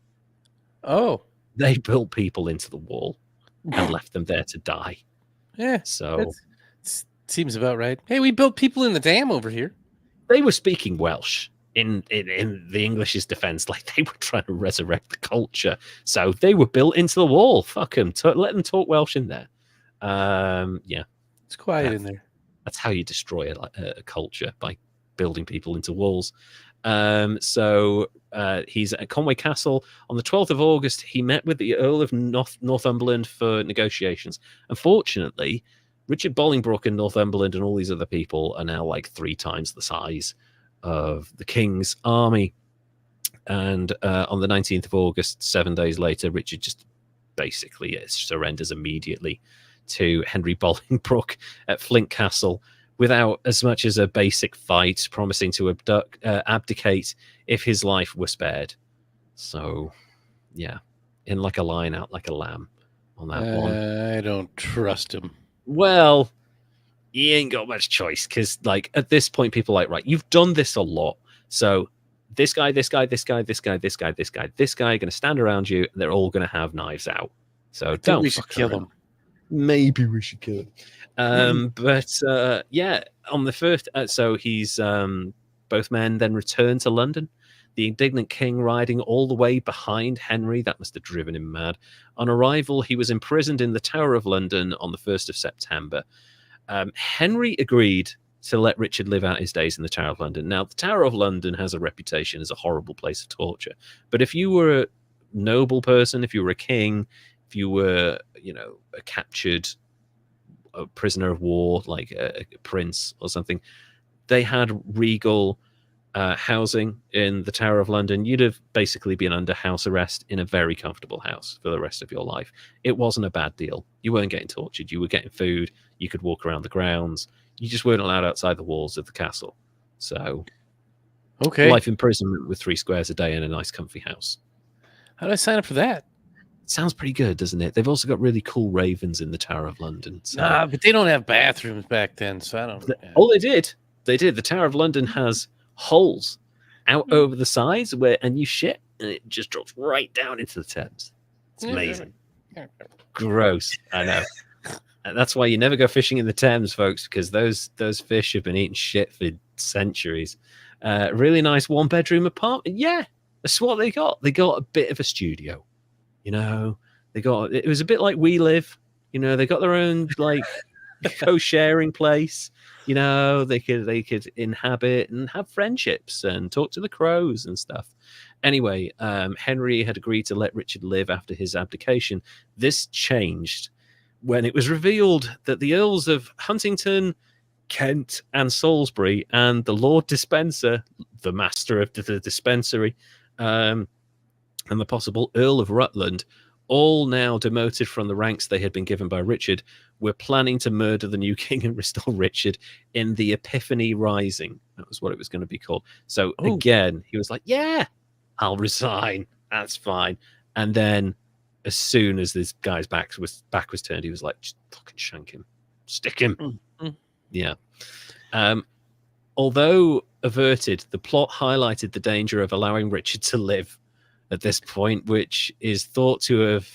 Oh. They built people into the wall and left them there to die. Yeah. So seems about right. Hey, we built people in the dam over here. They were speaking Welsh in the English's defense, like they were trying to resurrect the culture. So they were built into the wall. Fuck them. Let them talk Welsh in there. Yeah. It's quiet in there. That's how you destroy a culture, by building people into walls. So he's at Conway Castle. On the 12th of August, he met with the Earl of Northumberland for negotiations. Unfortunately, Richard Bolingbroke and Northumberland and all these other people are now like 3 times the size of the king's army. And on the 19th of August, 7 days later, Richard just basically surrenders immediately to Henry Bolingbroke at Flint Castle without as much as a basic fight, promising to abdicate if his life were spared. So, yeah, in like a lion, out like a lamb on that one. I don't trust him. Well, he ain't got much choice because, like, at this point, people are like, right, you've done this a lot. So this guy, this guy, this guy, this guy, this guy, this guy, this guy are going to stand around you, and they're all going to have knives out. So I think we should kill him. Maybe we should kill him. Yeah, on the first, so he's both men then return to London. The indignant king riding all the way behind Henry. That must have driven him mad. On arrival, he was imprisoned in the Tower of London on the 1st of September. Henry agreed to let Richard live out his days in the Tower of London. Now, the Tower of London has a reputation as a horrible place of torture. But if you were a noble person, if you were a king, if you were, a captured a prisoner of war, like a prince or something, they had regal housing in the Tower of London. You'd have basically been under house arrest in a very comfortable house for the rest of your life. It wasn't a bad deal. You weren't getting tortured. You were getting food. You could walk around the grounds. You just weren't allowed outside the walls of the castle. So, okay, life imprisonment with 3 squares a day in a nice, comfy house. How do I sign up for that? It sounds pretty good, doesn't it? They've also got really cool ravens in the Tower of London. So. Nah, but they don't have bathrooms back then, so I don't. Oh, they did. They did. The Tower of London has holes out over the sides and you shit, and it just drops right down into the Thames. It's amazing. Gross. I know. And that's why you never go fishing in the Thames, folks, because those fish have been eating shit for centuries. Really nice 1-bedroom apartment. Yeah, that's what they got. They got a bit of a studio. It was a bit like We Live. They got their own like co-sharing place. They could inhabit and have friendships and talk to the crows and stuff. Anyway, Henry had agreed to let Richard live after his abdication. This changed when it was revealed that the Earls of Huntingdon, Kent, and Salisbury, and the Lord Dispenser, the master of the dispensary, and the possible Earl of Rutland, all now demoted from the ranks they had been given by Richard, were planning to murder the new king and restore Richard in the Epiphany Rising. That was what it was going to be called. So again, he was like, yeah, I'll resign. That's fine. And then as soon as this guy's back was turned, he was like, just fucking shank him. Stick him. Mm-hmm. Yeah. Although averted, the plot highlighted the danger of allowing Richard to live at this point, which is thought to have,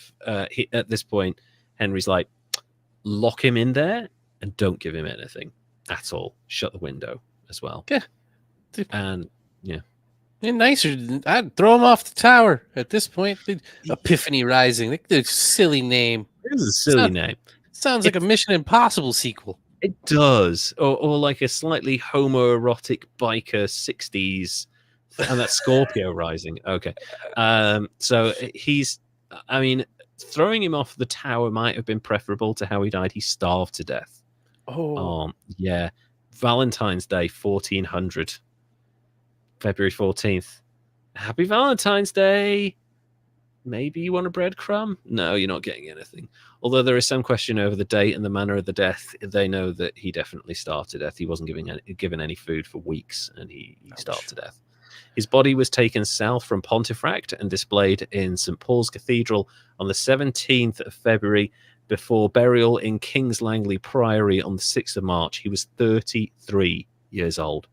at this point, Henry's like, lock him in there and don't give him anything at all. Shut the window as well. Yeah. And, yeah. Nicer. I'd throw him off the tower at this point. Epiphany Rising. That's a silly name. It is a silly name. Sounds like a Mission Impossible sequel. It does. Or like a slightly homoerotic biker 60s. And that's Scorpio Rising. Okay. So throwing him off the tower might have been preferable to how he died. He starved to death. Oh. Yeah. Valentine's Day, 1400. February 14th. Happy Valentine's Day. Maybe you want a breadcrumb? No, you're not getting anything. Although there is some question over the date and the manner of the death. They know that he definitely starved to death. He wasn't given any food for weeks, and he starved to death. His body was taken south from Pontefract and displayed in St. Paul's Cathedral on the 17th of February before burial in King's Langley Priory on the 6th of March. He was 33 years old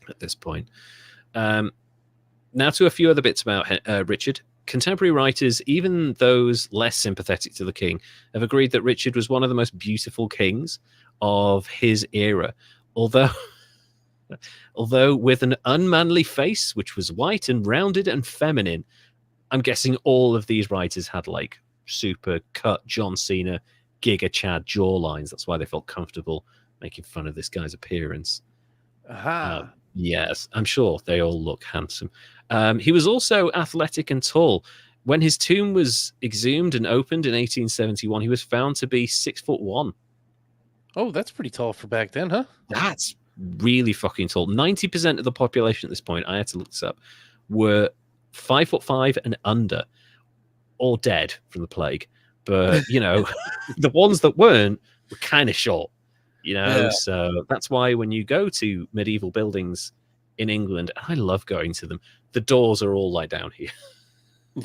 at this point. Now to a few other bits about Richard. Contemporary writers, even those less sympathetic to the king, have agreed that Richard was one of the most beautiful kings of his era. Although with an unmanly face, which was white and rounded and feminine. I'm guessing all of these writers had like super cut John Cena, Giga Chad jawlines. That's why they felt comfortable making fun of this guy's appearance. Aha. Yes, I'm sure they all look handsome. He was also athletic and tall. When his tomb was exhumed and opened in 1871, he was found to be 6'1". Oh, that's pretty tall for back then, huh? That's really fucking tall. 90% of the population at this point, I had to look this up, were 5'5" and under, or dead from the plague. but the ones that weren't were kind of short. Yeah. So that's why when you go to medieval buildings in England, I love going to them, the doors are all like down here.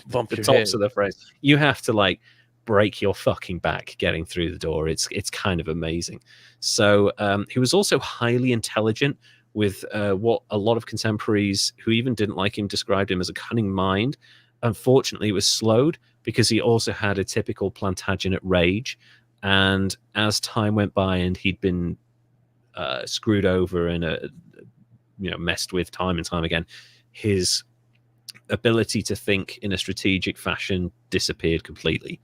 Bump The your tops head. of the frames. You have to like break your fucking back getting through the door. It's kind of amazing. So he was also highly intelligent, with what a lot of contemporaries who even didn't like him described him as a cunning mind. Unfortunately, it was slowed because he also had a typical Plantagenet rage. And as time went by and he'd been screwed over and messed with time and time again, his ability to think in a strategic fashion disappeared completely.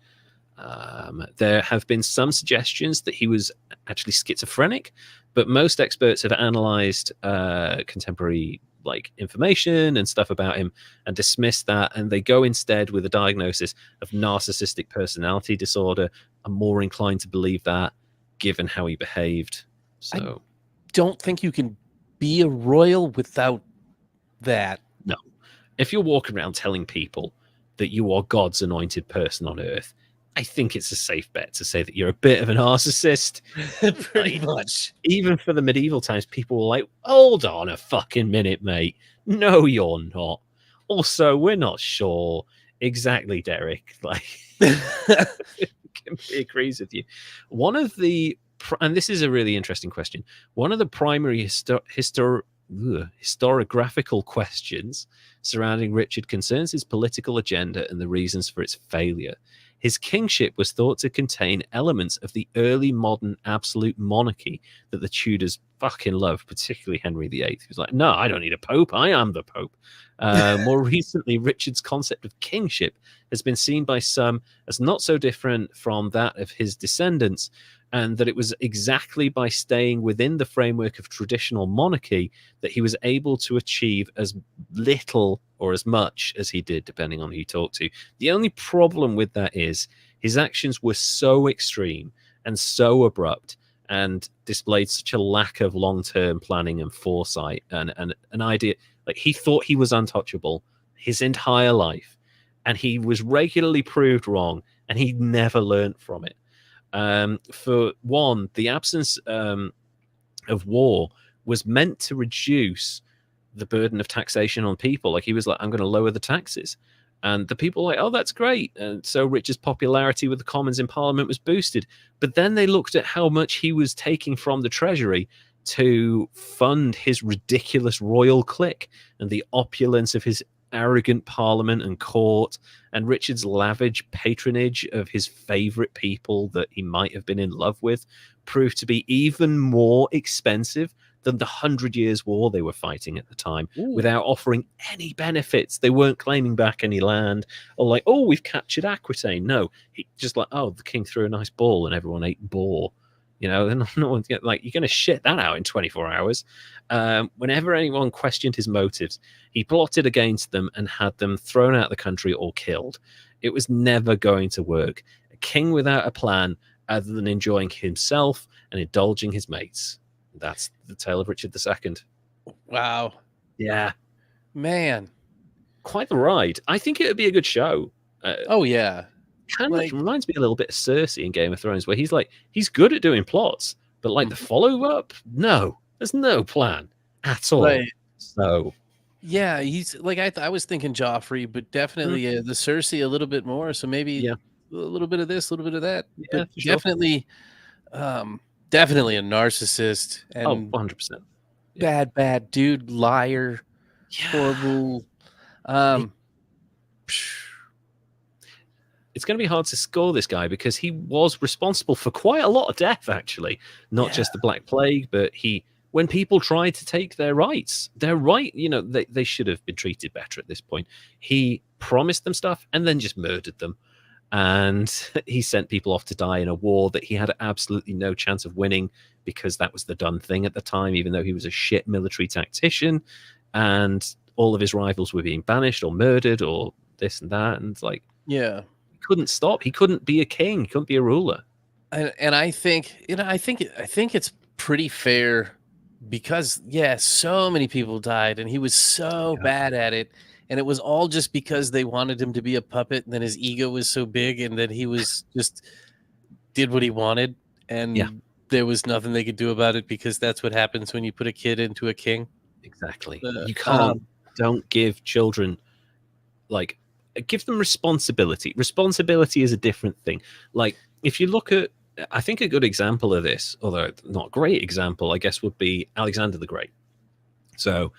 There have been some suggestions that he was actually schizophrenic, but most experts have analyzed contemporary information and stuff about him and dismissed that, and they go instead with a diagnosis of narcissistic personality disorder. I'm more inclined to believe that, given how he behaved. So don't think you can be a royal without that. No. If you're walking around telling people that you are God's anointed person on earth, I think it's a safe bet to say that you're a bit of a narcissist. Pretty much. Even for the medieval times, people were like, hold on a fucking minute, mate. No, you're not. Also, we're not sure. Exactly, Derek. He agrees with you. One of the, and this is a really interesting question, one of the primary historiographical questions surrounding Richard concerns his political agenda and the reasons for its failure. His kingship was thought to contain elements of the early modern absolute monarchy that the Tudors fucking loved, particularly Henry VIII. He was like, no, I don't need a pope. I am the pope. More recently, Richard's concept of kingship has been seen by some as not so different from that of his descendants, and that it was exactly by staying within the framework of traditional monarchy that he was able to achieve as little or as much as he did, depending on who you talk to. The only problem with that is his actions were so extreme and so abrupt and displayed such a lack of long-term planning and foresight and an idea. He thought he was untouchable his entire life, and he was regularly proved wrong, and he never learned from it. For one, the absence of war was meant to reduce the burden of taxation on people. He was like, I'm going to lower the taxes. And the people were like, oh, that's great. And so Richard's popularity with the Commons in Parliament was boosted. But then they looked at how much he was taking from the Treasury to fund his ridiculous royal clique and the opulence of his arrogant parliament and court, and Richard's lavish patronage of his favorite people that he might have been in love with proved to be even more expensive than the 100 Years' War they were fighting at the time. Ooh. Without offering any benefits. They weren't claiming back any land or like, oh, we've captured Aquitaine. No, he just like, oh, the king threw a nice ball and everyone ate boar. And no one's like, you're going to shit that out in 24 hours. Whenever anyone questioned his motives, he plotted against them and had them thrown out of the country or killed. It was never going to work. A king without a plan, other than enjoying himself and indulging his mates. That's the tale of Richard II. Wow. Yeah. Man. Quite the ride. I think it would be a good show. Oh, yeah. Kind of reminds me a little bit of Cersei in Game of Thrones, where he's good at doing plots, but the follow-up, no, there's no plan at all. Right. So yeah, he's I was thinking Joffrey, but definitely the Cersei a little bit more. So maybe a little bit of this, a little bit of that. Yeah, but definitely, definitely a narcissist. And 100%. Bad dude, liar, horrible. It's going to be hard to score this guy because he was responsible for quite a lot of death, actually. Not just the Black Plague, but when people tried to take their rights, they should have been treated better at this point. He promised them stuff and then just murdered them. And he sent people off to die in a war that he had absolutely no chance of winning because that was the done thing at the time, even though he was a shit military tactician. And all of his rivals were being banished or murdered or this and that. And couldn't stop. He couldn't be a king. He couldn't be a ruler. And I think it's pretty fair because so many people died and he was so bad at it. And it was all just because they wanted him to be a puppet, and then his ego was so big, and then he was just did what he wanted, and there was nothing they could do about it, because that's what happens when you put a kid into a king. Exactly. You can't. Don't give children, like, give them responsibility. Responsibility is a different thing. Like, if you look at, I think a good example of this, although not a great example, I guess, would be Alexander the Great. So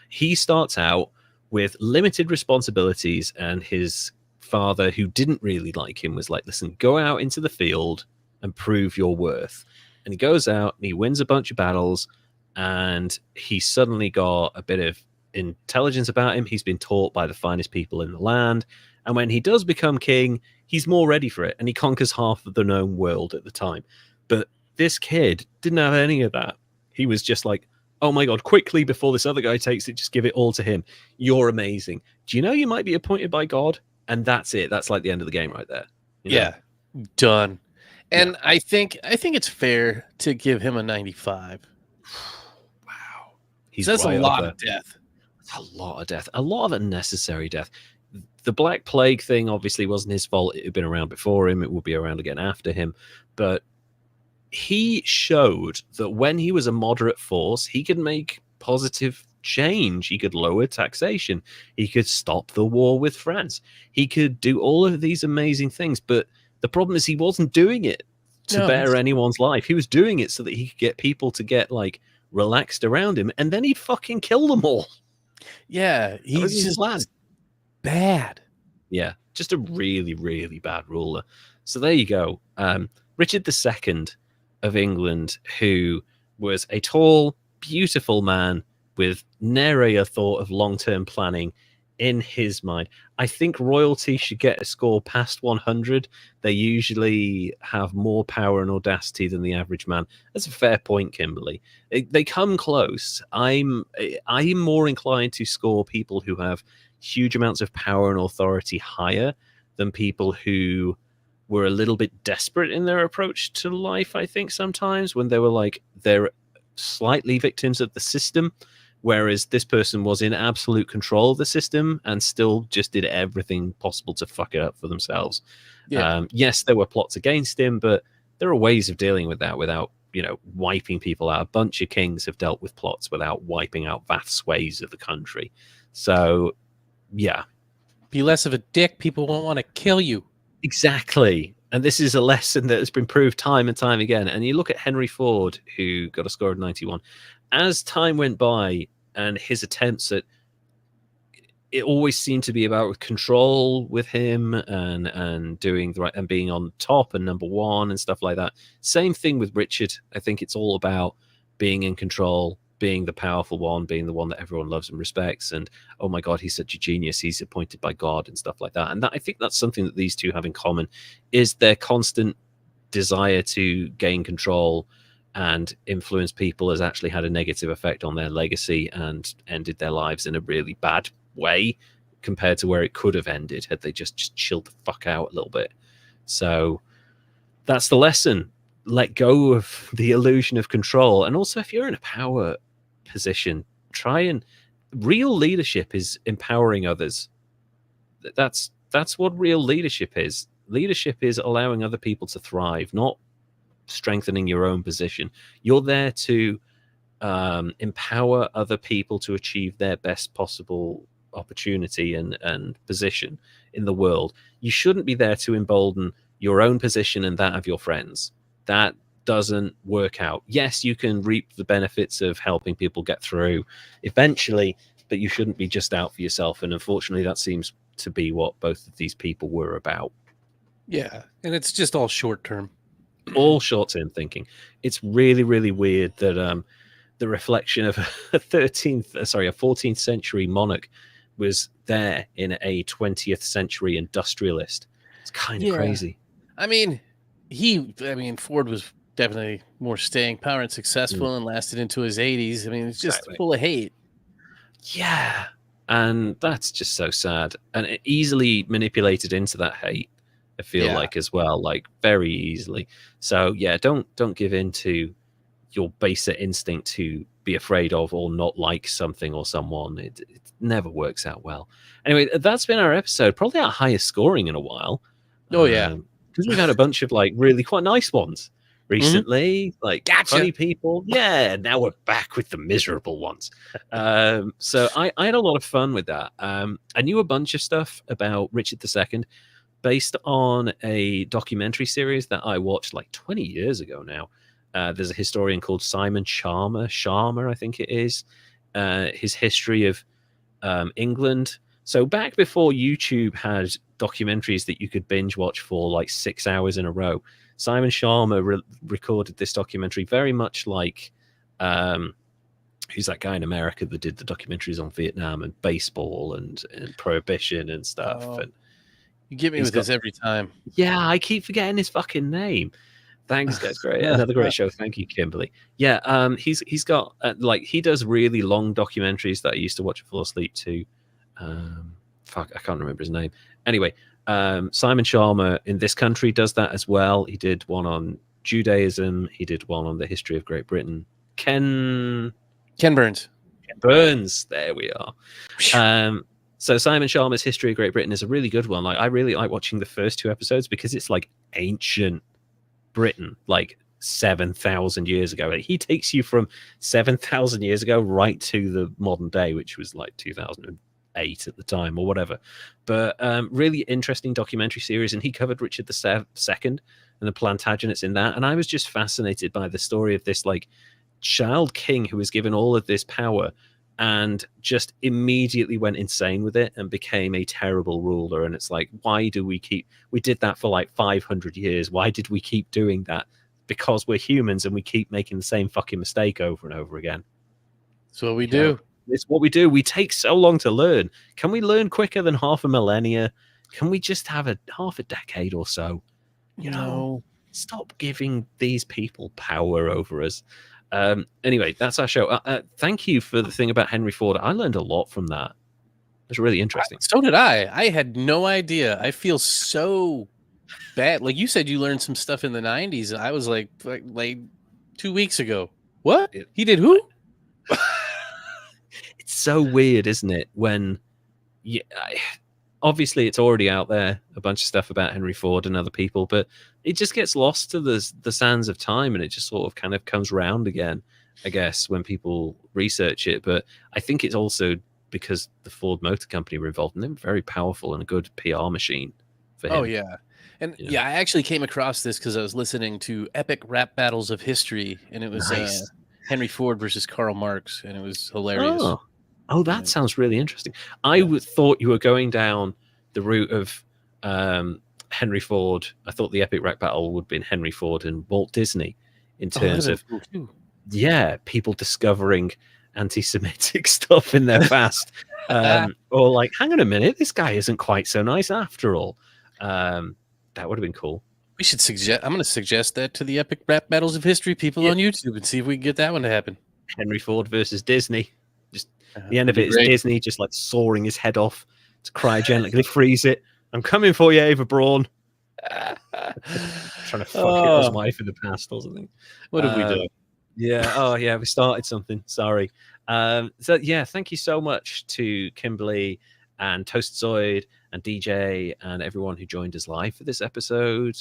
he starts out with limited responsibilities, and his father, who didn't really like him, was like, listen, go out into the field and prove your worth. And he goes out and he wins a bunch of battles, and he suddenly got a bit of intelligence about him. He's been taught by the finest people in the land. And when he does become king, he's more ready for it, and he conquers half of the known world at the time. But this kid didn't have any of that. He was just like, oh my God, quickly, before this other guy takes it, just give it all to him. You're amazing. Do you know you might be appointed by God? And that's it. That's like the end of the game right there. You know? Yeah, done. And I think it's fair to give him a 95. Wow. That's right, a lot of death. That's a lot of death. A lot of unnecessary death. The Black Plague thing obviously wasn't his fault. It had been around before him. It will be around again after him. But he showed that when he was a moderate force, he could make positive change. He could lower taxation. He could stop the war with France. He could do all of these amazing things. But the problem is he wasn't doing it to better anyone's life. He was doing it so that he could get people to get like relaxed around him, and then he'd fucking kill them all. Yeah, he's just bad. Yeah, just a really, really bad ruler. So there you go. Richard II of England, who was a tall, beautiful man with nary a thought of long-term planning in his mind. I think royalty should get a score past 100. They usually have more power and audacity than the average man. That's a fair point, Kimberly. They come close. I'm more inclined to score people who have huge amounts of power and authority higher than people who were a little bit desperate in their approach to life. I think sometimes when they were like, they're slightly victims of the system, whereas this person was in absolute control of the system and still just did everything possible to fuck it up for themselves. Yes, there were plots against him, but there are ways of dealing with that without, wiping people out. A bunch of kings have dealt with plots without wiping out vast swathes of the country. So, yeah. Be less of a dick. People won't want to kill you. Exactly. And this is a lesson that has been proved time and time again. And you look at Henry Ford, who got a score of 91. As time went by and his attempts at it always seemed to be about control with him and doing the right and being on top and number one and stuff like that. Same thing with Richard. I think it's all about being in control, being the powerful one, being the one that everyone loves and respects. And, oh my God, he's such a genius. He's appointed by God and stuff like that. And I think that's something that these two have in common, is their constant desire to gain control and influence people has actually had a negative effect on their legacy and ended their lives in a really bad way compared to where it could have ended had they just chilled the fuck out a little bit. So that's the lesson. Let go of the illusion of control. And also, if you're in a power position, try and real leadership is empowering others. That's what real leadership is. Leadership is allowing other people to thrive, not strengthening your own position. You're there to empower other people to achieve their best possible opportunity and position in the world. You shouldn't be there to embolden your own position and that of your friends. That doesn't work out. Yes, you can reap the benefits of helping people get through eventually, but you shouldn't be just out for yourself. And unfortunately, that seems to be what both of these people were about. Yeah, and it's just all short term. All short-term thinking. It's really, really weird that the reflection of a 14th century monarch was there in a 20th century industrialist. It's kind of crazy. I mean, Ford was definitely more staying power and successful and lasted into his 80s. I mean, it's just full of hate. Yeah, and that's just so sad. And it easily manipulated into that hate. I feel like as well, like very easily. So yeah, don't give in to your baser instinct to be afraid of or not like something or someone. It never works out well. Anyway, that's been our episode. Probably our highest scoring in a while. Oh, yeah. Because we've had a bunch of like really quite nice ones recently, like funny people. Yeah, now we're back with the miserable ones. So I had a lot of fun with that. I knew a bunch of stuff about Richard II based on a documentary series that I watched like 20 years ago now. There's a historian called Simon Sharma, I think it is. His history of England. So back before YouTube had documentaries that you could binge watch for like 6 hours in a row, Simon Sharma recorded this documentary very much like who's that guy in America that did the documentaries on Vietnam and baseball and prohibition and stuff. Oh, and you get me with this every time. Yeah, I keep forgetting his fucking name. Thanks, guys. Great, another great show. Thank you, Kimberly. Yeah, he's got like he does really long documentaries that I used to watch and fall asleep to. Fuck, I can't remember his name. Anyway, Simon Sharma in this country does that as well. He did one on Judaism. He did one on the history of Great Britain. Ken Burns. There we are. So Simon Sharma's History of Great Britain is a really good one. Like I really like watching the first 2 episodes because it's like ancient Britain, like 7,000 years ago. He takes you from 7,000 years ago right to the modern day, which was like 2008 at the time or whatever. But really interesting documentary series, and he covered Richard II and the Plantagenets in that. And I was just fascinated by the story of this like child king who was given all of this power and just immediately went insane with it and became a terrible ruler. And it's like, why do we did that for like 500 years. Why did we keep doing that? Because we're humans and we keep making the same fucking mistake over and over again. That's what we do. It's what we do. We take so long to learn. Can we learn quicker than half a millennia? Can we just have half a decade or so? You know, stop giving these people power over us. Anyway, that's our show. Thank you for the thing about Henry Ford. I learned a lot from that. It was really interesting. So did I. I had no idea. I feel so bad. Like you said, you learned some stuff in the 90s. I was like 2 weeks ago. What? He did who? It's so weird, isn't it? When obviously it's already out there, a bunch of stuff about Henry Ford and other people, but it just gets lost to the sands of time, and it just sort of kind of comes round again, I guess, when people research it. But I think it's also because the Ford Motor Company were involved, and they were very powerful and a good PR machine for him. Oh, yeah. And I actually came across this because I was listening to Epic Rap Battles of History, and it was Henry Ford versus Karl Marx, and it was hilarious. Oh, that sounds really interesting. I thought you were going down the route of Henry Ford. I thought the epic rap battle would have been Henry Ford and Walt Disney in terms of, people discovering anti-Semitic stuff in their past. Or like, hang on a minute, this guy isn't quite so nice after all. That would have been cool. We should suggest. I'm going to suggest that to the Epic Rap Battles of History people on YouTube and see if we can get that one to happen. Henry Ford versus Disney. Just the end of it is Disney just like sawing his head off to cryogenically freeze it. I'm coming for you, Ava Braun. Trying to fuck his wife in the past or something. What have we done? Yeah. Oh, yeah. We started something. Sorry. So yeah, thank you so much to Kimberly and Toastzoid and DJ and everyone who joined us live for this episode.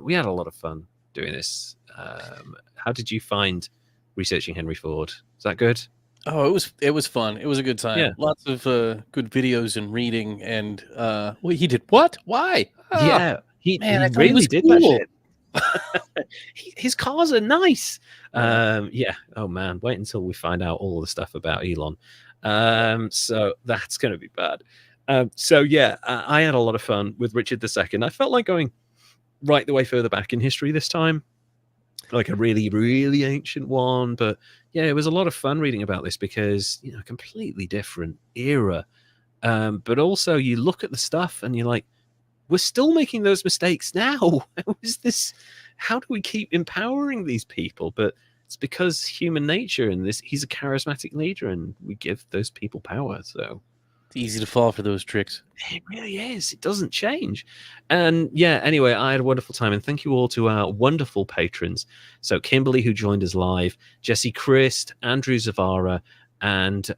We had a lot of fun doing this. How did you find researching Henry Ford? Was that good? Oh, it was fun. It was a good time. Yeah. Lots of good videos and reading. And he did what? Why? Yeah, he really did that shit. His cars are nice. Yeah. Oh man, wait until we find out all the stuff about Elon. So that's going to be bad. So yeah, I had a lot of fun with Richard II. I felt like going right the way further back in history this time, like a really, really ancient one. But yeah, it was a lot of fun reading about this because, completely different era. But also you look at the stuff and you're like, we're still making those mistakes now. How is this? How do we keep empowering these people? But it's because human nature, and he's a charismatic leader, and we give those people power. So It's easy to fall for those tricks. It really is. It doesn't change. And yeah, anyway, I had a wonderful time. And thank you all to our wonderful patrons. So Kimberly, who joined us live, Jesse Christ, Andrew Zavara, and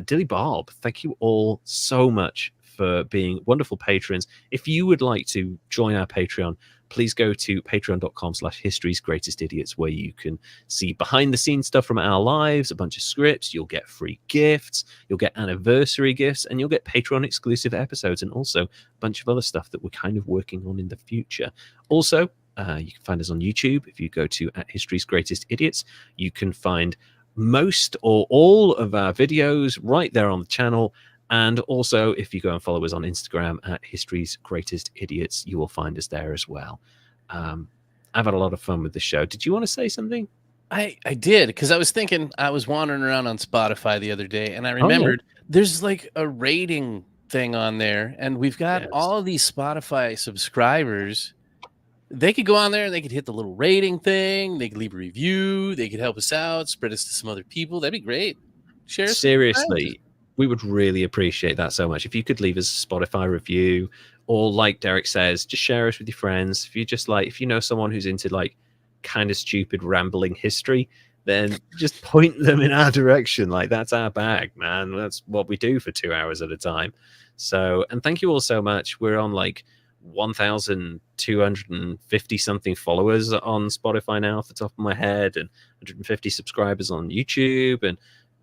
Dilly Bob. Thank you all so much for being wonderful patrons. If you would like to join our Patreon, please go to patreon.com/history's greatest idiots, where you can see behind the scenes stuff from our lives, a bunch of scripts. You'll get free gifts, you'll get anniversary gifts, and you'll get Patreon exclusive episodes, and also a bunch of other stuff that we're kind of working on in the future. Also, you can find us on YouTube. If you go to @history's greatest idiots, you can find most or all of our videos right there on the channel. And also, if you go and follow us on Instagram @history's greatest idiots, you will find us there as well. I've had a lot of fun with the show. Did you want to say something? I did, because I was thinking, I was wandering around on Spotify the other day, and I remembered there's like a rating thing on there, and we've got all of these Spotify subscribers. They could go on there and they could hit the little rating thing. They could leave a review. They could help us out, spread us to some other people. That'd be great. Share us. Seriously, we would really appreciate that so much. If you could leave us a Spotify review, or like Derek says, just share us with your friends. If you just like, if you know someone who's into like kind of stupid rambling history, then just point them in our direction. Like, that's our bag, man. That's what we do for 2 hours at a time. So, and thank you all so much. We're on like 1,250 something followers on Spotify now off the top of my head, and 150 subscribers on YouTube, and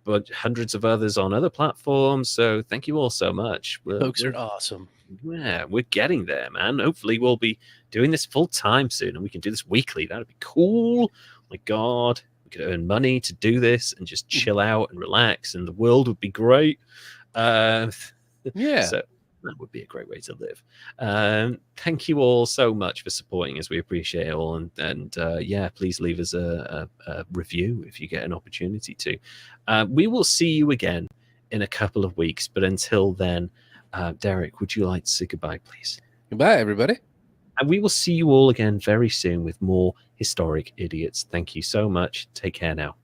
but hundreds of others on other platforms. So thank you all so much. Folks are awesome. Yeah, we're getting there, man. Hopefully we'll be doing this full time soon, and we can do this weekly. That'd be cool. Oh my God, we could earn money to do this and just chill out and relax, and the world would be great. Yeah. So that would be a great way to live. Thank you all so much for supporting us. We appreciate it all. And yeah, please leave us a review if you get an opportunity to. We will see you again in a couple of weeks. But until then, Derek, would you like to say goodbye, please? Goodbye, everybody. And we will see you all again very soon with more Historic Idiots. Thank you so much. Take care now.